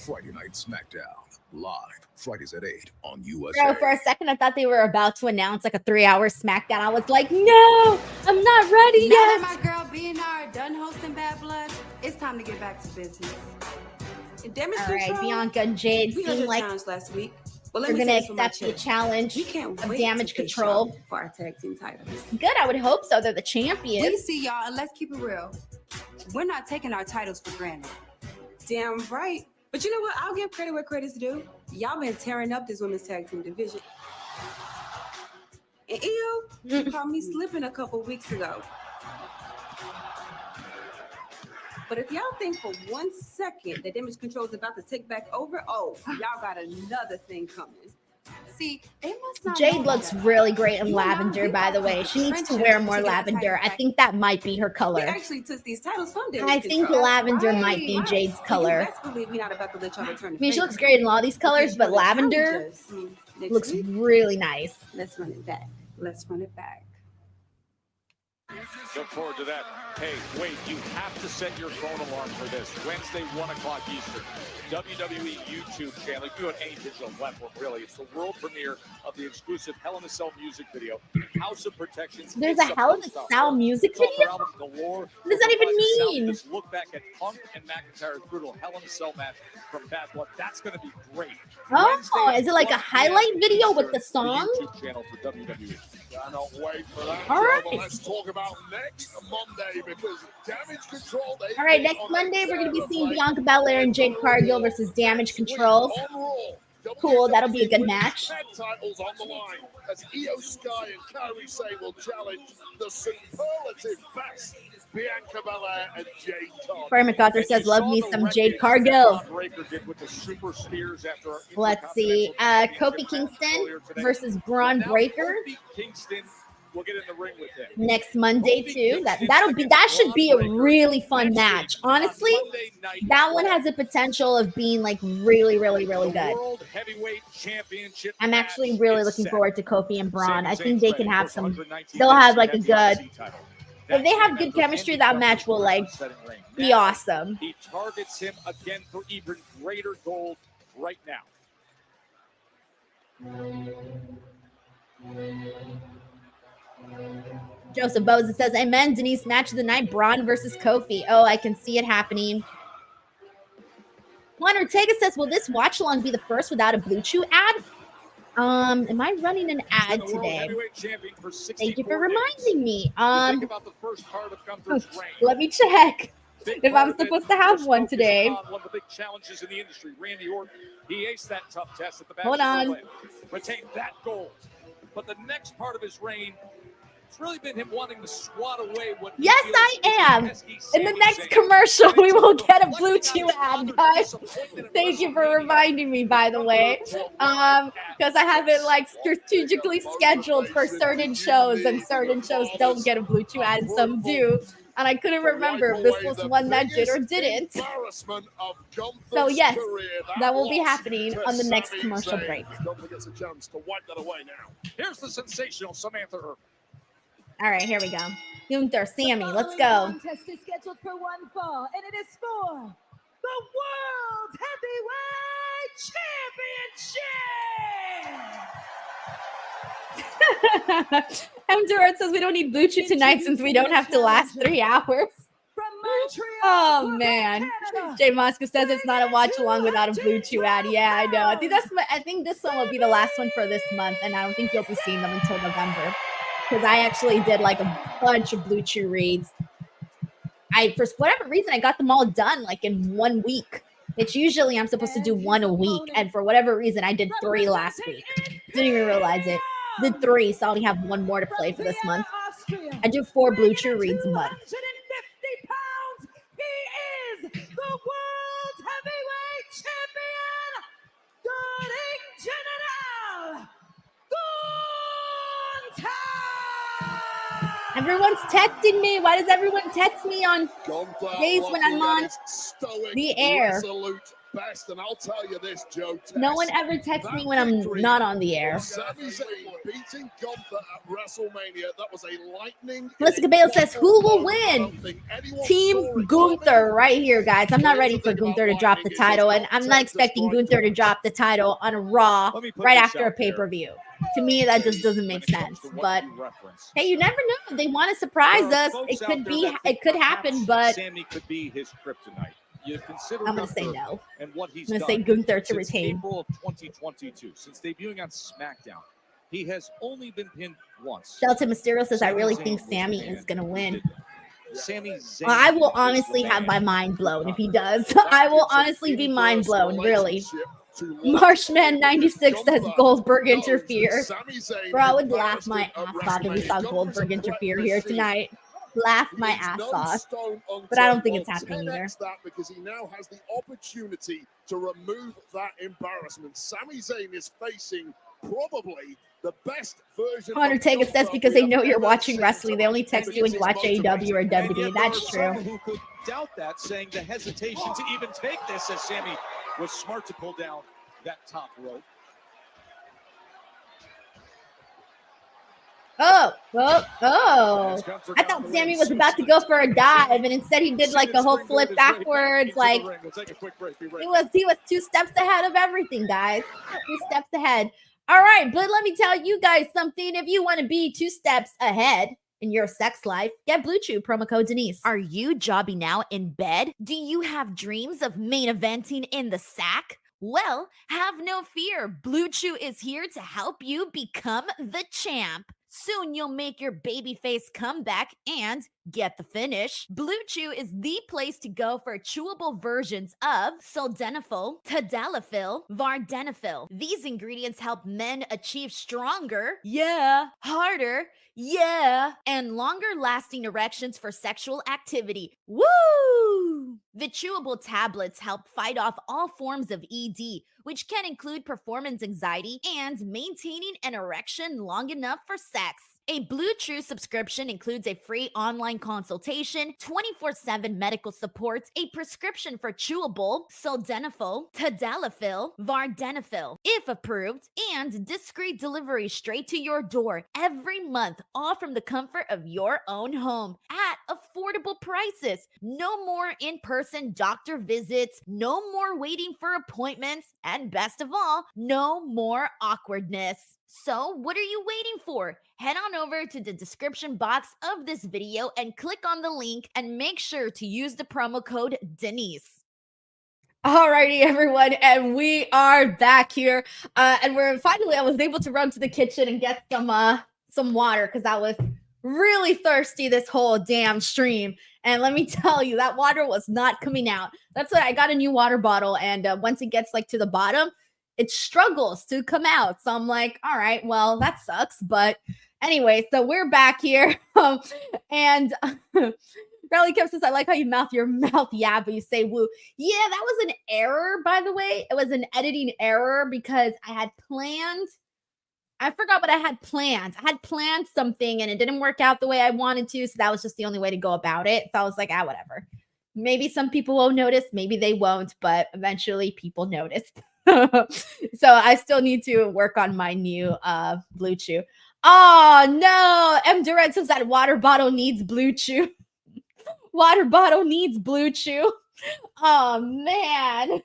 Friday Night SmackDown, live, Fridays at 8 on USA. Bro, for a second, I thought they were about to announce like a 3-hour SmackDown. I was like, no, I'm not ready Now yet. that my girl BNR done hosting Bad Blood, it's time to get back to business. In Damage All Control, right, Bianca and Jade we heard seem your like challenge last week. they're let me going to say this from my accept the chest. challenge We can't of wait Damage to face Control. y'all for our tag team titles. Good, I would hope so. They're the champions. We see y'all, and let's keep it real. We're not taking our titles for granted. Damn right. But you know what? I'll give credit where credit's due. Y'all been tearing up this women's tag team division. And Io, you caught me slipping a couple weeks ago. But if y'all think for 1 second that Damage Control is about to take back over, oh, y'all got another thing coming. See, they must not Jade know looks that. really great in You and I, lavender, we by the got way. the She needs to friendship wear more to get the lavender. title I back. think that might be her We color. actually took these titles from Damage I think Control. lavender might be Jade's And color. you best believe we're not about to let y'all return I the mean, she favor. looks great in all these colors, Because but you're the lavender challengers. Next looks week, really nice. let's run it back. Let's run it back. Look forward to that. Hey, wait, you have to set your phone alarm for this. Wednesday, 1 o'clock Eastern. WWE YouTube channel. You do it any digital platform, really. It's the world premiere of the exclusive Hell in a Cell music video, House of Protection. There's a Hell in a Cell music video? What does that even mean? Just look back at Punk and McIntyre's brutal Hell in a Cell match from Bad Blood. That's going to be great. Oh, is it like a highlight video with the song? YouTube channel for WWE. Cannot wait for that. All right. But let's talk about next Monday because Damage Control. All right, next Monday, we're going to be seeing Bianca Belair and Jade Cargill versus Damage Control. Cool, that'll be a good match. Tag titles on the line as Io Sky and Kairi Sane will challenge the superlative best Bianca Belair and Jade Cargill. Corey MacArthur says, love me some Jade Cargill. Let's see. Kofi Kingston versus Braun Breaker. Kingston will get in the ring with him. Next Monday too. That should be a really fun match. Honestly, that one has the potential of being like really, really, really good. World Heavyweight Championship. I'm actually really looking forward to Kofi and Braun. I think they can have some. They'll have like a good. If they have good chemistry, that match will like be awesome. He targets him again for even greater gold right now. Joseph Boza says, amen. Denise, match of the night, Braun versus Kofi. Oh, I can see it happening. Juan Ortega says, will this watch along be the first without a Blue Chew ad? Am I running an ad today? Thank you for reminding me. Let me check if I'm supposed to have one today. One of the big challenges in the industry, Randy Orton. He aced that tough test at the back. Hold on. Retained that gold. But the next part of his reign, it's really been him wanting to swat away what. Yes, I am. In the next commercial, we will get a Blue Chew ad, guys. Thank you for reminding me, by the way. Because I have it like strategically scheduled for certain shows, and certain shows don't get a Blue Chew ad, and some do. And I couldn't remember if this was one that did or didn't. So yes, that will be happening on the next commercial break. Gets a chance to wipe that away now. Here's the sensational Samantha Irvin. All right, here we go. Gunther, Sami, let's go. Contest is scheduled for one fall, and it is for the World Heavyweight Championship. M. Durant says we don't need Blue Chew tonight since we don't have to last 3 hours. From Montreal, Oh man, Jay Mosca says it's not a watch along without a Blue Chew ad. Yeah, I know. I think this one will be the last one for this month, and I don't think you'll be seeing them until November, because I actually did like a bunch of Blue Chew reads. For whatever reason, I got them all done like in 1 week. It's usually I'm supposed to do one a week, and for whatever reason, I did 3 last week. Didn't even realize it. Did 3, so I only have 1 more to play for this month. I do 4 Blue Chew reads a month. He is the World Heavyweight Champion, General Gunther. Everyone's texting me. Why does everyone text me on days when I'm on the air? Best, and I'll tell you this, Joe. No one ever texts me when I'm not on the air. Sami Zayn beating Gunther at WrestleMania. That was a lightning. Melissa Cabello says, "Who will win?" Team Gunther, right here, guys. I'm not ready for Gunther to drop the title, and I'm not expecting Gunther to drop the title on a Raw right after a pay-per-view. To me, that just doesn't make sense. But hey, you never know. They want to surprise us. It could be. It could happen. But Sami could be his kryptonite. I'm going to say no. And what he's I'm going to say Gunther to retain. April of 2022, since debuting on SmackDown, he has only been pinned once. Delta Mysterio says, "I really think Sami is going to win." Sami Zayn. I will honestly have my mind blown if he does. I will honestly be mind blown, really. Marshman 96 says Goldberg interfere. Bro, I would laugh my ass off if we saw Goldberg interfere here tonight. Laugh my ass off, but I don't think it's happening either. Because he now has the opportunity to remove that embarrassment. Sami Zayn is facing probably the best version. Hunter Taker says because they know you're watching wrestling, they only text you when you watch AEW or WWE. That's true. Who could doubt that, saying the hesitation to even take this, as Sami was smart to pull down that top rope. Oh. I thought Sami was about to go for a dive, and instead he did like a whole flip backwards. Like he was 2 steps ahead of everything, guys. 2 steps ahead. All right, but let me tell you guys something. If you want to be 2 steps ahead in your sex life, get Blue Chew, promo code Denise. Are you jobbing now in bed? Do you have dreams of main eventing in the sack? Well, have no fear. Blue Chew is here to help you become the champ. Soon you'll make your babyface comeback and get the finish. Blue Chew is the place to go for chewable versions of sildenafil, tadalafil, vardenafil. These ingredients help men achieve stronger, harder, and longer lasting erections for sexual activity. Woo! The chewable tablets help fight off all forms of ED, which can include performance anxiety and maintaining an erection long enough for sex. A Blue Chew subscription includes a free online consultation, 24/7 medical support, a prescription for chewable sildenafil, tadalafil, vardenafil, if approved, and discreet delivery straight to your door every month, all from the comfort of your own home at affordable prices. No more in-person doctor visits, no more waiting for appointments, and best of all, no more awkwardness. So what are you waiting for? Head on over to the description box of this video and click on the link and make sure to use the promo code Denise. Alrighty, everyone, and we are back here. And I was able to run to the kitchen and get some water because I was really thirsty this whole damn stream. And let me tell you, that water was not coming out. That's why I got a new water bottle, and once it gets like to the bottom, it struggles to come out. So I'm like, all right, well, that sucks. But anyway, so we're back here. And Bradley Kemp says, I like how you mouth your mouth, but you say woo. Yeah, that was an error, by the way. It was an editing error because I forgot what I had planned. I had planned something and it didn't work out the way I wanted to. So that was just the only way to go about it. So I was like, whatever. Maybe some people won't notice. Maybe they won't. But eventually people notice. So I still need to work on my new Blue Chew. Oh, no. M. Durant says that water bottle needs Blue Chew. Water bottle needs Blue Chew. Oh, man.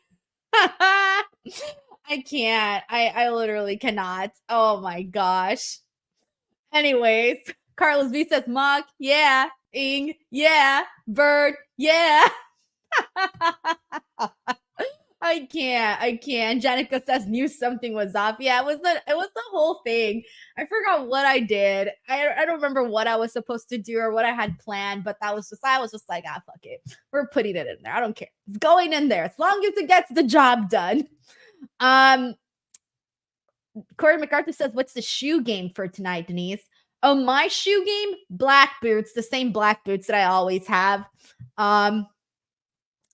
I can't. I literally cannot. Oh my gosh. Anyways, Carlos V says, Mock, yeah. Ing, yeah. Bird, yeah. I can't. Jenica says knew something was off. Yeah, it was the whole thing. I forgot what I did. I don't remember what I was supposed to do or what I had planned, but I was just like, fuck it. We're putting it in there. I don't care. It's going in there as long as it gets the job done. Corey MacArthur says, what's the shoe game for tonight, Denise? Oh, my shoe game? Black boots, the same black boots that I always have.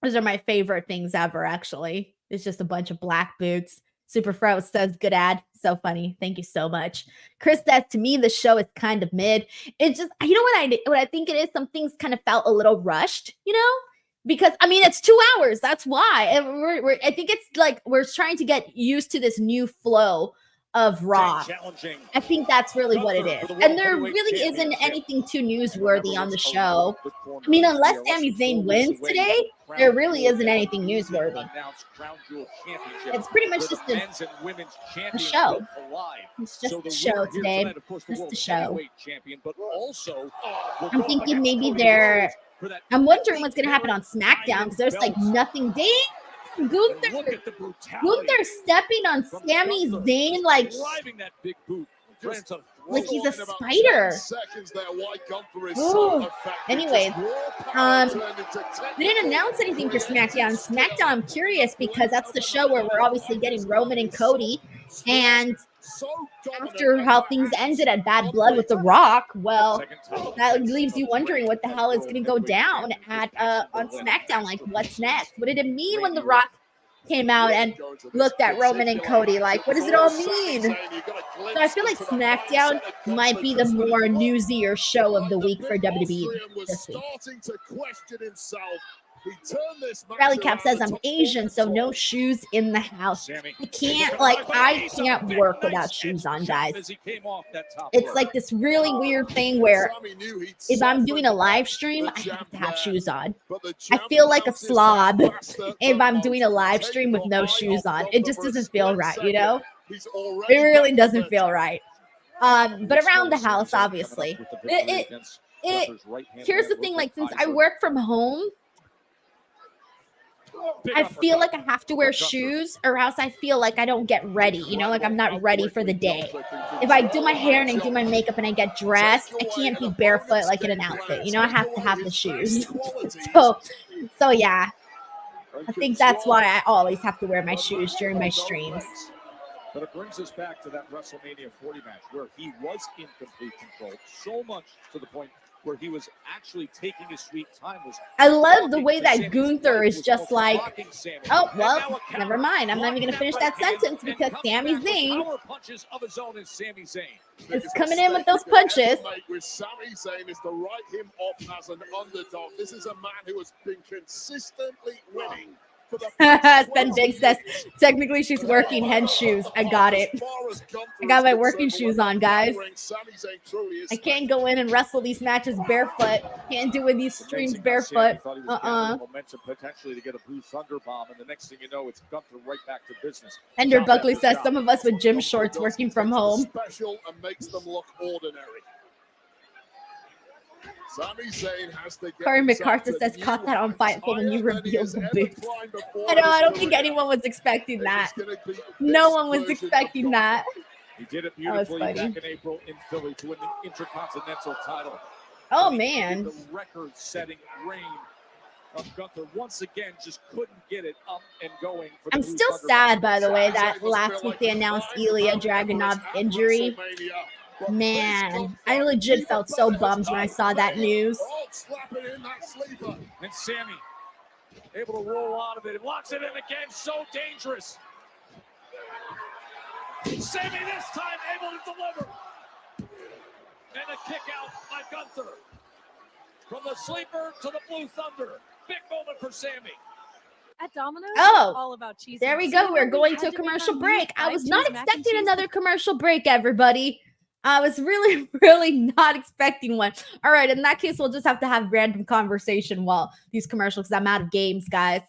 Those are my favorite things ever, actually. It's just a bunch of black boots. Super Fro says, good ad. So funny. Thank you so much. Chris says, to me, the show is kind of mid. It's just, you know what I think it is? Some things kind of felt a little rushed, you know? Because, I mean, it's 2 hours. That's why. And I think it's like we're trying to get used to this new flow of Raw. I think that's really what it is. And there really isn't anything too newsworthy on the show. I mean, unless Sami Zayn wins today, there really isn't anything newsworthy. It's pretty much just a show. It's just a show today. Just a show. I'm thinking maybe I'm wondering what's going to happen on SmackDown because there's like nothing. Gunther stepping on Sami Zayn like he's a spider. Ooh. Anyways, they didn't announce anything for SmackDown. SmackDown, I'm curious because that's the show where we're obviously getting Roman and Cody. And after how things ended at Bad Blood with The Rock, well, that leaves you wondering what the hell is going to go down at on SmackDown. Like, what's next? What did it mean when The Rock came out and looked at Roman and Cody? Like, what does it all mean? So I feel like SmackDown might be the more newsier show of the week for WWE this week. Rally Cap says, I'm Asian, so no shoes in the house. I can't work without shoes on, guys. It's like this really weird thing where if I'm doing a live stream, I have to have shoes on. I feel like a slob if I'm doing a live stream with no shoes on. It just doesn't feel right, you know? It really doesn't feel right. But around the house, obviously. Here's the thing, like, since I work from home, I feel like I have to wear shoes or else I feel like I don't get ready, you know, like I'm not ready for the day. If I do my hair and I do my makeup and I get dressed, I can't be barefoot like in an outfit, you know, I have to have the shoes. So yeah, I think that's why I always have to wear my shoes during my streams. But it brings us back to that WrestleMania 40 match where he was in complete control, so much to the point where he was actually taking his sweet time. I love the way that Gunther is just like, oh, well, never mind. I'm not even going to finish that sentence because Sami Zayn is coming in with those punches. With Sami Zayn is to write him off as an underdog. This is a man who has been consistently winning. Ben Big says, technically she's working hen shoes. I got it. I got my working shoes on, guys. I can't go in and wrestle these matches barefoot. Can't do it these streams barefoot. Momentum potentially to get a Blue Thunder bomb, and the next thing you know, it's Gunther right back to business. Ender Buckley says, some of us with gym shorts working from home. Special and makes them look ordinary. Sami Zayn has to get Corey MacArthur says, caught that on Fightful when you revealed the boots. I don't think anyone was expecting that. No one was expecting that. He did it beautifully back in April in Philly to win the Intercontinental title. Oh, man. The record-setting reign of Gunther once again just couldn't get it up and going. I'm still sad, by the way, that last week they announced Ilya Dragunov's injury. Man, I legit felt so bummed when I saw that news. And Sami able to roll out of it. Locks it in again. So dangerous. Sami this time able to deliver. And a kick out by Gunther. From the sleeper to the Blue Thunder. Big moment for Sami. At Domino's, all about cheese. There we go. We're going to a commercial break. I was not expecting another commercial break, everybody. I was really, really not expecting one. All right, in that case, we'll just have to have random conversation while these commercials, because I'm out of games, guys.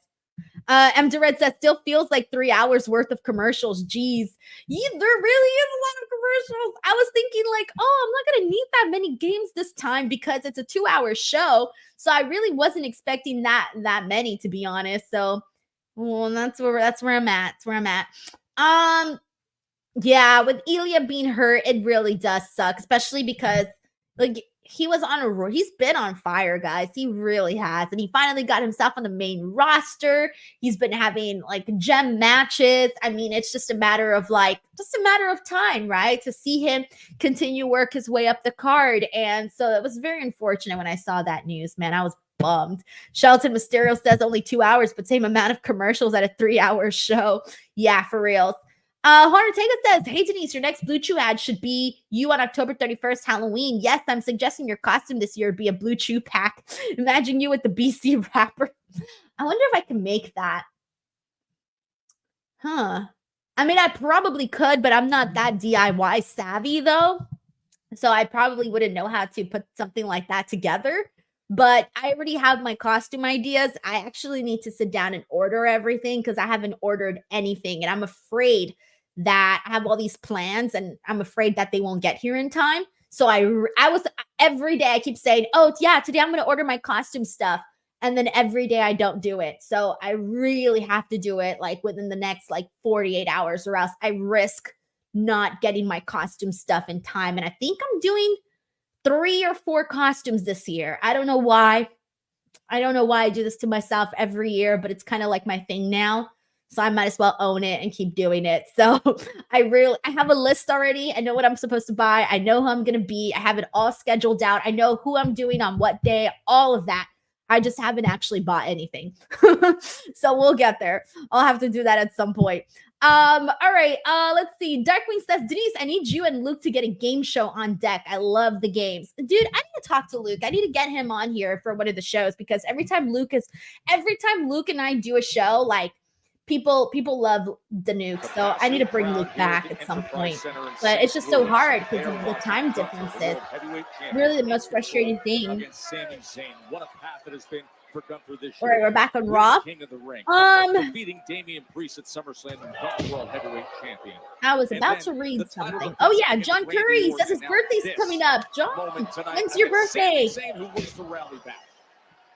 M. Red says, still feels like 3 hours worth of commercials. Geez. Yeah, there really is a lot of commercials. I was thinking like, oh, I'm not going to need that many games this time because it's a 2-hour show. So I really wasn't expecting that many, to be honest. So well, that's where I'm at. That's where I'm at. Yeah, with Ilya being hurt, it really does suck, especially because like he's been on fire, guys. He really has. And he finally got himself on the main roster. He's been having like gem matches. I mean, it's just a matter of time, right? To see him continue work his way up the card. And so it was very unfortunate when I saw that news, man. I was bummed. Shelton Mysterio says only 2 hours, but same amount of commercials at a 3-hour show. Yeah, for real. Horner Tega says, hey, Denise, your next Blue Chew ad should be you on October 31st, Halloween. Yes, I'm suggesting your costume this year would be a Blue Chew pack. Imagine you with the BC wrapper. I wonder if I can make that. Huh. I mean, I probably could, but I'm not that DIY savvy, though. So I probably wouldn't know how to put something like that together. But I already have my costume ideas. I actually need to sit down and order everything because I haven't ordered anything. And I'm afraid that I have all these plans and I'm afraid that they won't get here in time. So I was every day I keep saying, oh yeah, today I'm going to order my costume stuff. And then every day I don't do it. So I really have to do it like within the next like 48 hours or else I risk not getting my costume stuff in time. And I think I'm doing 3 or 4 costumes this year. I don't know why. I don't know why I do this to myself every year, but it's kind of like my thing now. So I might as well own it and keep doing it. So I have a list already. I know what I'm supposed to buy. I know who I'm going to be. I have it all scheduled out. I know who I'm doing on what day, all of that. I just haven't actually bought anything. So we'll get there. I'll have to do that at some point. All right. Let's see. Darkwing says, Denise, I need you and Luke to get a game show on deck. I love the games. Dude, I need to talk to Luke. I need to get him on here for one of the shows because every time Luke and I do a show, like people love the nuke. So I need to bring Luke back at some point. But it's just so hard because of the time differences. Really the most frustrating thing. Sami Zayn, what a path it has been for Gunther this year. All right, we're back on Raw. King of the ring. Defeating Damian Priest at SummerSlam and becoming World Heavyweight Champion. I was about to read something. Oh yeah, John Curry says his birthday's coming up. John, when's your birthday? Zayn, who wants to rally back.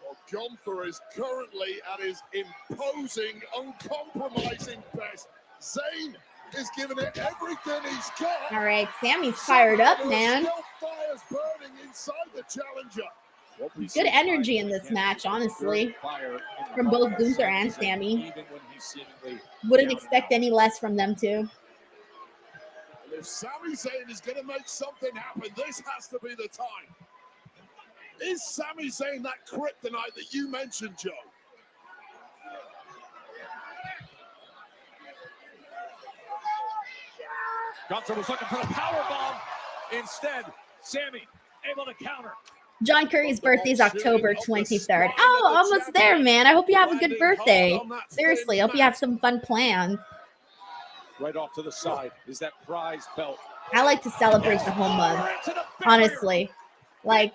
Well, Gunther is currently at his imposing, uncompromising best. Zayn is giving it everything he's got. All right, Sammy's fired up, man. Fire's burning inside the challenger. Good energy in this match, honestly, from both Gunther and Sami. Wouldn't expect any less from them, too. If Sami Zayn is going to make something happen, this has to be the time. Is Sami Zayn that kryptonite that you mentioned, Joe? Gunther was looking for the powerbomb. Instead, Sami able to counter. John Curry's birthday is October 23rd. Oh, almost there, man. I hope you have a good birthday. Seriously, I hope you have some fun plans. Right off to the side is that prize belt. I like to celebrate the whole month, honestly. Like,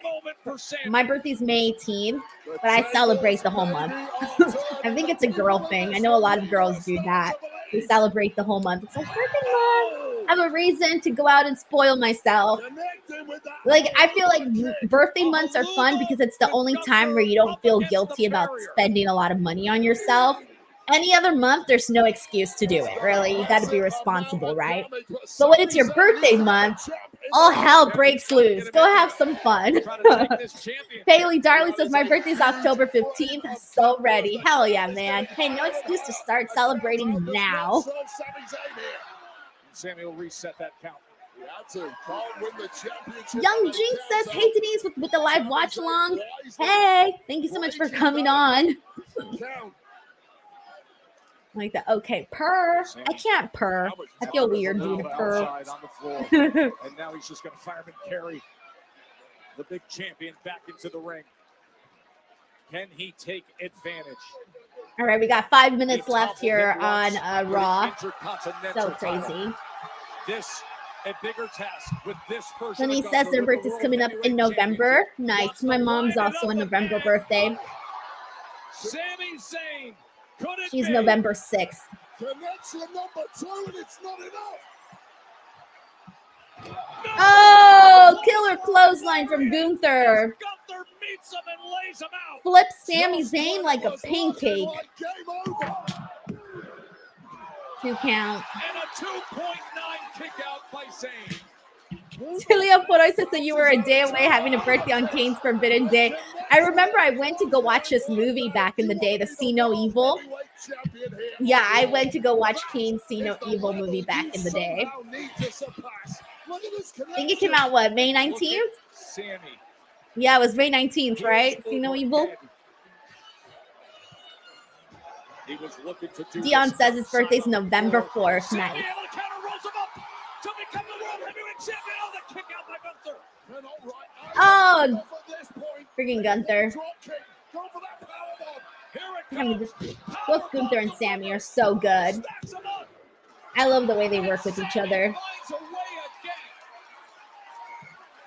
my birthday's May 18th, but I celebrate the whole month. I think it's a girl thing. I know a lot of girls do that. They celebrate the whole month. It's like, birthday month. I have a reason to go out and spoil myself. Like, I feel like birthday months are fun because it's the only time where you don't feel guilty about spending a lot of money on yourself. Any other month, there's no excuse to do it, really. You got to be responsible, right? But when it's your birthday month, all hell breaks loose. Go have some fun. Haley Darley says, my birthday's October 15th. So ready. Hell yeah, man. Hey, no excuse to start celebrating now. Sami will reset that count. Young Jinx says, hey, Denise, with the live watch along. Hey, thank you so much for coming on. Like that. Okay, purr. I can't purr. I feel weird doing a purr. And now he's just going to fireman carry the big champion back into the ring. Can he take advantage? All right, we got 5 minutes left here on Raw. So crazy. This a bigger task with this person. Denise says their birthday's coming up in November. Nice. My mom's also a November birthday. Sami Zayn. She's November 6th. Connection number 2, and it's not enough. Oh, killer clothesline from Gunther. Gunther meets him and lays him out. Flips Sami Zayn like a pancake. 2 count. And a 2.9 kick out by Zayn. Julia Photo says that you were a day away having a birthday on Kane's Forbidden Day. I remember I went to go watch this movie back in the day, the See No Evil. Yeah, I went to go watch Kane's See No Evil movie back in the day. I think it came out, what, May 19th? Yeah, it was May 19th, right? See No Evil? Dion says his birthday's November 4th. Nice. Oh, freaking Gunther. Both Gunther and Sami are so good. I love the way they work with each other.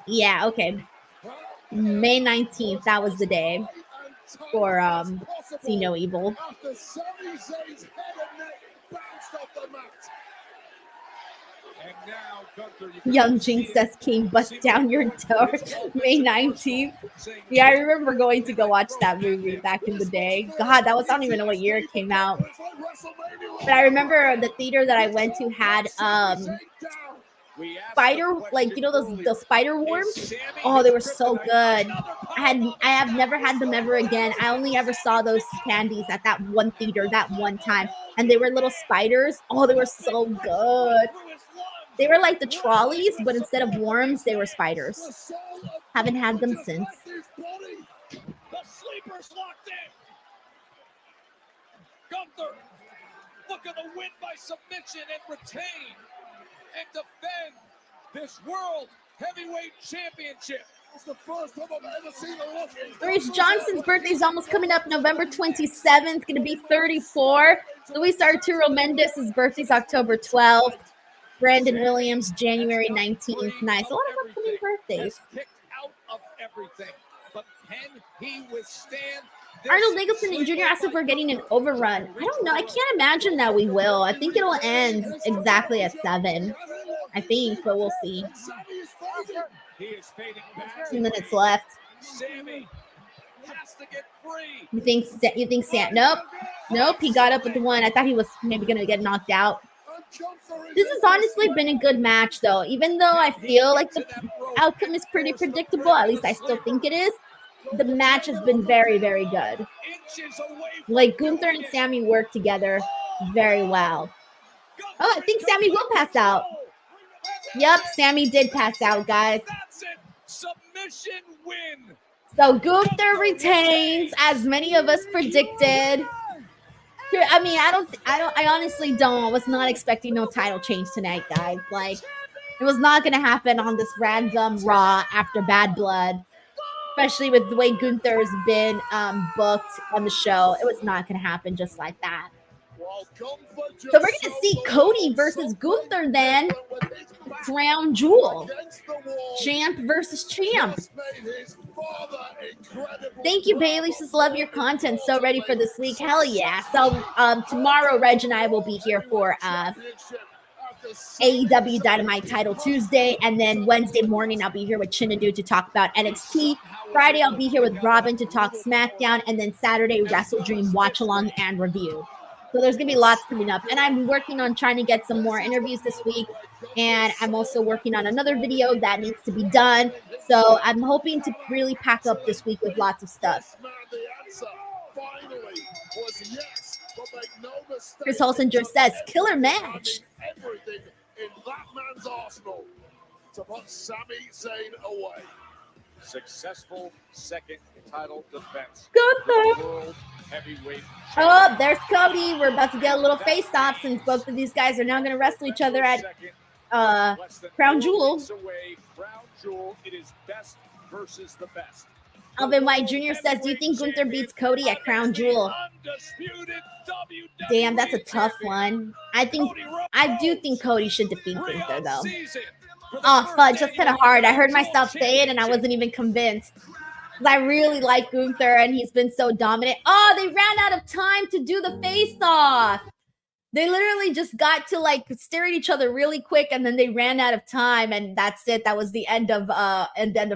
Yeah, okay. May 19th, that was the day for See No Evil. Young Jinx says King bust down your door. May 19th. Yeah, I remember going to go watch that movie back in the day. God, that was, I don't even know what year it came out. But I remember the theater that I went to had spider, like, you know, those spider worms. Oh, they were so good. I have never had them ever again. I only ever saw those candies at that one theater that one time, and they were little spiders. Oh, they were so good. They were like the trolleys, but instead of worms, they were spiders. Haven't had them since. The sleeper's locked in. Gunther looking to win by submission and retain and defend this World Heavyweight Championship. It's the first time I've ever seen a look. Reese Johnson's birthday is almost coming up November 27th, going to be 34. Luis Arturo Mendez's birthday is October 12th. Brandon Williams, January 19th. Nice. A lot of upcoming birthdays. Kicked out of everything, but can he withstand? Arnold Nicholson Jr. asked if we're getting an overrun. I don't know. I can't imagine that we will. I think it'll end exactly at 7. I think, but we'll see. 2 minutes left. Sami has to get free. You think Sam? Nope. He got up with the one. I thought he was maybe gonna get knocked out. This has honestly been a good match, though. Even though I feel like the outcome is pretty predictable, at least I still think it is. The match has been very, very good. Like, Gunther and Sami work together very well. Oh, I think Sami will pass out. Yep, Sami did pass out, guys. Submission win. So Gunther retains, as many of us predicted. I mean, I honestly don't. I was not expecting no title change tonight, guys. Like, it was not going to happen on this random Raw after Bad Blood, especially with the way Gunther's been booked on the show. It was not going to happen just like that. So we're going to see Cody versus Gunther then. Crown Jewel. Champ versus champ. Thank you, Bailey. Just love your content. So ready for this week. Hell yeah. So tomorrow, Reg and I will be here for AEW Dynamite Title Tuesday. And then Wednesday morning, I'll be here with Chinadu to talk about NXT. Friday, I'll be here with Robin to talk SmackDown. And then Saturday, Wrestle Dream Watch Along and Review. So there's going to be lots coming up. And I'm working on trying to get some more interviews this week. And I'm also working on another video that needs to be done. So I'm hoping to really pack up this week with lots of stuff. Chris Holsinger says, killer match. Everything in that man's arsenal to put Sami Zayn away. Successful second title defense. Gunther. Oh, there's Cody. We're about to get a little face-off since both of these guys are now going to wrestle each other at Crown Jewel. It is best versus the best. Alvin White Jr. says, do you think Gunther beats Cody at Crown Jewel? Damn, that's a tough one. I do think Cody should defeat Gunther, though. Oh, fudge, that's kind of hard. I heard myself say it, and I wasn't even convinced. I really like Gunther, and he's been so dominant. Oh, they ran out of time to do the face-off. They literally just got to like stare at each other really quick, and then they ran out of time, and that's it. That was the end of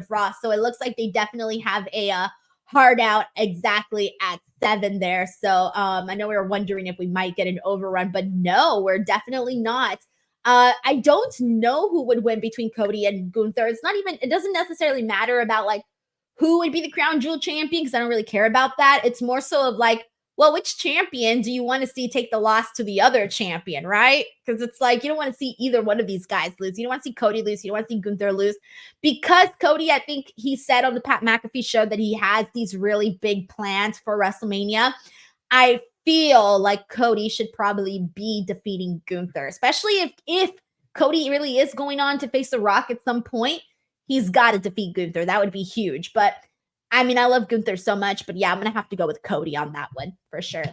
Raw. So it looks like they definitely have a hard out exactly at 7 there. So I know we were wondering if we might get an overrun, but no, we're definitely not. I don't know who would win between Cody and Gunther. It doesn't necessarily matter about like who would be the crown jewel champion, because I don't really care about that. It's more so of like, well, which champion do you want to see take the loss to the other champion, right? Because it's like, you don't want to see either one of these guys lose. You don't want to see Cody lose. You don't want to see Gunther lose. Because Cody, I think he said on the Pat McAfee show that he has these really big plans for WrestleMania. I feel like Cody should probably be defeating Gunther, especially if Cody really is going on to face The Rock at some point. He's got to defeat Gunther. That would be huge. But I mean, I love Gunther so much, but yeah, I'm going to have to go with Cody on that one for sure.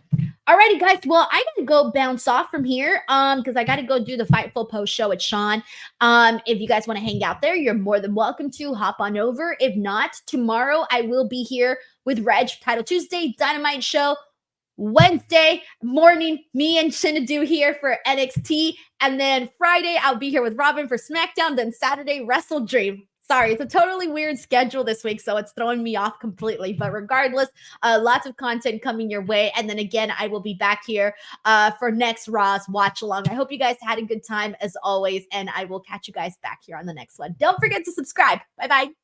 Alrighty, guys. Well, I got to go bounce off from here because I got to go do the Fightful post show with Sean. If you guys want to hang out there, you're more than welcome to hop on over. If not, tomorrow I will be here with Reg, Title Tuesday, Dynamite show. Wednesday morning, me and Shinadu here for NXT. And then Friday, I'll be here with Robin for SmackDown. Then Saturday, Wrestle Dream. Sorry, it's a totally weird schedule this week, so it's throwing me off completely. But regardless, lots of content coming your way. And then again, I will be back here for next Raw's Watch Along. I hope you guys had a good time as always, and I will catch you guys back here on the next one. Don't forget to subscribe. Bye-bye.